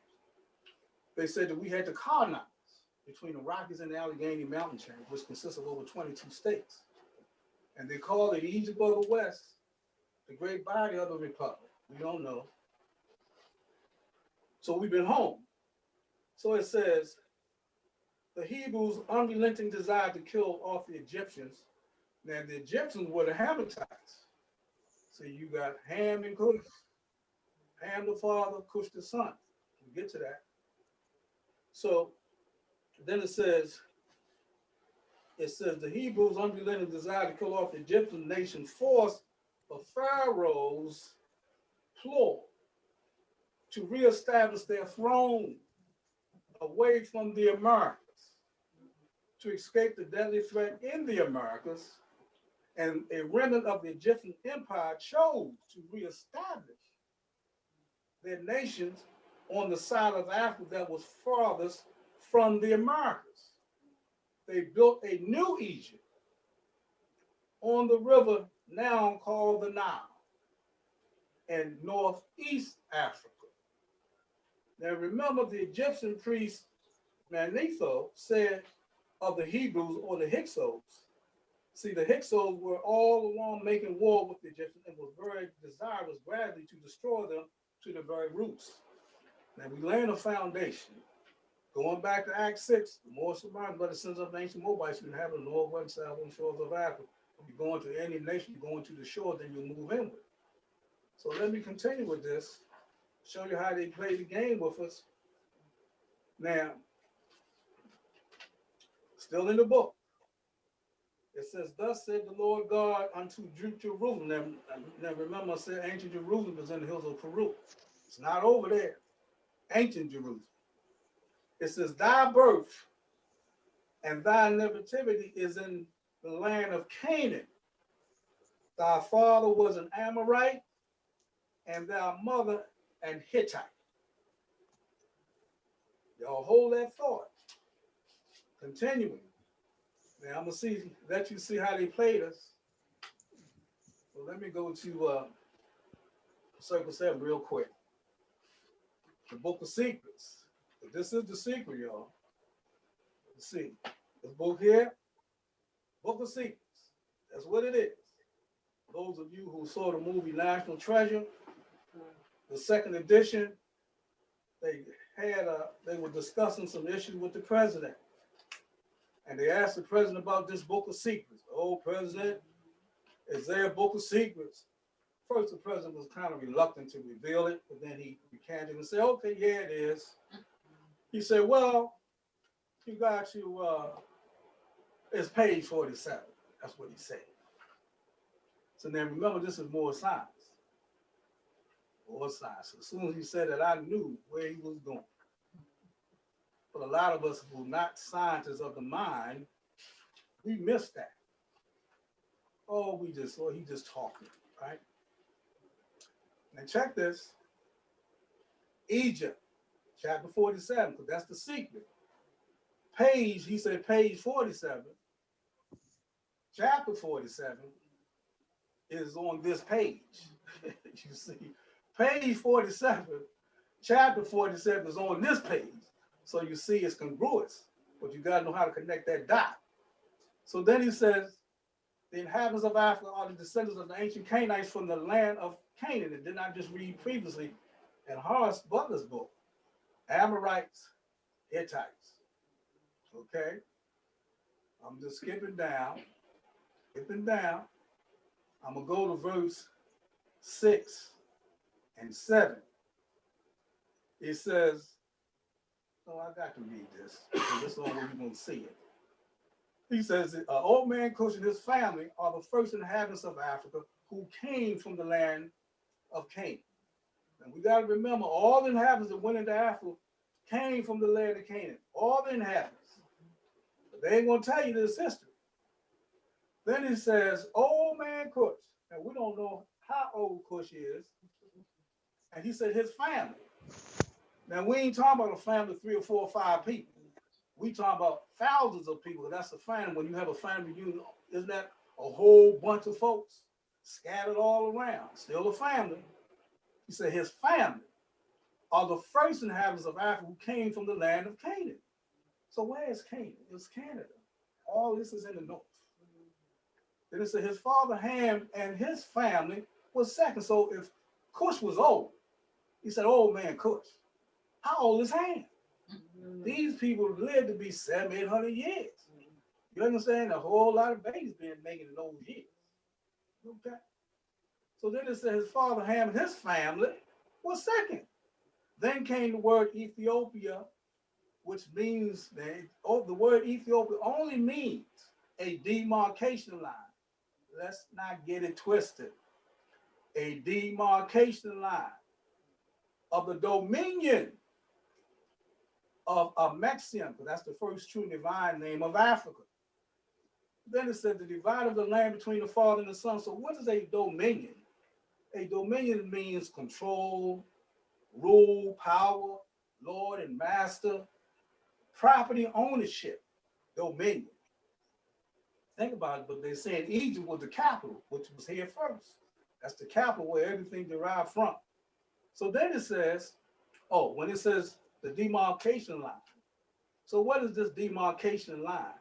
they said that we had to colonize between the Rockies and the Allegheny Mountain chain, which consists of over 22 states. And they called it Egypt of the West, the great body of the Republic. We don't know. So we've been home. So it says, the Hebrews' unrelenting desire to kill off the Egyptians. Now the Egyptians were the Hamites. So you got Ham and Cush. Ham the father, Cush the son. We'll get to that. So then it says the Hebrews' unrelenting desire to kill off the Egyptian nation forced the Pharaoh's ploy to reestablish their throne away from the Americas, to escape the deadly threat in the Americas, and a remnant of the Egyptian empire chose to reestablish their nations on the side of Africa that was farthest from the Americas. They built a new Egypt on the river now called the Nile in northeast Africa. Now remember, the Egyptian priest Manetho said of the Hebrews, or the Hyksos, see, the Hyksos were all along making war with the Egyptians and was very desirous gradually to destroy them to the very roots. Now we laying a foundation. Going back to Act 6, the Moorish but the sins of the ancient Moabites, you have the north, west, south, and shores of Africa. If you're going to any nation, you're going to the shore, then you move inward. So let me continue with this, show you how they play the game with us. Now, still in the book, it says, thus said the Lord God unto Jerusalem. Now remember, I said ancient Jerusalem is in the hills of Peru. It's not over there. Ancient Jerusalem. It says, thy birth and thy nativity is in the land of Canaan. Thy father was an Amorite, and thy mother an Hittite. Y'all hold that thought. Continuing. Now I'm gonna let you see how they played us. So let me go to Circle 7 real quick. The Book of Secrets. This is the secret, y'all. Let's see. This book here, Book of Secrets. That's what it is. Those of you who saw the movie National Treasure, the second edition, they were discussing some issues with the president. And they asked the president about this Book of Secrets. Oh, President, is there a Book of Secrets? First, the president was kind of reluctant to reveal it, but then he recanted and said, okay, yeah, it is. He said, well, you got to, it's page 47. That's what he said. So then remember, this is more science. More science. So as soon as he said that, I knew where he was going. But a lot of us who are not scientists of the mind, we missed that. Oh, he just talking, right? Now check this. Egypt, chapter 47, because that's the secret. Page, he said page 47, chapter 47 is on this page. You see, page 47, chapter 47 is on this page. So you see it's congruous, but you gotta know how to connect that dot. So then he says, the inhabitants of Africa are the descendants of the ancient Canaanites from the land of Canaan. And did not just read previously in Horace Butler's book, Amorites, Hittites. Okay, I'm just skipping down. I'm gonna go to verse 6 and 7. It says, oh, I got to read this. This is the only way you're gonna see it. He says, old man Cush and his family are the first inhabitants of Africa who came from the land of Canaan. And we got to remember, all the inhabitants that went into Africa came from the land of Canaan. All the inhabitants. But they ain't going to tell you this history. Then he says, old man Cush. And we don't know how old Cush is. And he said his family. Now, we ain't talking about a family of 3 or 4 or 5 people. We talking about thousands of people. That's a family. When you have a family reunion, isn't that a whole bunch of folks scattered all around? Still a family. He said his family are the first inhabitants of Africa who came from the land of Canaan. So where is Canaan? It's Canada. All this is in the north. Then it said his father Ham and his family was second. So if Cush was old, he said, old man Cush. How old is Ham? These people lived to be 700, 800 years. You understand? A whole lot of babies being made in those years. Okay. So then it says his father Ham and his family was second. Then came the word Ethiopia, which means the word Ethiopia only means a demarcation line. Let's not get it twisted. A demarcation line of the dominion of Mexian, because that's the first true divine name of Africa. Then it said the divide of the land between the Father and the Son. So what is a dominion? A dominion means control, rule, power, Lord and master, property ownership, dominion. Think about it, but they're saying Egypt was the capital, which was here first. That's the capital where everything derived from. So then it says, oh, when it says the demarcation line. So what is this demarcation line?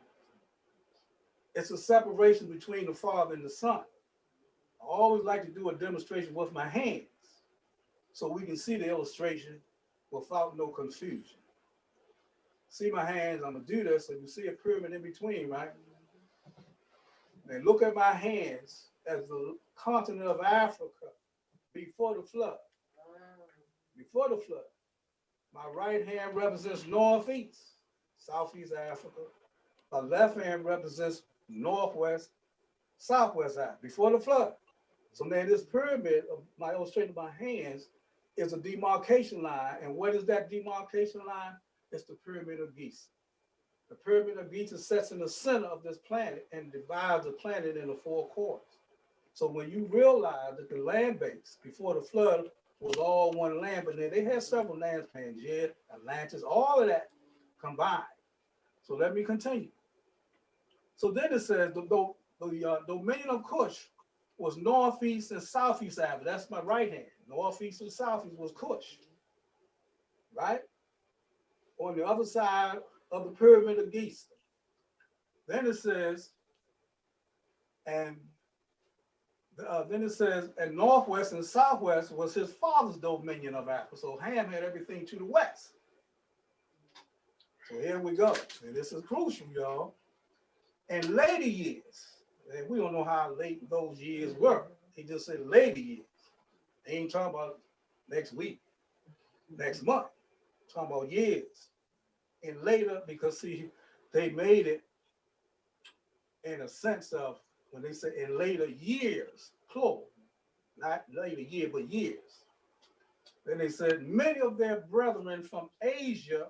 It's a separation between the Father and the Son. I always like to do a demonstration with my hands so we can see the illustration without no confusion. See my hands, I'm gonna do this so you see a pyramid in between, right? Then look at my hands as the continent of Africa before the flood. Before the flood. My right hand represents northeast, southeast Africa. My left hand represents northwest, southwest Africa, before the flood. So now this pyramid of my illustration of my hands is a demarcation line. And what is that demarcation line? It's the pyramid of Giza. The pyramid of Giza sits in the center of this planet and divides the planet into 4 quarters. So when you realize that the land base before the flood was all one land, but then they had several lands, Pangaea, Atlantis, all of that combined. So let me continue. So then it says the dominion of Cush was northeast and southeast Africa. That's my right hand. Northeast and southeast was Cush, right? On the other side of the pyramid of Giza. Then it says, and and northwest and southwest was his father's dominion of Africa. So Ham had everything to the west. So here we go. And this is crucial, y'all. In later years, and we don't know how late those years were. He just said later years. They ain't talking about next week, next month. Talking about years. And later, because see, they made it in a sense of when they say in later years, plural, not later year, but years. Then they said many of their brethren from Asia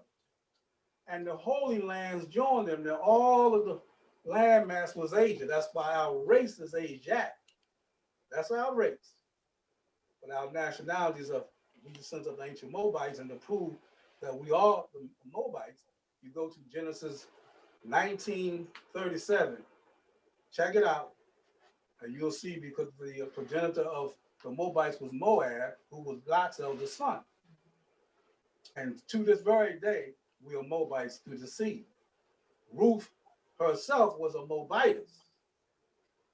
and the Holy Lands joined them. Now all of the landmass was Asia. That's why our race is Asiatic. That's our race. But our nationalities of we descend of the ancient Moabites, and to prove that we are the Moabites, you go to Genesis 19:37. Check it out. And you'll see because the progenitor of the Moabites was Moab, who was Lot's eldest son. And to this very day, we are Moabites through the seed. Ruth herself was a Moabitess,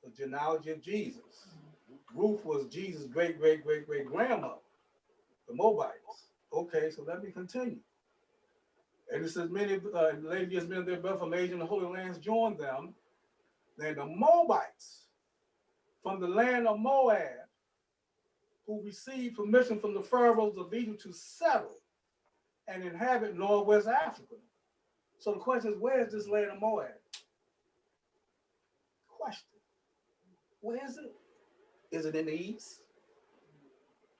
the genealogy of Jesus. Ruth was Jesus' great grandmother, the Moabites. Okay, so let me continue. And it says, many later years, men of their birth from Asia and the Holy Lands joined them. Then the Moabites from the land of Moab, who received permission from the pharaohs of Egypt to settle and inhabit northwest Africa. So the question is, where is this land of Moab? Question. Where is it? Is it in the east?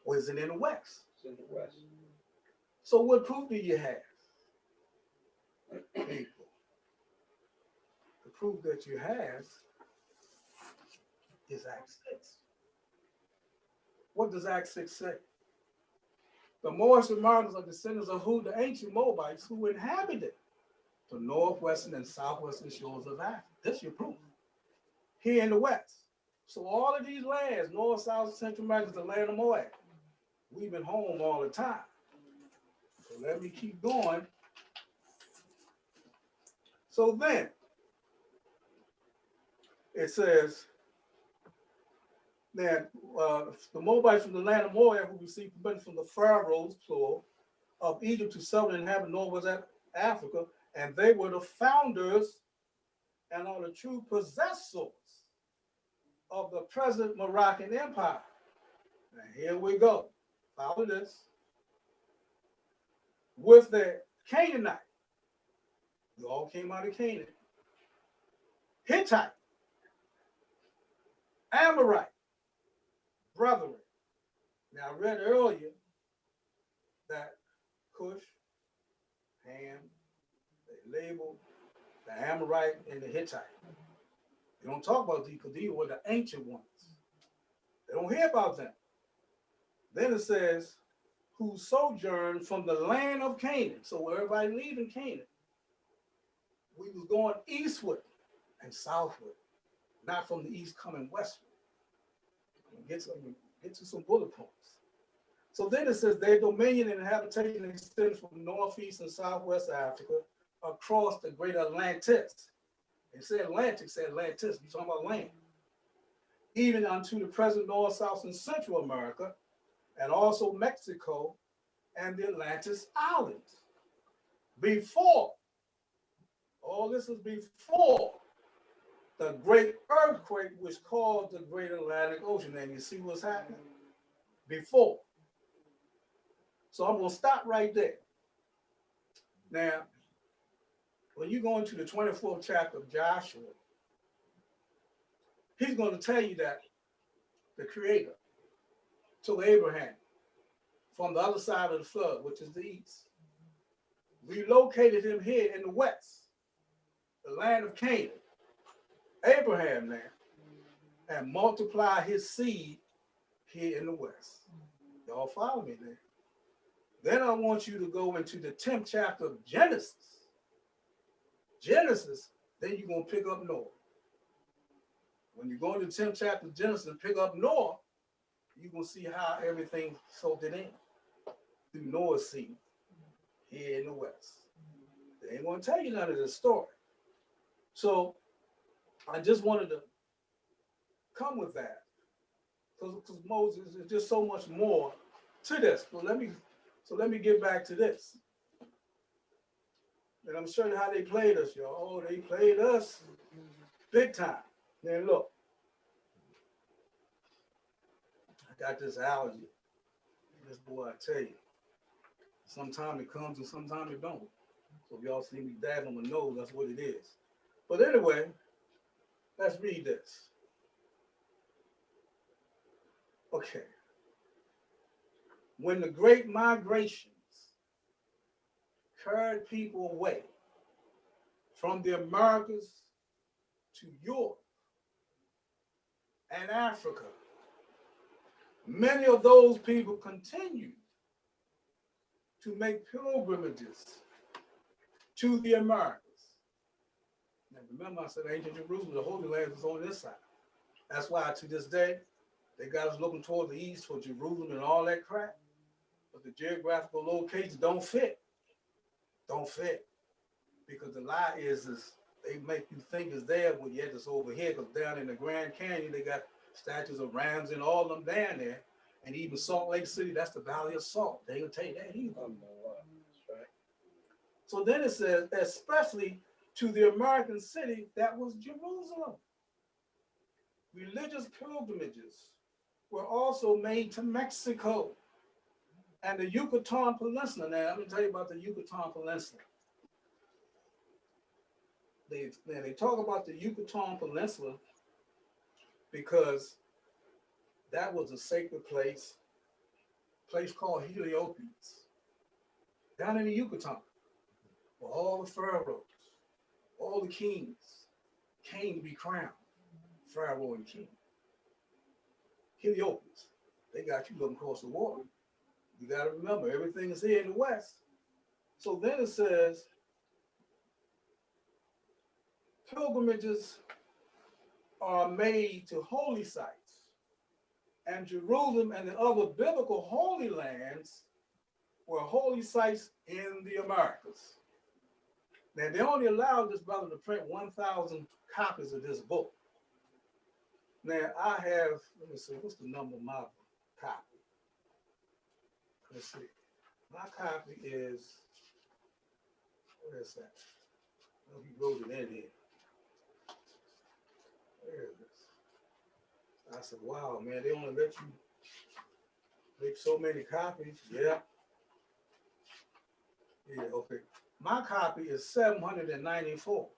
Or is it in the west? It's in the west. So what proof do you have? People. The proof that you have is Acts 6. What does Acts 6 say? The Moorish and Mardons are descendants of who? The ancient Moabites who inhabited the northwestern and southwestern shores of Africa. That's your proof. Here in the west. So all of these lands, North, South, Central America, is the land of Moab. We've been home all the time. So let me keep going. So then, it says that the Moabites from the land of Moab who received permission from the pharaohs, plural, of Egypt to settle and inhabit northwest Africa, and they were the founders and are the true possessors of the present Moroccan Empire. Now here we go. Follow this. With the Canaanite, we all came out of Canaan. Hittite, Amorite, brethren. Now I read earlier that Cush, Ham, they labeled the Amorite and the Hittite. They don't talk about these because these were the ancient ones. They don't hear about them. Then it says, who sojourned from the land of Canaan. So everybody leaving Canaan. We was going eastward and southward, not from the east coming westward. Get to some bullet points. So then it says their dominion and habitation extends from northeast and southwest Africa across the great Atlantis. They say Atlantic, say Atlantis, you're talking about land. Even unto the present North, South, and Central America, and also Mexico and the Atlantis Islands. Before, all this is before the great earthquake which caused the great Atlantic Ocean. And you see what's happening? Before. So I'm going to stop right there. Now, when you go into the 24th chapter of Joshua, he's going to tell you that the Creator took Abraham from the other side of the flood, which is the east, relocated him here in the west, the land of Canaan, Abraham now, and multiply his seed here in the west. Y'all follow me there? Then I want you to go into the 10th chapter of Genesis. Genesis, then you're going to pick up Noah. When you go into the 10th chapter of Genesis and pick up Noah, you're going to see how everything soaked it in through Noah's seed here in the west. They ain't going to tell you none of this story. So I just wanted to come with that because Moses is just so much more to this. So let me get back to this. And I'm showing you how they played us, y'all. Oh, they played us big time. Then look, I got this allergy. This boy, I tell you, sometimes it comes and sometimes it don't. So if y'all see me dab on my nose, that's what it is. But anyway, let's read this. Okay. When the great migrations carried people away from the Americas to Europe and Africa, many of those people continued to make pilgrimages to the Americas. Now remember, I said ancient Jerusalem, the Holy Land is on this side. That's why to this day, they got us looking toward the east for Jerusalem and all that crap. But the geographical locations don't fit. Don't fit. Because the lie is they make you think it's there, but yet it's over here. Because down in the Grand Canyon, they got statues of rams and all of them down there. And even Salt Lake City, that's the Valley of Salt. They will tell you that either. Right. So then it says, especially to the American city that was Jerusalem. Religious pilgrimages were also made to Mexico and the Yucatan Peninsula. Now, let me tell you about the Yucatan Peninsula. They talk about the Yucatan Peninsula because that was a sacred place called Heliopolis, down in the Yucatan, where all the pharaohs, all the kings came to be crowned, pharaoh and king. Heliopolis, they got you looking across the water. You got to remember, everything is here in the West. So then it says, pilgrimages are made to holy sites, and Jerusalem and the other biblical holy lands were holy sites in the Americas. Now, they only allowed this brother to print 1,000 copies of this book. Now, I have, let me see, what's the number of my copy? Let's see. My copy is, where is that? Oh, he wrote it in here. Where is this? I said, wow, man, they only let you make so many copies. Yeah. Yeah, okay. My copy is 794.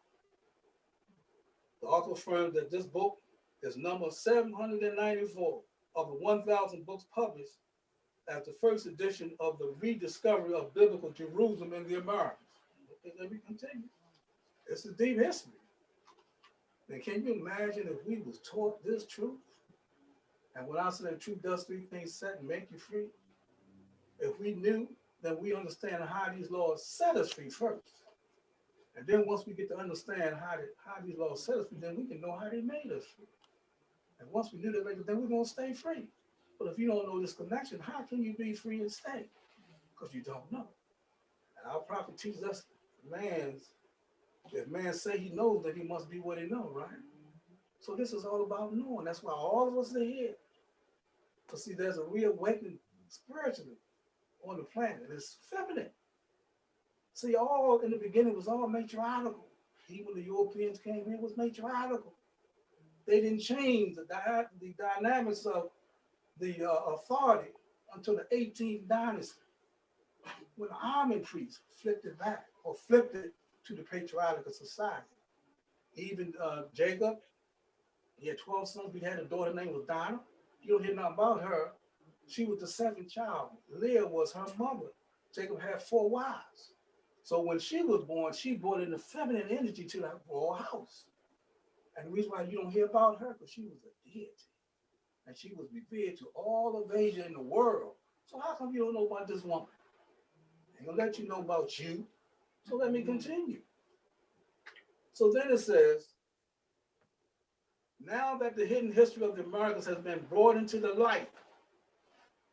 The author affirms that this book is number 794 of the 1,000 books published as the first edition of the rediscovery of biblical Jerusalem in the Americas. Okay, let me continue. This is deep history. And can you imagine if we was taught this truth? And when I say the truth does three things, set and make you free. If we knew, then we understand how these laws set us free first. And then once we get to understand how these laws set us free, then we can know how they made us free. And once we do that, then we're going to stay free. But if you don't know this connection, how can you be free and stay? Because you don't know. And our prophet teaches us, if man say he knows, then he must be what he knows, right? So this is all about knowing. That's why all of us are here. Because see, there's a reawakening spiritually on the planet. It's feminine. See, all in the beginning was all matriarchal. Even the Europeans came here, was matriarchal. They didn't change the dynamics of the authority until the 18th dynasty, when the Armin priests flipped it back or flipped it to the patriarchal society. Even Jacob, he had 12 sons. We had a daughter named was Dinah. You don't hear nothing about her. She was the second child. Leah was her mother. Jacob had 4 wives. So when she was born, she brought in the feminine energy to that royal house. And the reason why you don't hear about her, because she was a deity. And she was revered to all of Asia and the world. So how come you don't know about this woman? I'm going to let you know about you. So let me continue. So then it says, now that the hidden history of the Americas has been brought into the light,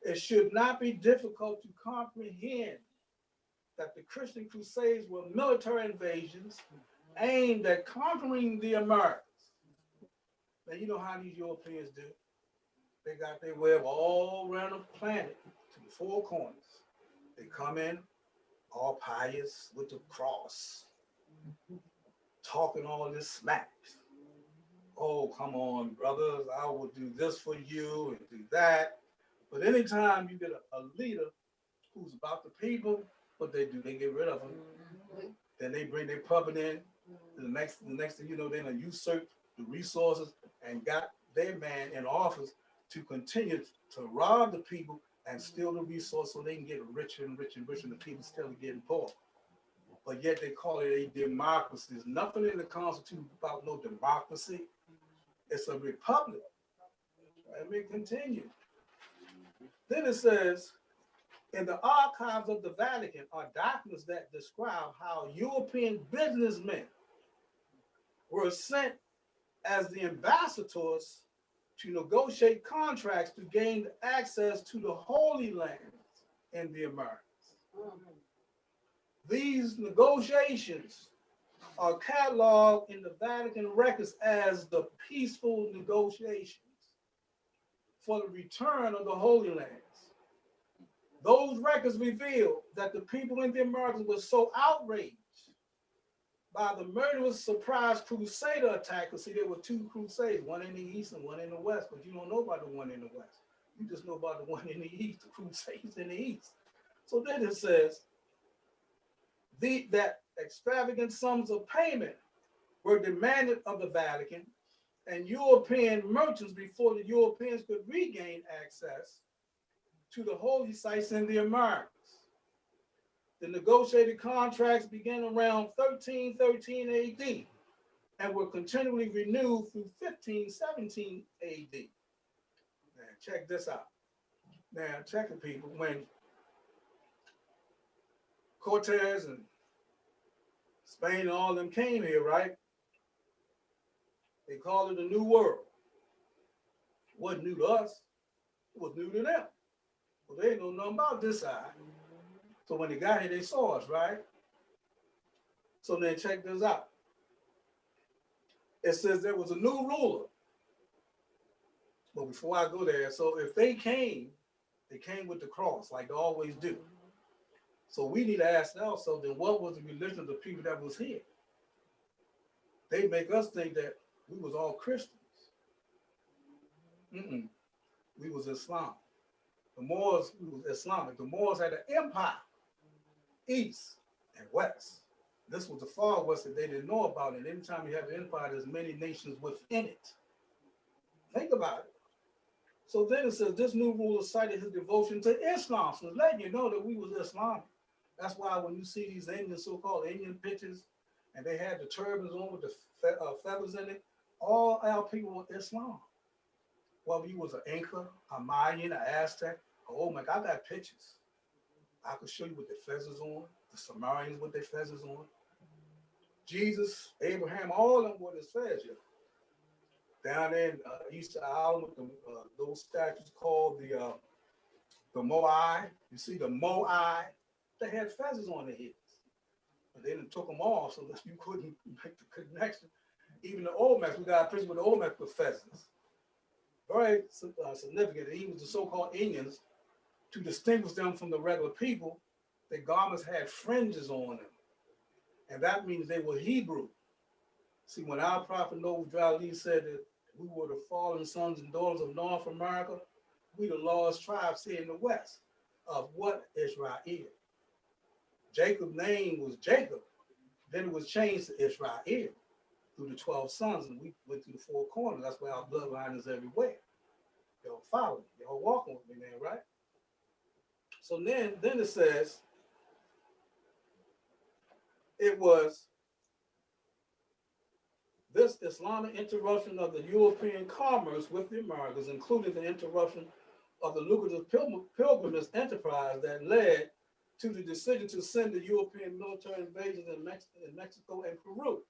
it should not be difficult to comprehend that the Christian Crusades were military invasions aimed at conquering the Americas. Now, you know how these Europeans do. They got their web all around the planet to the four corners. They come in all pious with the cross, talking all this smack. Oh, come on, brothers, I will do this for you and do that. But anytime you get a leader who's about the people, what they do, they get rid of them. Then they bring their puppet in. The next thing you know, they're gonna usurp the resources and got their man in office to continue to rob the people and steal the resource so they can get richer and richer and richer, and the people still getting poor. But yet they call it a democracy. There's nothing in the Constitution about no democracy. It's a republic. Let me continue. Then it says, in the archives of the Vatican are documents that describe how European businessmen were sent as the ambassadors to negotiate contracts to gain access to the Holy Land in the Americas. These negotiations are cataloged in the Vatican records as the peaceful negotiations for the return of the Holy Lands. Those records reveal that the people in the Americas were so outraged by the murderous surprise crusader attack. See, there were two crusades, one in the east and one in the west, but you don't know about the one in the west. You just know about the one in the east, the crusades in the east. So then it says that extravagant sums of payment were demanded of the Vatican and European merchants before the Europeans could regain access to the holy sites in the Americas. The negotiated contracts began around 1313 AD and were continually renewed through 1517 AD. Now, check this out. Now, check it, people. When Cortez and Spain and all of them came here, right? They called it a new world. It wasn't new to us. It was new to them. Well, they didn't know nothing about this side. So when they got here, they saw us, right? So then check this out. It says there was a new ruler. But before I go there, so if they came with the cross, like they always do. So we need to ask ourselves, then what was the religion of the people that was here? They make us think that we was all Christians. We was Islam. The Moors, we was Islamic. The Moors had an empire, east and west. This was the far west that they didn't know about. And anytime you have an empire, there's many nations within it. Think about it. So then it says this new ruler cited his devotion to Islam. So it's letting you know that we was Islamic. That's why when you see these Indian, so-called Indian pictures, and they had the turbans on with the feathers in it, all our people were Islam. Whether you was an Inca, a Mayan, an Aztec, oh my God, I got pictures. I could show you with their feathers on, the Sumerians with their feathers on. Jesus, Abraham, all of them wore their feathers. Down in Easter Island with those statues called the Moai. You see the Moai, they had feathers on their heads. But they didn't took them off, so that you couldn't make the connection. Even the Olmecs, we got a picture with the Olmecs with feathers. Very significant. Even the so-called Indians, to distinguish them from the regular people, their garments had fringes on them. And that means they were Hebrew. See, when our prophet Noah Drali said that we were the fallen sons and daughters of North America, we the lost tribes here in the West of what? Israel. Jacob's name was Jacob. Then it was changed to Israel through the 12 sons, and we went through the four corners. That's why our bloodline is everywhere. Y'all follow me. Y'all walking with me, man, right? So then it says it was this Islamic interruption of the European commerce with the Americas, including the interruption of the lucrative pilgrimage enterprise that led to the decision to send the European military invasions in Mexico and Peru.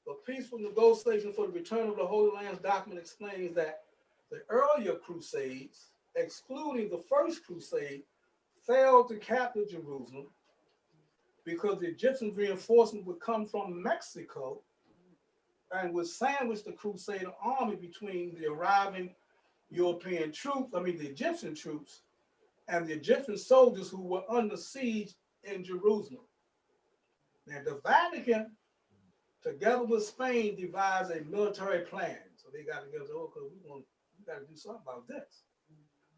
The peaceful negotiation for the return of the Holy Lands document explains that the earlier crusades, excluding the first crusade, failed to capture Jerusalem because the Egyptian reinforcement would come from Mexico and would sandwich the Crusader army between the arriving European troops, the Egyptian troops, and the Egyptian soldiers who were under siege in Jerusalem. Now, the Vatican, together with Spain, devised a military plan. So they got together, because we got to do something about this.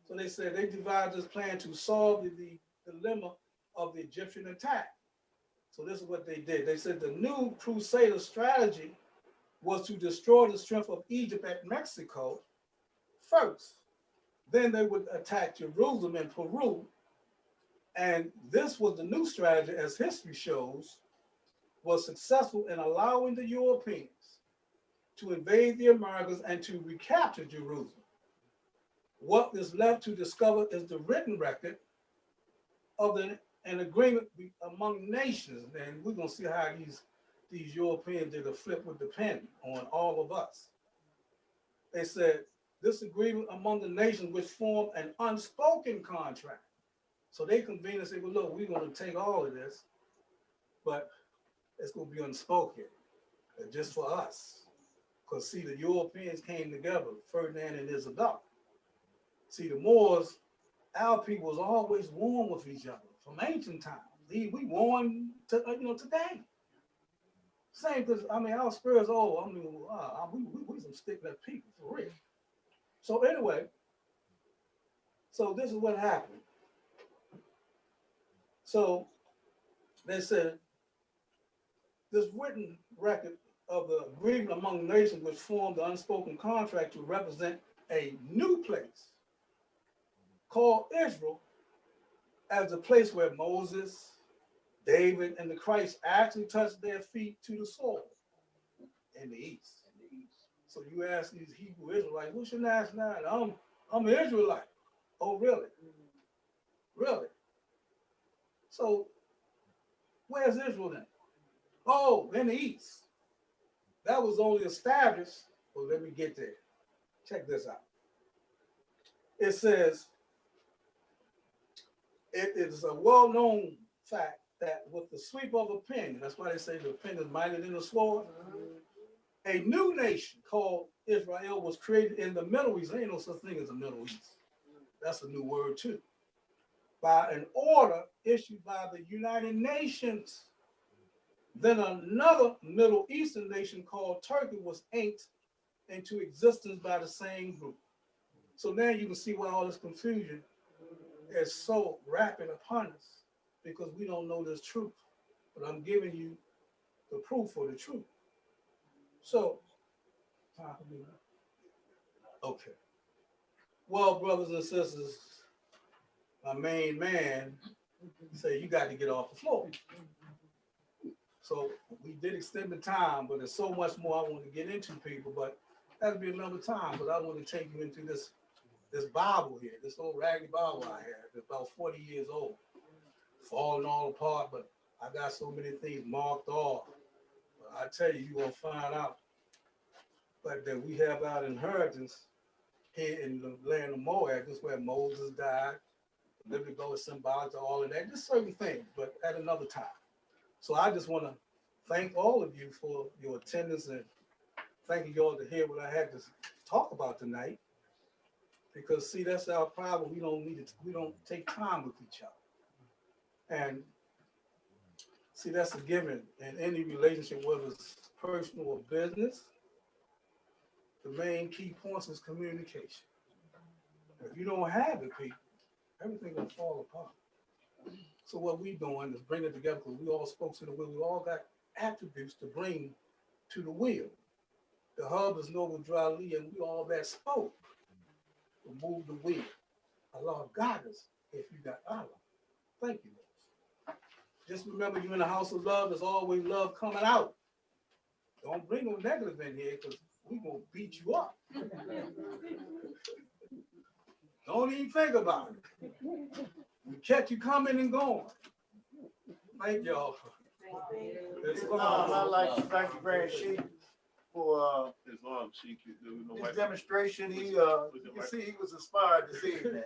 So they said they devised this plan to solve the dilemma of the Egyptian attack. So this is what they did. They said the new Crusader strategy was to destroy the strength of Egypt at Mexico first. Then they would attack Jerusalem and Peru. And this was the new strategy, as history shows, was successful in allowing the Europeans to invade the Americas and to recapture Jerusalem. What is left to discover is the written record of an agreement among nations. And we're going to see how these Europeans did a flip with the pen on all of us. They said, this agreement among the nations which formed an unspoken contract. So they convened and said, well, look, we're going to take all of this, but it's going to be unspoken, just for us. Because see, the Europeans came together, Ferdinand and Isabella. See, the Moors, our people was always warm with each other from ancient times. We warm to, today. Same, because our spirits, we some stick-left people, for real. So anyway, so this is what happened. So they said, this written record of the agreement among nations which formed the unspoken contract to represent a new place called Israel as the place where Moses, David, and the Christ actually touched their feet to the soil in the east. So you ask these Hebrew Israelites, what's your nationality? I'm an Israelite. Oh, really? Really? So where's Israel then? Oh, in the east. That was only established. Well, let me get there. Check this out. It says, it is a well-known fact that with the sweep of a pen, that's why they say the pen is mightier than the sword, a new nation called Israel was created in the Middle East. There ain't no such thing as the Middle East. That's a new word too. By an order issued by the United Nations. Then another Middle Eastern nation called Turkey was inked into existence by the same group. So now you can see why all this confusion is so rapid upon us, because we don't know this truth. But I'm giving you the proof for the truth. So, okay. Well, brothers and sisters, my main man said you got to get off the floor. So we did extend the time, but there's so much more I want to get into, people, but that'll be another time. But I want to take you into this Bible here, this old raggedy Bible I have. It's about 40 years old, falling all apart, but I got so many things marked off. But I tell you, you're going to find out like that we have our inheritance here in the land of Moab. This is where Moses died. The living God is symbolic to all of that. Just certain things, but at another time. So I just want to thank all of you for your attendance and thank you all to hear what I had to talk about tonight. Because see, that's our problem. We don't take time with each other. And see, that's a given in any relationship, whether it's personal or business. The main key points is communication. If you don't have it, people, everything will fall apart. So what we're doing is bringing it together, because we all spoke to the will. We all got attributes to bring to the will. The hub is noble dry lee, and we all that spoke. Remove the will. Allah got us if you got Allah. Thank you. Just remember, you're in a house of love. There's always love coming out. Don't bring no negative in here, because we're going to beat you up. Don't even think about it. We catch you coming and going. Thank y'all. I'd like to thank the Grand Sheik for his demonstration. You can see he was inspired this evening.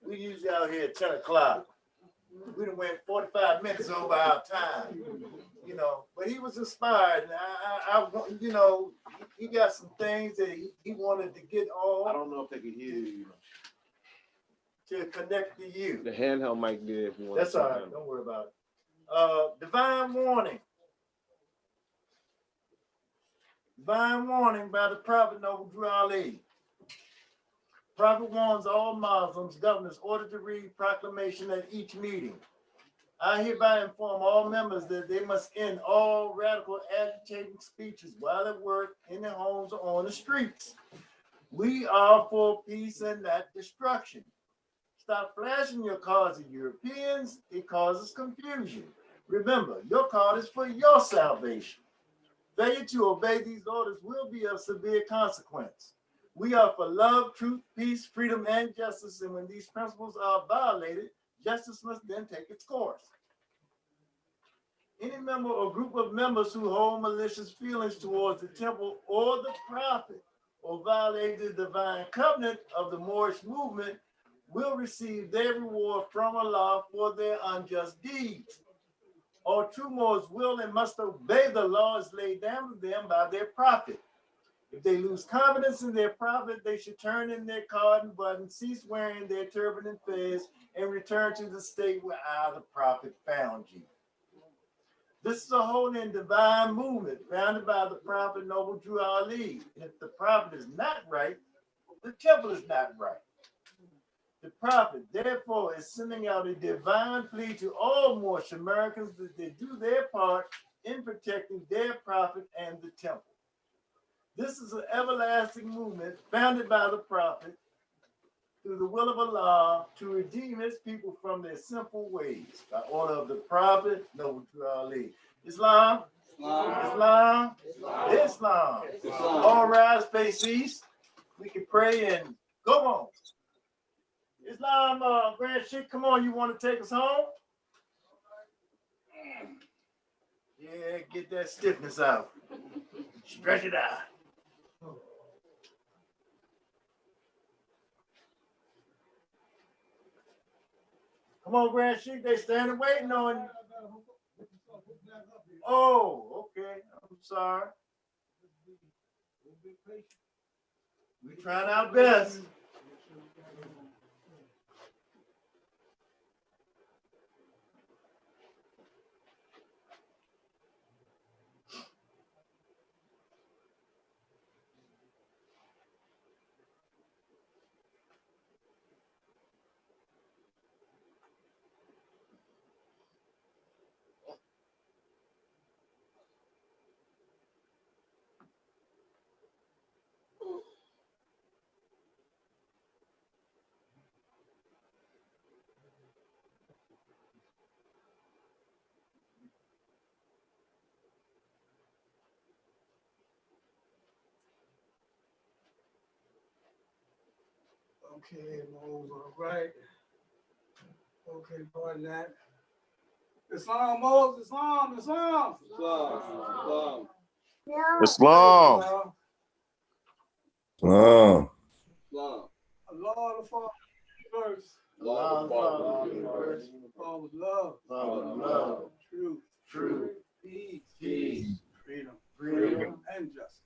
We usually out here at 10 o'clock. We done went 45 minutes over our time, but he was inspired. And I he got some things that he wanted to get all. I don't know if they can hear you. To connect to you. The handheld mic there if you want. That's all right. Don't worry about it. Divine warning. Divine warning by the Prophet Noble Drew Ali. Prophet warns all Muslims, governors, ordered to read proclamation at each meeting. I hereby inform all members that they must end all radical agitating speeches while at work, in their homes, or on the streets. We are for peace and not destruction. Stop flashing your cards at Europeans. It causes confusion. Remember, your card is for your salvation. Failure to obey these orders will be of severe consequence. We are for love, truth, peace, freedom, and justice. And when these principles are violated, justice must then take its course. Any member or group of members who hold malicious feelings towards the temple or the prophet or violate the divine covenant of the Moorish movement will receive their reward from Allah for their unjust deeds. All true Moors will and must obey the laws laid down to them by their prophet. If they lose confidence in their prophet, they should turn in their card and button, cease wearing their turban and fez, and return to the state where I, the prophet, found you. This is a holy and divine movement founded by the Prophet Noble Drew Ali. And if the prophet is not right, the temple is not right. The prophet, therefore, is sending out a divine plea to all Moorish Americans that they do their part in protecting their prophet and the temple. This is an everlasting movement founded by the prophet through the will of Allah to redeem his people from their sinful ways by order of the prophet Noble Drew Ali. Islam, Islam, Islam. All rise, face east. We can pray and go on. Islam, Grand Sheikh, come on, you want to take us home? Yeah, get that stiffness out. Stretch it out. Come on, Grand Sheikh, they standing waiting on you. Oh, okay, I'm sorry. We're trying our best. Okay, Moses, all right. Okay, pardon that. Islam, Moses, Islam, Islam. Islam. Islam. Islam. Allah the Father first. Allah the Father first. All love. Love. Truth. Peace. Freedom. And justice.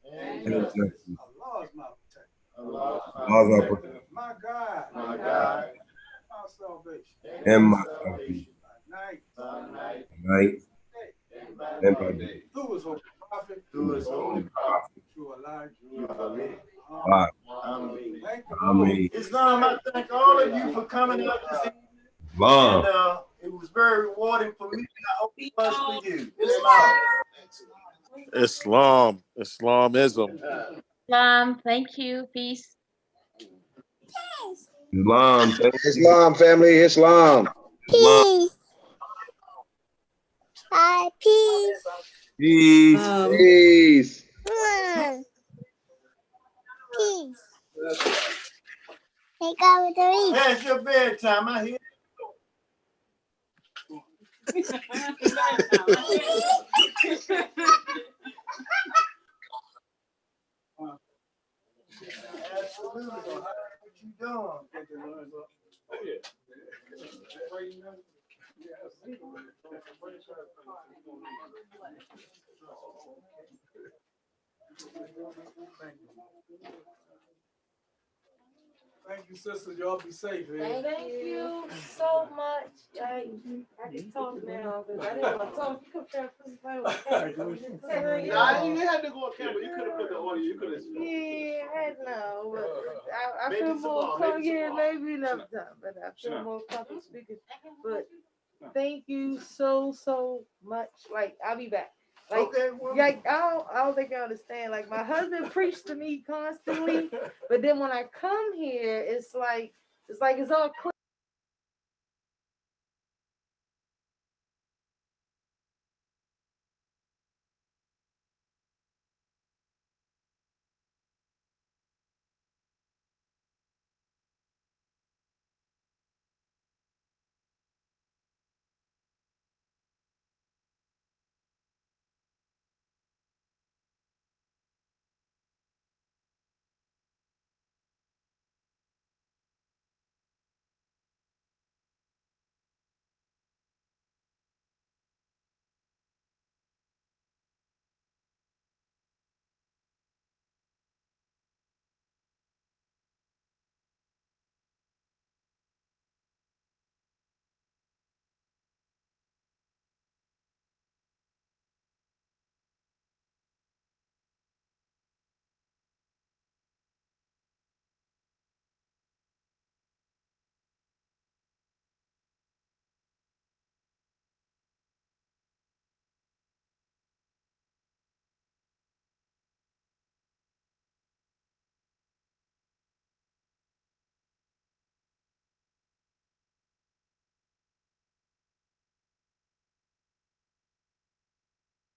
Allah is my protector. Allah is my God. My God. My salvation. And my salvation. By night. And by day. Through his holy prophet. Through Elijah. Amen. Thank you. Islam, I thank all of you for coming out this evening. Wow. And it was very rewarding for me. I hope it was for you. Islam. Islamism. Islam, thank you. Peace. Islam. Islam, family, Islam. Peace. Hi, peace. Peace. Peace. Peace. Hey, God with the read. Hey, it's your bedtime. I hear. Absolutely. What you doing? Thank you, sisters. Y'all be safe, man. Thank you so much. I can talk now because I didn't want to talk. You could try to play with Nah, you had to go on camera. You could have put the audio. You could have. Yeah, I know. But I Maybe feel more tomorrow, comfortable. maybe Yeah, tomorrow. maybe another time. But I feel more comfortable speaking. But thank you so much. Like, I'll be back. Like, Okay, well, like I don't think you understand. Like, my husband preached to me constantly, but then when I come here, it's like it's all clear.